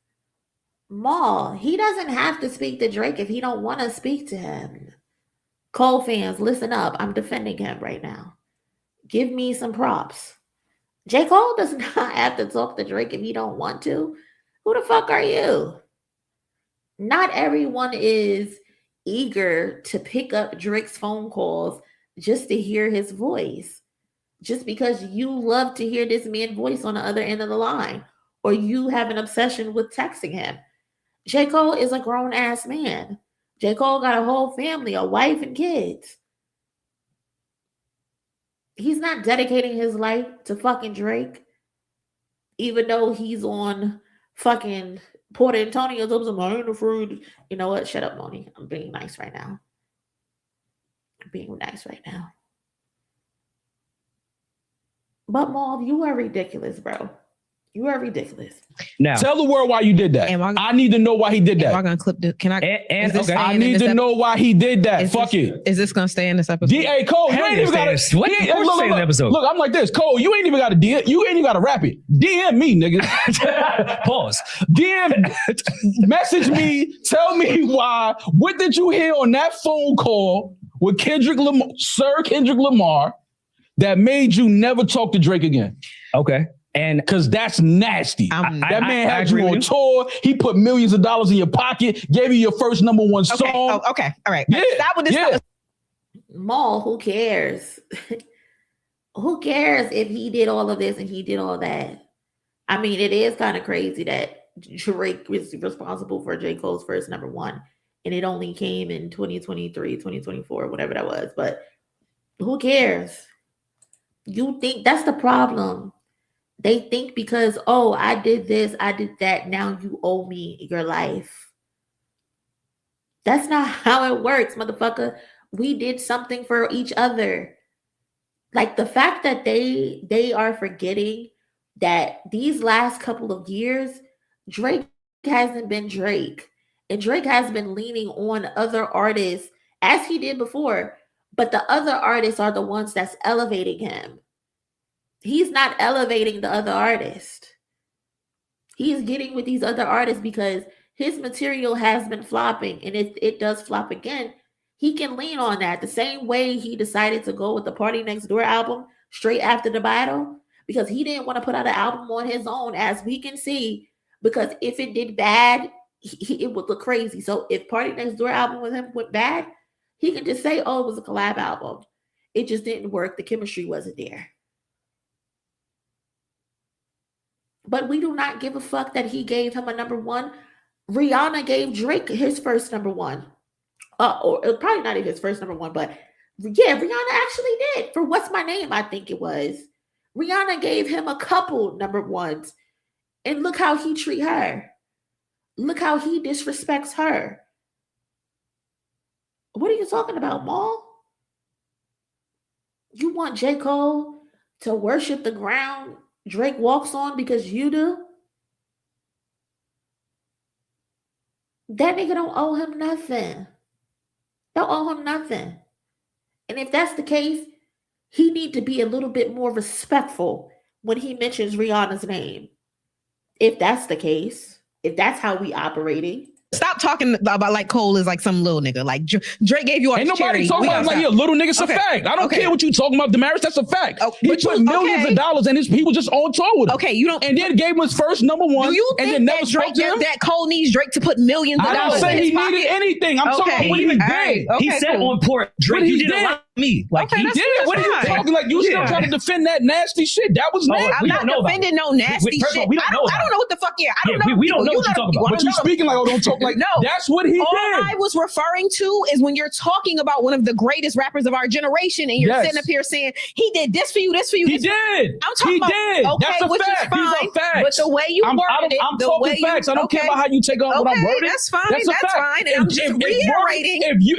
Maul, he doesn't have to speak to Drake if he don't want to speak to him. Cole fans, listen up. I'm defending him right now. Give me some props. J. Cole does not have to talk to Drake if he don't want to. Who the fuck are you? Not everyone is eager to pick up Drake's phone calls just to hear his voice. Just because you love to hear this man's voice on the other end of the line, or you have an obsession with texting him. J. Cole is a grown-ass man. J. Cole got a whole family, a wife and kids. He's not dedicating his life to fucking Drake, even though he's on fucking Port Antonio. I ain't afraid. You know what? Shut up, Moni. I'm being nice right now. But Maul, you are ridiculous, bro. You are ridiculous. Now, tell the world why you did that. I need to know why he did that. Am I gonna clip this? Can I? I need to know why he did that. Fuck it. Is this gonna stay in this episode? Hey, Cole, you ain't even got to. Look, I'm like this. Cole, you ain't even got to DM. You ain't even got to rap it. DM me, nigga. Pause. DM. Message me. Tell me why. What did you hear on that phone call with Sir Kendrick Lamar that made you never talk to Drake again? Okay. And because that's nasty. That man had you on tour. He put millions of dollars in your pocket, gave you your first #1 song. Oh, okay. All right. Yeah. Maul, who cares? Who cares if he did all of this and he did all that? I mean, it is kind of crazy that Drake was responsible for J. Cole's first #1, and it only came in 2023, 2024, whatever that was. But who cares? You think that's the problem. They think because, oh, I did this, I did that, now you owe me your life. That's not how it works, motherfucker. We did something for each other. Like the fact that they are forgetting that these last couple of years, Drake hasn't been Drake. And Drake has been leaning on other artists as he did before. But the other artists are the ones that's elevating him. He's not elevating the other artist. He's getting with these other artists because his material has been flopping. And if it does flop again, he can lean on that. The same way he decided to go with the Party Next Door album straight after the battle, because he didn't want to put out an album on his own, as we can see, because if it did bad, it would look crazy. So if Party Next Door album with him went bad, he can just say, oh, it was a collab album. It just didn't work. The chemistry wasn't there. But we do not give a fuck that he gave him a #1. Rihanna gave Drake his first #1. Or probably not even his first #1, but yeah, Rihanna actually did. For What's My Name, I think it was. Rihanna gave him a couple #1s. And look how he treat her. Look how he disrespects her. What are you talking about, Maul? You want J. Cole to worship the ground Drake walks on because you do? That nigga don't owe him nothing. Don't owe him nothing. And if that's the case, he need to be a little bit more respectful when he mentions Rihanna's name. If that's the case, if that's how we operating. Stop talking about like Cole is like some little nigga. Like Drake gave you all Ain't this nobody charity. talking about like, yeah, little nigga. It's a fact. I don't care what you talking about, Damaris. That's a fact. He put millions of dollars and he was just on tour with him. Okay, you don't. And then gave him his first #1. Do you and think then never that spoke to him? that Cole needs Drake to put millions of I dollars don't say in he his pocket? needed anything. I'm talking about what he did. He said on port, Drake, you did a lot to me. Like he did. What are you talking? Like you still trying to defend that nasty shit? That was nasty. I'm not defending no nasty shit. I don't know what the fuck here. I don't know. We don't know what you're talking about. But you speaking like, oh, don't talk like. No, that's what he did. All I was referring to is when you're talking about one of the greatest rappers of our generation, and you're sitting up here saying he did this for you, this for you. He did. I'm talking about. Did. Okay, that's a which fact. is fine. These are facts. But the way you worded it, I'm talking facts. I don't care about how you take on what I'm wording. That's fine. That's fine. And I'm just reiterating. If you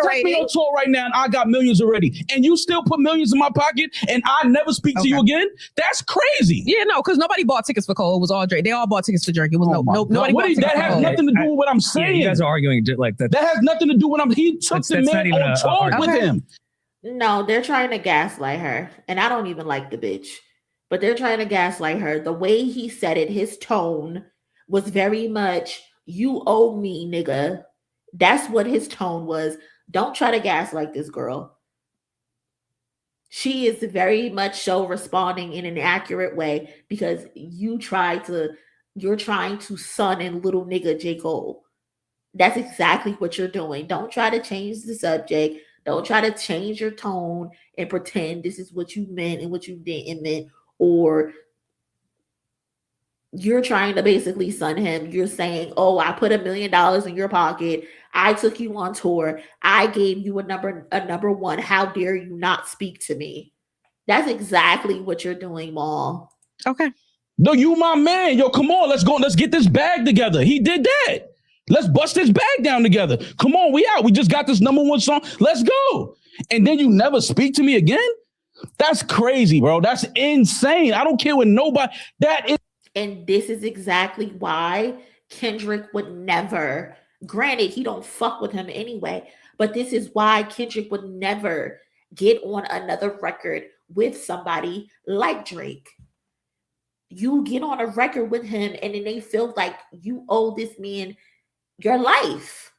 take me on tour right now and I got millions already, and you still put millions in my pocket, and I never speak to you again, that's crazy. Yeah, no, because nobody bought tickets for Cole. It was all Drake. They all bought tickets for Drake. It was nobody. That has nothing to do with what I'm saying. You guys are arguing like that. That has nothing to do with what he took the man on tour with him. No, they're trying to gaslight her. And I don't even like the bitch. But they're trying to gaslight her. The way he said it, his tone was very much, you owe me, nigga. That's what his tone was. Don't try to gaslight this girl. She is very much so responding in an accurate way because you're trying to son and little nigga J. Cole. That's exactly what you're doing. Don't try to change the subject. Don't try to change your tone and pretend this is what you meant and what you didn't mean. Or you're trying to basically son him. You're saying, oh, I put $1 million in your pocket. I took you on tour. I gave you a #1. How dare you not speak to me? That's exactly what you're doing, Maul. Okay. No, you my man. Yo, come on. Let's get this bag together. He did that. Let's bust this bag down together. Come on, we out. We just got this #1 song. Let's go. And then you never speak to me again? That's crazy, bro. That's insane. I don't care what nobody. That is. And this is exactly why Kendrick would never, granted, he don't fuck with him anyway, but this is why Kendrick would never get on another record with somebody like Drake. You get on a record with him and then they feel like you owe this man your life.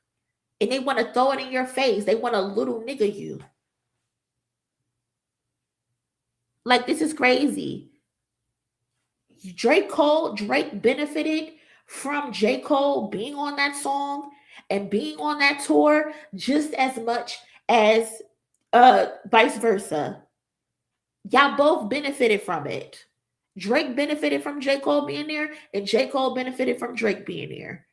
And they want to throw it in your face. They want to little nigga you. Like, this is crazy. Drake benefited from J. Cole being on that song and being on that tour just as much as vice versa. Y'all both benefited from it. Drake benefited from J. Cole being there, and J. Cole benefited from Drake being there.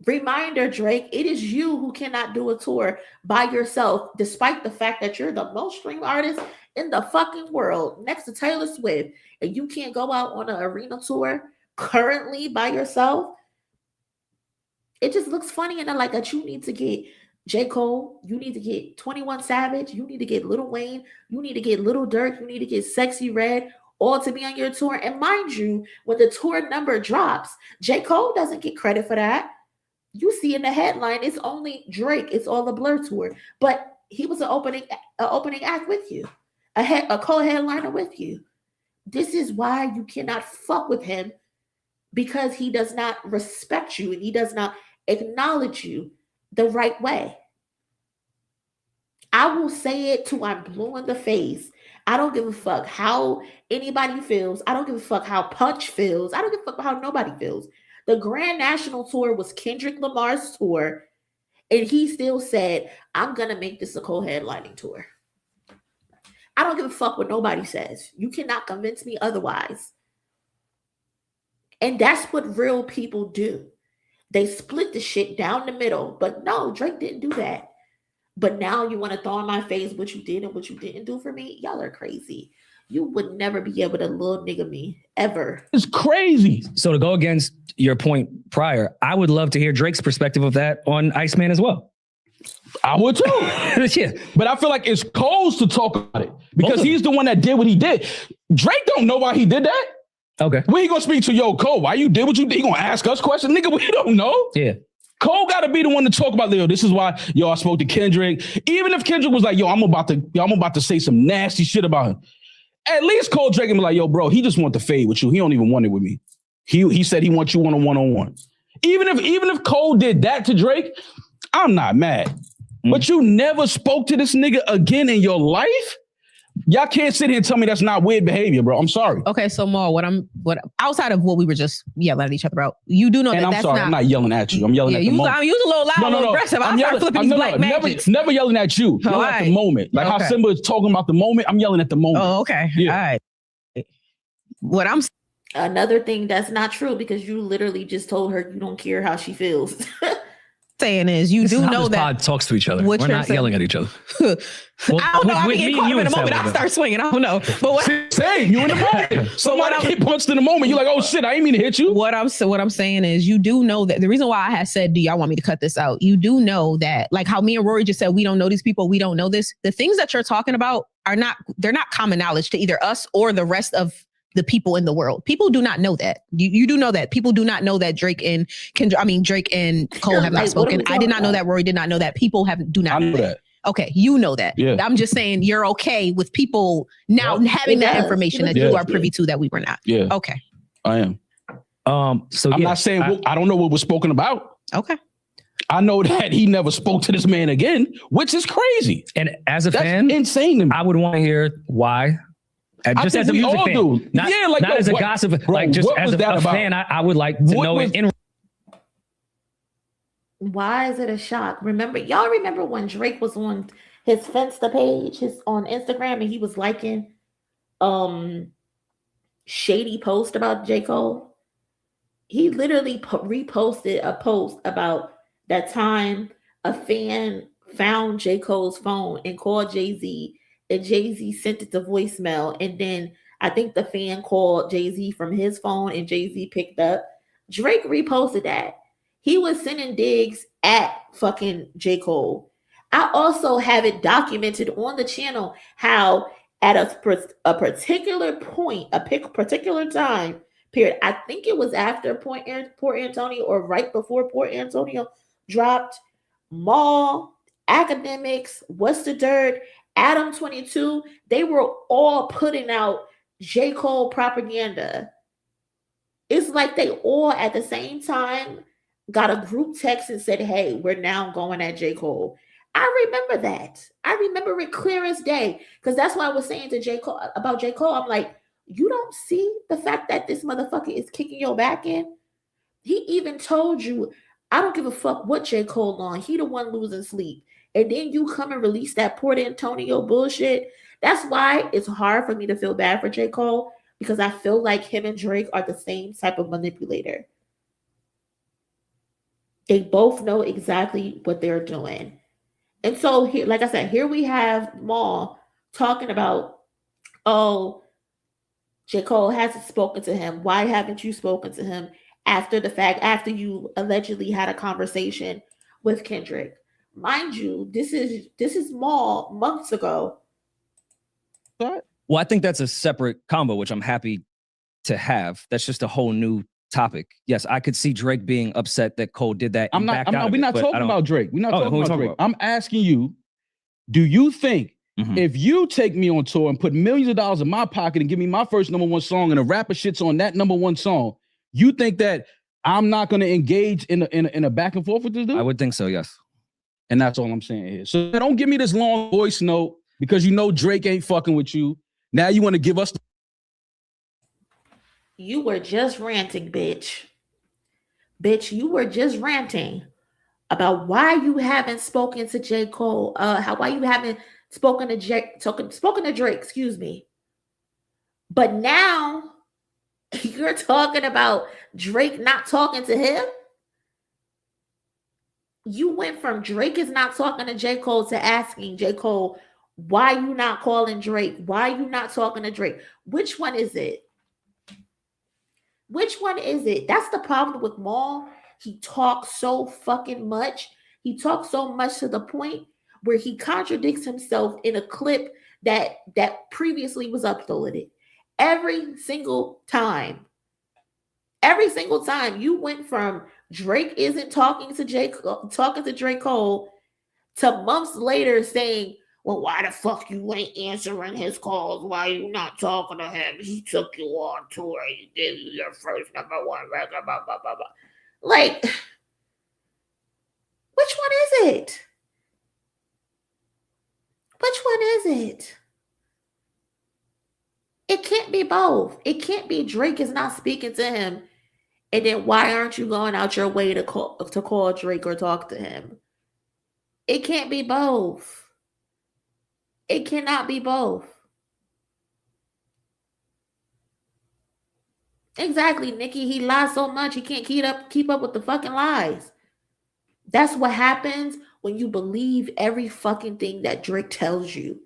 Reminder, Drake, it is you who cannot do a tour by yourself, despite the fact that you're the most streamed artist in the fucking world, next to Taylor Swift, and you can't go out on an arena tour currently by yourself. It just looks funny, and like that you need to get J. Cole, you need to get 21 Savage, you need to get Lil Wayne, you need to get Lil Durk, you need to get Sexy Red, all to be on your tour. And mind you, when the tour number drops, J. Cole doesn't get credit for that. You see in the headline, it's only Drake. It's all the Blur tour. But he was an opening act with you, a co-headliner with you. This is why you cannot fuck with him, because he does not respect you and he does not acknowledge you the right way. I will say it till I'm blue in the face. I don't give a fuck how anybody feels. I don't give a fuck how Punch feels. I don't give a fuck how nobody feels. The Grand National Tour was Kendrick Lamar's tour, and he still said, I'm going to make this a co-headlining tour. I don't give a fuck what nobody says. You cannot convince me otherwise. And that's what real people do. They split the shit down the middle. But no, Drake didn't do that. But now you want to throw in my face what you did and what you didn't do for me? Y'all are crazy. You would never be able to little nigga me, ever. It's crazy. So to go against your point prior, I would love to hear Drake's perspective of that on Iceman as well. I would too. Yeah. But I feel like it's Cole's to talk about it, because he's the one that did what he did. Drake don't know why he did that. Okay. When he gonna speak to, yo, Cole, why you did what you did? He gonna ask us questions? Nigga, we don't know. Yeah. Cole got to be the one to talk about, yo, this is why, yo, I spoke to Kendrick. Even if Kendrick was like, yo, I'm about to say some nasty shit about him. At least Cole Drake can be like, yo, bro, he just want to fade with you. He don't even want it with me. He said he wants you on a one-on-one. Even if Cole did that to Drake, I'm not mad. But you never spoke to this nigga again in your life? Y'all can't sit here and tell me that's not weird behavior, bro. I'm sorry. Okay, so Maul, what outside of what we were just yelling at each other about, you do know and that I'm that's sorry, I'm not yelling at you. I'm yelling at the moment. I'm using a little loud, a little aggressive. I'm flipping these black magics. Never yelling at you. Yelling at the moment. Like how Simba is talking about the moment, I'm yelling at the moment. Oh, okay. Yeah. All right. Another thing that's not true, because you literally just told her you don't care how she feels. Saying is, you do know that pod talks to each other. We're not yelling at each other. I don't know. I be getting caught up in the moment. I start swinging. I don't know. But what say you in the moment? Somebody get punched in the moment. You're like, oh shit, I ain't mean to hit you. What I'm saying is, you do know that the reason why I had said, do y'all want me to cut this out? You do know that, like how me and Rory just said, we don't know these people. We don't know this. The things that you're talking about they're not common knowledge to either us or the rest of the people in the world. People do not know that. You do know that. People do not know that Drake and Cole have not spoken. I did not know that. Rory did not know that. People do not know that. Okay, you know that. Yeah. I'm just saying you're okay with people now having that information that you are privy to that we were not. Yeah. Okay. I am. So I'm not saying I don't know what was spoken about. Okay. I know that he never spoke to this man again, which is crazy. And as a fan, insane to me. I would want to hear why. Just as a music fan, not as a gossip, bro, like just as a fan, I would like to know it. Why is it a shock? Y'all remember when Drake was on his Finsta page, on Instagram, and he was liking shady post about J. Cole? He literally reposted a post about that time a fan found J. Cole's phone and called Jay-Z, and Jay-Z sent it to voicemail, and then I think the fan called Jay-Z from his phone, and Jay-Z picked up. Drake reposted that. He was sending digs at fucking J. Cole. I also have it documented on the channel how at a particular point, a particular time, period. I think it was after Port Antonio or right before Port Antonio dropped. Maul, Academics, What's the Dirt, Adam 22, they were all putting out J. Cole propaganda. It's like they all at the same time got a group text and said, hey, we're now going at J. Cole. I remember that. I remember it clear as day, because that's why I was saying to J. Cole about J. Cole. I'm like, you don't see the fact that this motherfucker is kicking your back in? He even told you, I don't give a fuck what J. Cole on. He the one losing sleep. And then you come and release that Port Antonio bullshit. That's why it's hard for me to feel bad for J. Cole, because I feel like him and Drake are the same type of manipulator. They both know exactly what they're doing. And so, here, like I said, here we have Maul talking about, oh, J. Cole hasn't spoken to him. Why haven't you spoken to him after the fact, after you allegedly had a conversation with Kendrick? Mind you, this is Maul months ago. Well, I think that's a separate combo, which I'm happy to have. That's just a whole new topic. Yes, I could see Drake being upset that Cole did that. We're not talking about Drake. We're not talking about Drake. I'm asking you, do you think if you take me on tour and put millions of dollars in my pocket and give me my first #1 song and a rapper shits on that #1 song, you think that I'm not going to engage in a back and forth with this dude? I would think so, yes. And that's all I'm saying here. So don't give me this long voice note because you know Drake ain't fucking with you. Now you want to give us. You were just ranting, bitch. Bitch, you were just ranting about why you haven't spoken to J. Cole. Why you haven't spoken to Drake, excuse me. But now you're talking about Drake not talking to him. You went from Drake is not talking to J. Cole to asking J. Cole, why you not calling Drake? Why you not talking to Drake? Which one is it? Which one is it? That's the problem with Maul. He talks so fucking much. He talks so much to the point where he contradicts himself in a clip that previously was uploaded. Every single time. Every single time you went from Drake isn't talking to Drake Cole to months later saying, well, why the fuck you ain't answering his calls? Why you not talking to him? He took you on tour. He gave you your first #1 record, blah, blah, blah, blah. Like, which one is it? Which one is it? It can't be both. It can't be Drake is not speaking to him, and then why aren't you going out your way to call Drake or talk to him? It can't be both. It cannot be both. Exactly, Nikki. He lies so much he can't keep up with the fucking lies. That's what happens when you believe every fucking thing that Drake tells you.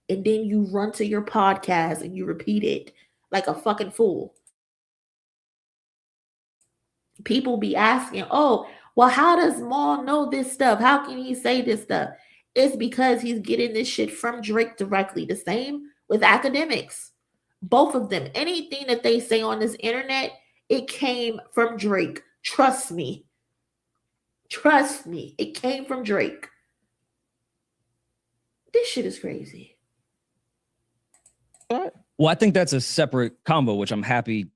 And then you run to your podcast and you repeat it like a fucking fool. People be asking, oh, well, how does Maul know this stuff? How can he say this stuff? It's because he's getting this shit from Drake directly. The same with Academics. Both of them. Anything that they say on this internet, it came from Drake. Trust me. Trust me. It came from Drake. This shit is crazy. Well, I think that's a separate combo, which I'm happy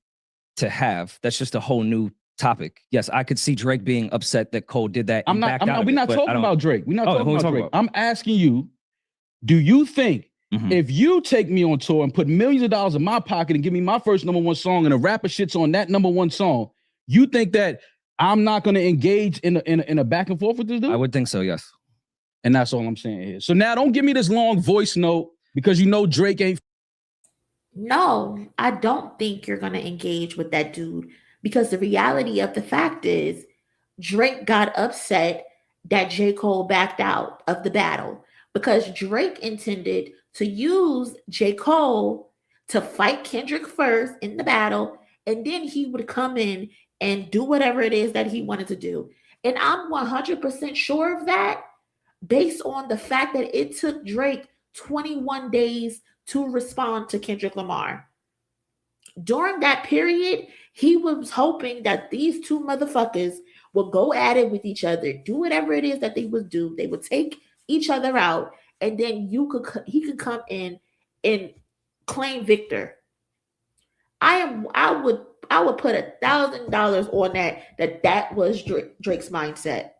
to have. That's just a whole new topic. Yes, I could see Drake being upset that Cole did that. We're not talking about Drake. We're not talking about Drake. I'm asking you, do you think if you take me on tour and put millions of dollars in my pocket and give me my first #1 song and a rapper shits on that #1 song, you think that I'm not going to engage in a back and forth with this dude? I would think so, yes. And that's all I'm saying here. So now don't give me this long voice note because you know Drake ain't. No, I don't think you're going to engage with that dude. Because the reality of the fact is, Drake got upset that J. Cole backed out of the battle because Drake intended to use J. Cole to fight Kendrick first in the battle, and then he would come in and do whatever it is that he wanted to do. And I'm 100% sure of that based on the fact that it took Drake 21 days to respond to Kendrick Lamar. During that period, He was hoping that these two motherfuckers would go at it with each other, do whatever it is that they would do. They would take each other out, and then he could come in and claim victor. I would put $1,000 on that was Drake's mindset.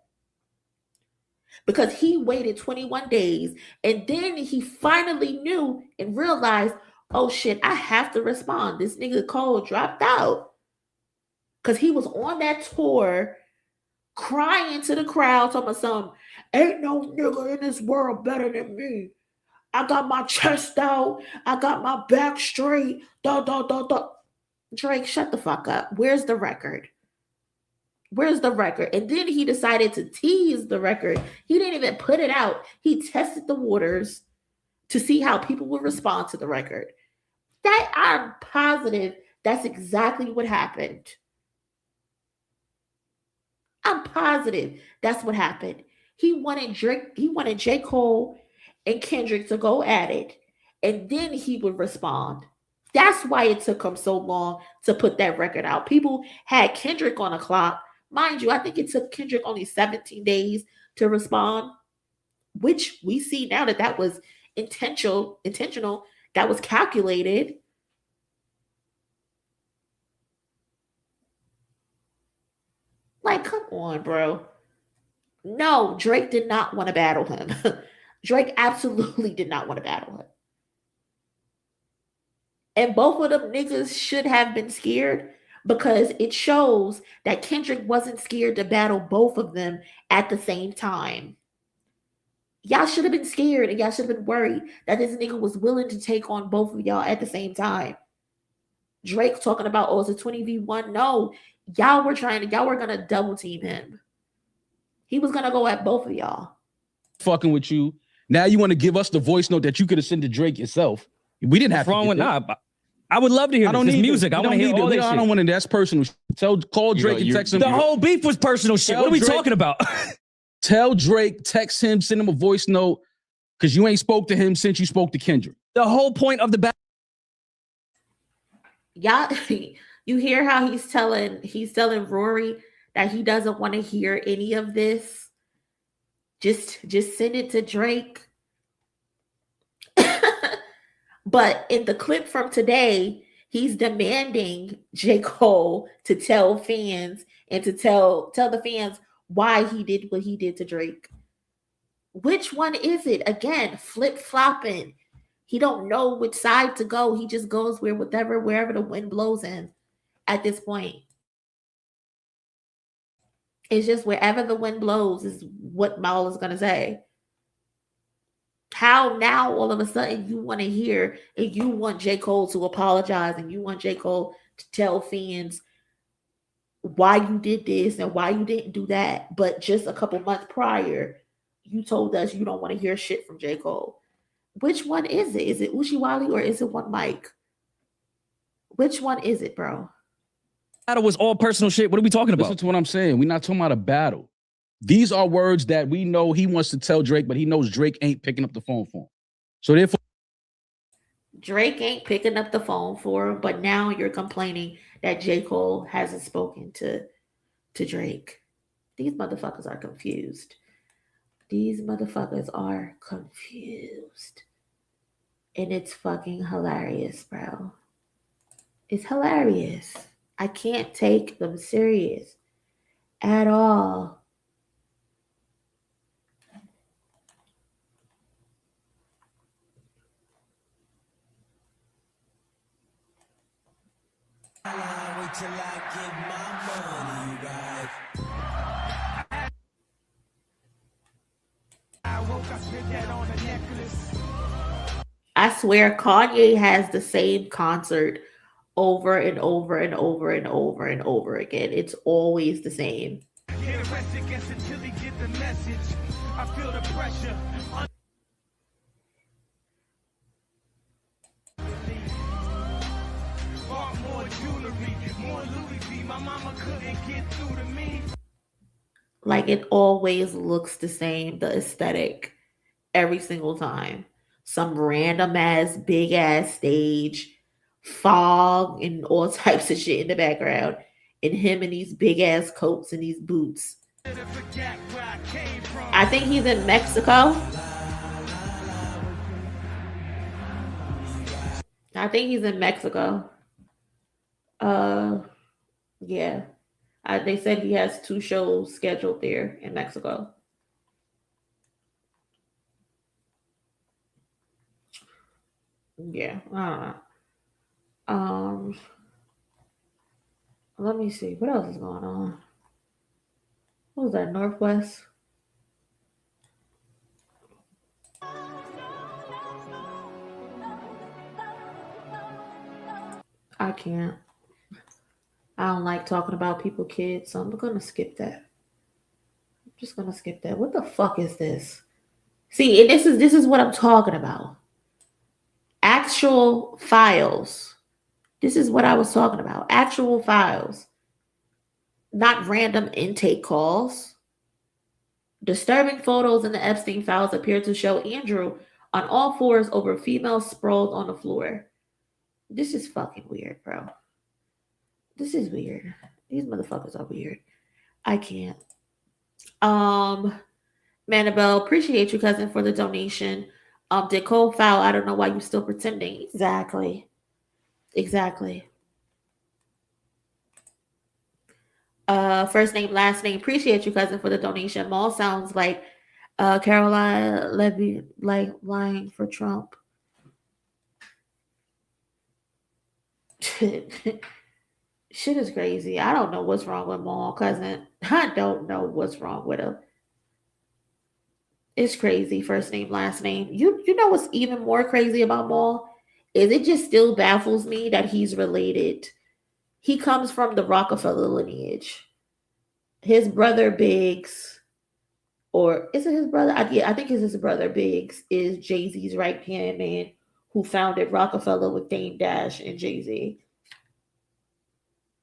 Because he waited 21 days and then he finally knew and realized, oh shit, I have to respond. This nigga Cole dropped out. Because he was on that tour crying to the crowd, talking about something, ain't no nigga in this world better than me. I got my chest out. I got my back straight. Drake, shut the fuck up. Where's the record? Where's the record? And then he decided to tease the record. He didn't even put it out. He tested the waters to see how people would respond to the record. That I'm positive that's exactly what happened. I'm positive that's what happened. He wanted J. Cole and Kendrick to go at it, and then he would respond. That's why it took him so long to put that record out. People had Kendrick on a clock. Mind you, I think it took Kendrick only 17 days to respond, which we see now that was intentional, that was calculated. Like, come on, bro. No, Drake did not want to battle him. Drake absolutely did not want to battle him. And both of them niggas should have been scared, because it shows that Kendrick wasn't scared to battle both of them at the same time. Y'all should have been scared and y'all should have been worried that this nigga was willing to take on both of y'all at the same time. Drake talking about, oh, it's a 20v1. No, y'all were gonna double team him. He was gonna go at both of y'all. Fucking with you. Now you want to give us the voice note that you could have sent to Drake yourself. We didn't have wrong with I would love to hear this music. I want to hear all this shit. I don't want to. That's personal. Call Drake and text him. The whole beef was personal shit. What are we talking about? Tell Drake, text him, send him a voice note, because you ain't spoke to him since you spoke to Kendrick. The whole point of the battle. Y'all, you hear how he's telling Rory that he doesn't want to hear any of this. Just send it to Drake. But in the clip from today, he's demanding J. Cole to tell fans and to tell the fans why he did what he did to Drake. Which one is it? Again, flip-flopping. He don't know which side to go. He just goes wherever the wind blows him at this point. It's just wherever the wind blows is what Maul is going to say. How now all of a sudden you want to hear and you want J. Cole to apologize and you want J. Cole to tell fans why you did this and why you didn't do that. But just a couple months prior, you told us you don't want to hear shit from J. Cole. Which one is it? Is it Ushiwali or is it one mic? Which one is it, bro? Battle was all personal shit. What are we talking about? Listen to what I'm saying. We're not talking about a battle. These are words that we know he wants to tell Drake, but he knows Drake ain't picking up the phone for him. So therefore, Drake ain't picking up the phone for him, but now you're complaining that J. Cole hasn't spoken to Drake. These motherfuckers are confused. These motherfuckers are confused. And it's fucking hilarious, bro. It's hilarious. I can't take them serious at all. Wait till I get my money right. I woke up with that on a necklace. I swear Kanye has the same concert over and over and over and over and over again. It's always the same. Get arrested, guess until he get the message. I feel the pressure. More jewelry, more Louis V. My mama couldn't get through to me. Like, it always looks the same, the aesthetic, every single time. Some random ass, big ass stage fog and all types of shit in the background, and him in these big ass coats and these boots. I think he's in Mexico. Yeah. They said he has 2 shows scheduled there in Mexico. Yeah, I don't know. Let me see. What else is going on? What was that, Northwest? I can't. I don't like talking about people kids, so I'm gonna skip that. I'm just gonna skip that. What the fuck is this? See, and this is what I'm talking about. Actual files. This is what I was talking about. Actual files. Not random intake calls. Disturbing photos in the Epstein files appear to show Andrew on all fours over females sprawled on the floor. This is fucking weird, bro. This is weird. These motherfuckers are weird. I can't. Manabel, appreciate you, cousin, for the donation. Did Cole foul? I don't know why you're still pretending. Exactly. First name, last name. Appreciate you, cousin, for the donation. Maul sounds like Caroline Levy, like lying for Trump. Shit is crazy. I don't know what's wrong with Maul, cousin. I don't know what's wrong with him. It's crazy. First name, last name. You know what's even more crazy about Maul? Is it just still baffles me that he's related. He comes from the Rockefeller lineage. His brother Biggs, or is it his brother? I think it's his brother Biggs, is Jay-Z's right-hand man who founded Rockefeller with Dame Dash and Jay-Z.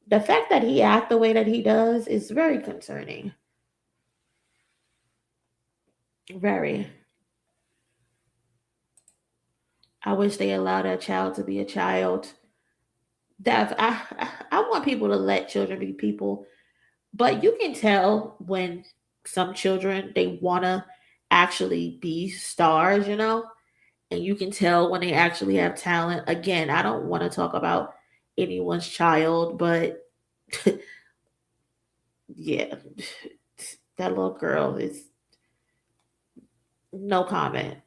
The fact that he acts the way that he does is very concerning. Very. I wish they allowed a child to be a child. I want people to let children be people, but you can tell when some children, they want to actually be stars, you know, and you can tell when they actually have talent. Again, I don't want to talk about anyone's child, but yeah, that little girl is no comment.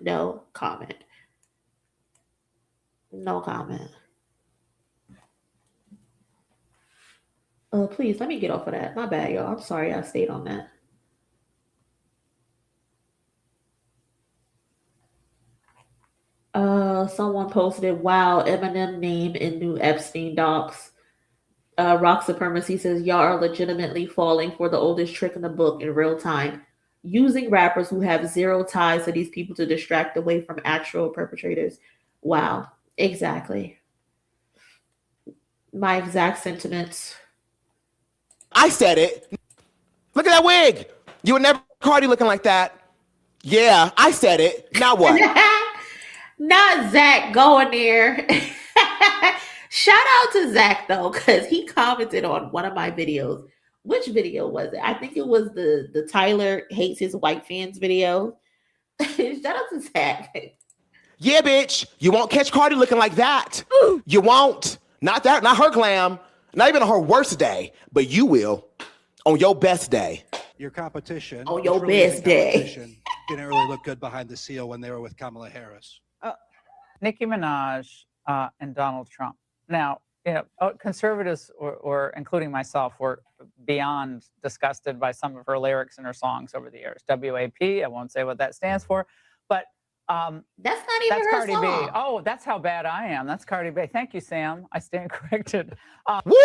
No comment. No comment. Please, let me get off of that. My bad, y'all. I'm sorry I stayed on that. Someone posted, wow, Eminem name in new Epstein docs. Rock Supremacy says, y'all are legitimately falling for the oldest trick in the book in real time. Using rappers who have zero ties to these people to distract away from actual perpetrators. Wow, exactly. My exact sentiments. I said it. Look at that wig. You would never Cardi looking like that. Yeah, I said it. Now what? Not Zach going there. Shout out to Zach though, because he commented on one of my videos. Which video was it? I think it was the Tyler hates his white fans video. Shout out to Zach. Yeah, bitch. You won't catch Cardi looking like that. You won't. Not that. Not her glam. Not even on her worst day. But you will on your best day. Your competition. On your best day. Didn't really look good behind the seal when they were with Kamala Harris. Nicki Minaj and Donald Trump. Now, you know, conservatives, or including myself, were beyond disgusted by some of her lyrics in her songs over the years. WAP, I won't say what that stands for, but that's not even her Cardi song. B. Oh, that's how bad I am. That's Cardi B. Thank you, Sam. I stand corrected. Woo!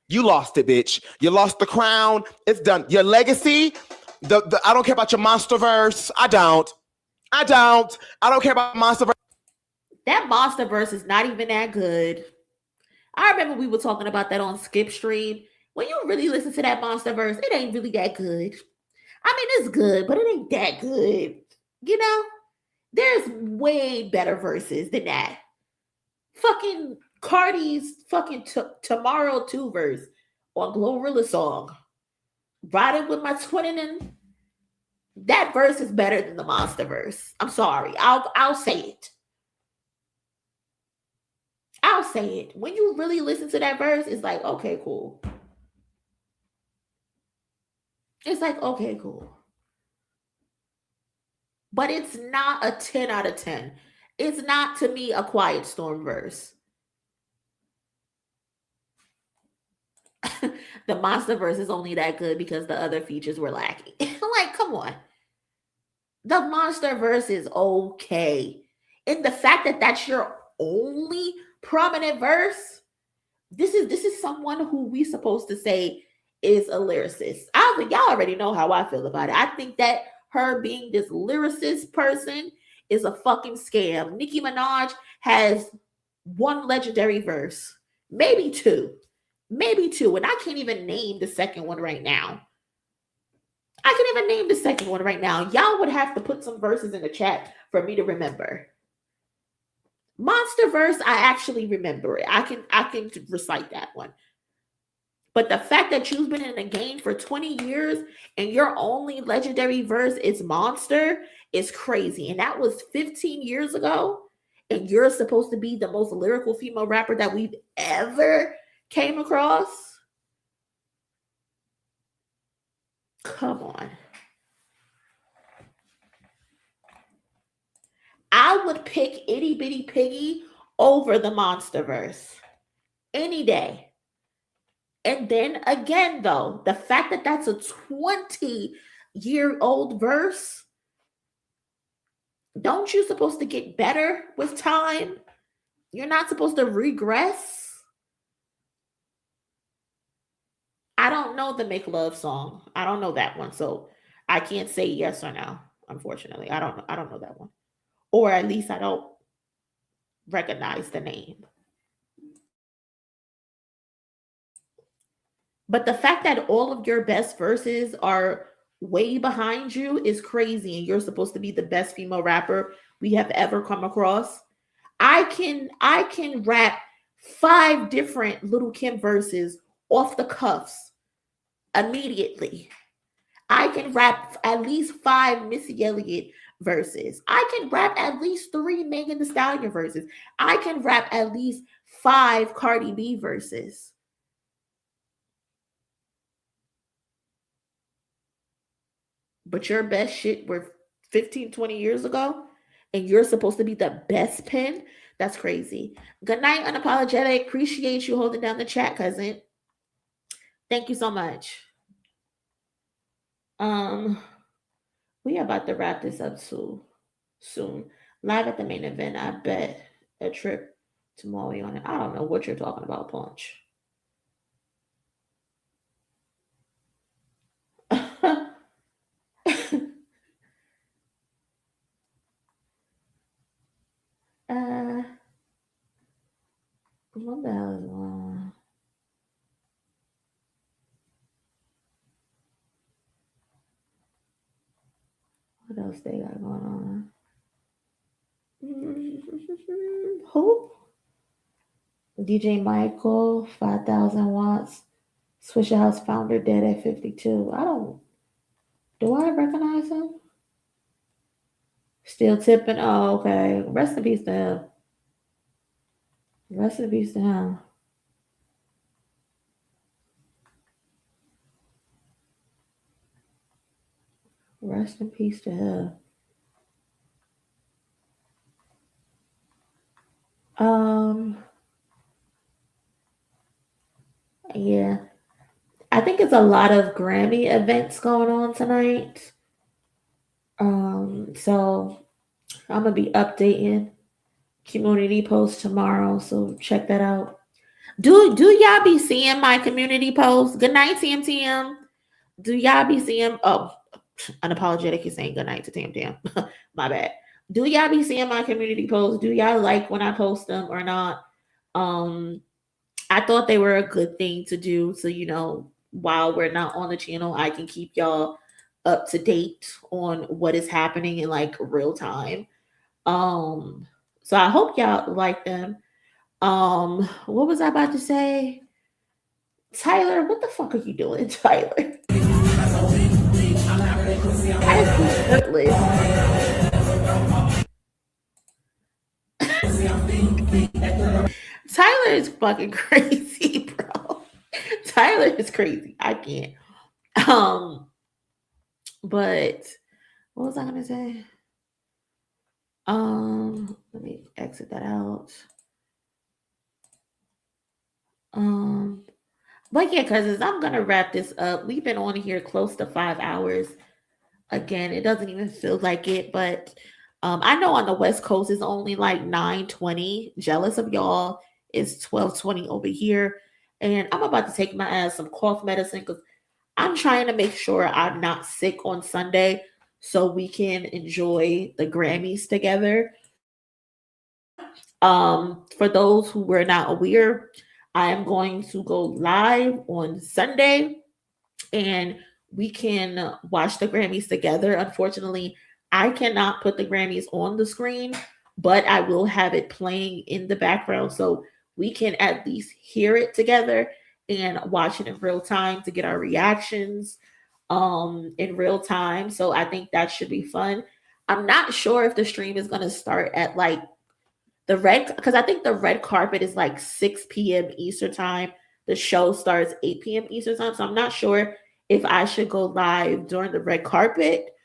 You lost it, bitch. You lost the crown. It's done. Your legacy. I don't care about your monster verse. I don't care about monster verse. That monster verse is not even that good. I remember we were talking about that on Skip Stream. When you really listen to that monster verse, it ain't really that good. I mean, it's good, but it ain't that good. You know? There's way better verses than that. Fucking Cardi's fucking Tomorrow 2 verse on Glorilla song. Riding with my twin and that verse is better than the Monster verse. I'm sorry. I'll say it. I'll say it. When you really listen to that verse, it's like, okay, cool. It's like, okay, cool. But it's not a 10 out of 10. It's not, to me, a Quiet Storm verse. The Monster verse is only that good because the other features were lacking. Like, come on. The Monster verse is okay. And the fact that that's your only prominent verse, this is someone who we supposed to say is a lyricist. Y'all already know how I feel about it. I think that her being this lyricist person is a fucking scam. Nicki Minaj has one legendary verse, maybe two, and I can't even name the second one right now. Y'all would have to put some verses in the chat for me to remember. Monster verse, I actually remember it. I can recite that one. But the fact that you've been in the game for 20 years and your only legendary verse is Monster is crazy. And that was 15 years ago. And you're supposed to be the most lyrical female rapper that we've ever came across. Come on. I would pick Itty Bitty Piggy over the Monster verse any day. And then again, though, the fact that that's a 20-year-old verse, don't you supposed to get better with time? You're not supposed to regress. I don't know the Make Love song. I don't know that one, so I can't say yes or no. Unfortunately, I don't know that one, or at least I don't recognize the name. But the fact that all of your best verses are way behind you is crazy, and you're supposed to be the best female rapper we have ever come across. I can rap 5 different Little Kim verses off the cuffs immediately. I can rap at least 5 Missy Elliott verses. I can rap at least 3 Megan Thee Stallion verses. I can rap at least 5 Cardi B verses. But your best shit were 15, 20 years ago, and you're supposed to be the best pen? That's crazy. Good night, Unapologetic. Appreciate you holding down the chat, cousin. Thank you so much. We are about to wrap this up soon. Live at the main event, I bet. A trip to Maui on it. I don't know what you're talking about, Punch. What the hell is going on? What else they got going on? Who? DJ Michael, 5,000 watts. Swisher House founder dead at 52. Do I recognize him? Still tipping. Oh, okay. Rest in peace to him. Rest in peace to him. Rest in peace to him. Yeah. I think it's a lot of Grammy events going on tonight. So I'm gonna be updating community posts tomorrow, so check that out. Do y'all be seeing my community posts? Good night, TM. Do y'all be seeing? Oh, Unapologetic is saying good night to TM. My bad. Do y'all be seeing my community posts? Do y'all like when I post them or not? I thought they were a good thing to do, so while we're not on the channel, I can keep y'all up to date on what is happening in like real time. So I hope y'all like them. What was I about to say? Tyler, what the fuck are you doing, Tyler? Tyler is fucking crazy, bro. Tyler is crazy. I can't. But what was I gonna say? Let me exit that out. But yeah, cousins, I'm gonna wrap this up. We've been on here close to 5 hours. Again, it doesn't even feel like it, but I know on the West Coast it's only like 9:20. Jealous of y'all. It's 12:20 over here. And I'm about to take my ass some cough medicine because I'm trying to make sure I'm not sick on Sunday so we can enjoy the Grammys together. For those who were not aware, I am going to go live on Sunday and we can watch the Grammys together. Unfortunately, I cannot put the Grammys on the screen, but I will have it playing in the background so we can at least hear it together and watch it in real time to get our reactions in real time. So I think that should be fun. I'm not sure if the stream is going to start at like the red, because I think the red carpet is like 6 p.m. Eastern time. The show starts 8 p.m. Eastern time. So I'm not sure if I should go live during the red carpet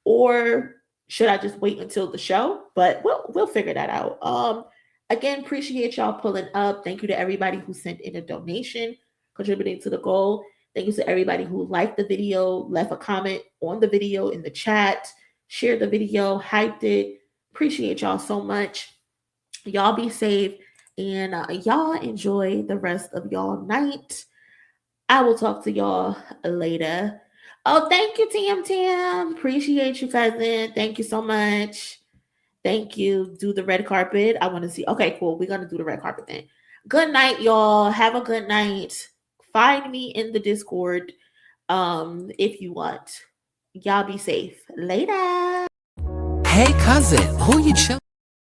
or should I just wait until the show? But we'll figure that out. Again, appreciate y'all pulling up. Thank you to everybody who sent in a donation, contributing to the goal. Thank you to everybody who liked the video, left a comment on the video in the chat, shared the video, hyped it. Appreciate y'all so much. Y'all be safe and y'all enjoy the rest of y'all night. I will talk to y'all later. Oh, thank you, Tam. Appreciate you, cousin. Thank you so much. Thank you. Do the red carpet. I want to see. Okay, cool. We're going to do the red carpet then. Good night, y'all. Have a good night. Find me in the Discord if you want. Y'all be safe. Later. Hey, cousin. Who you chill?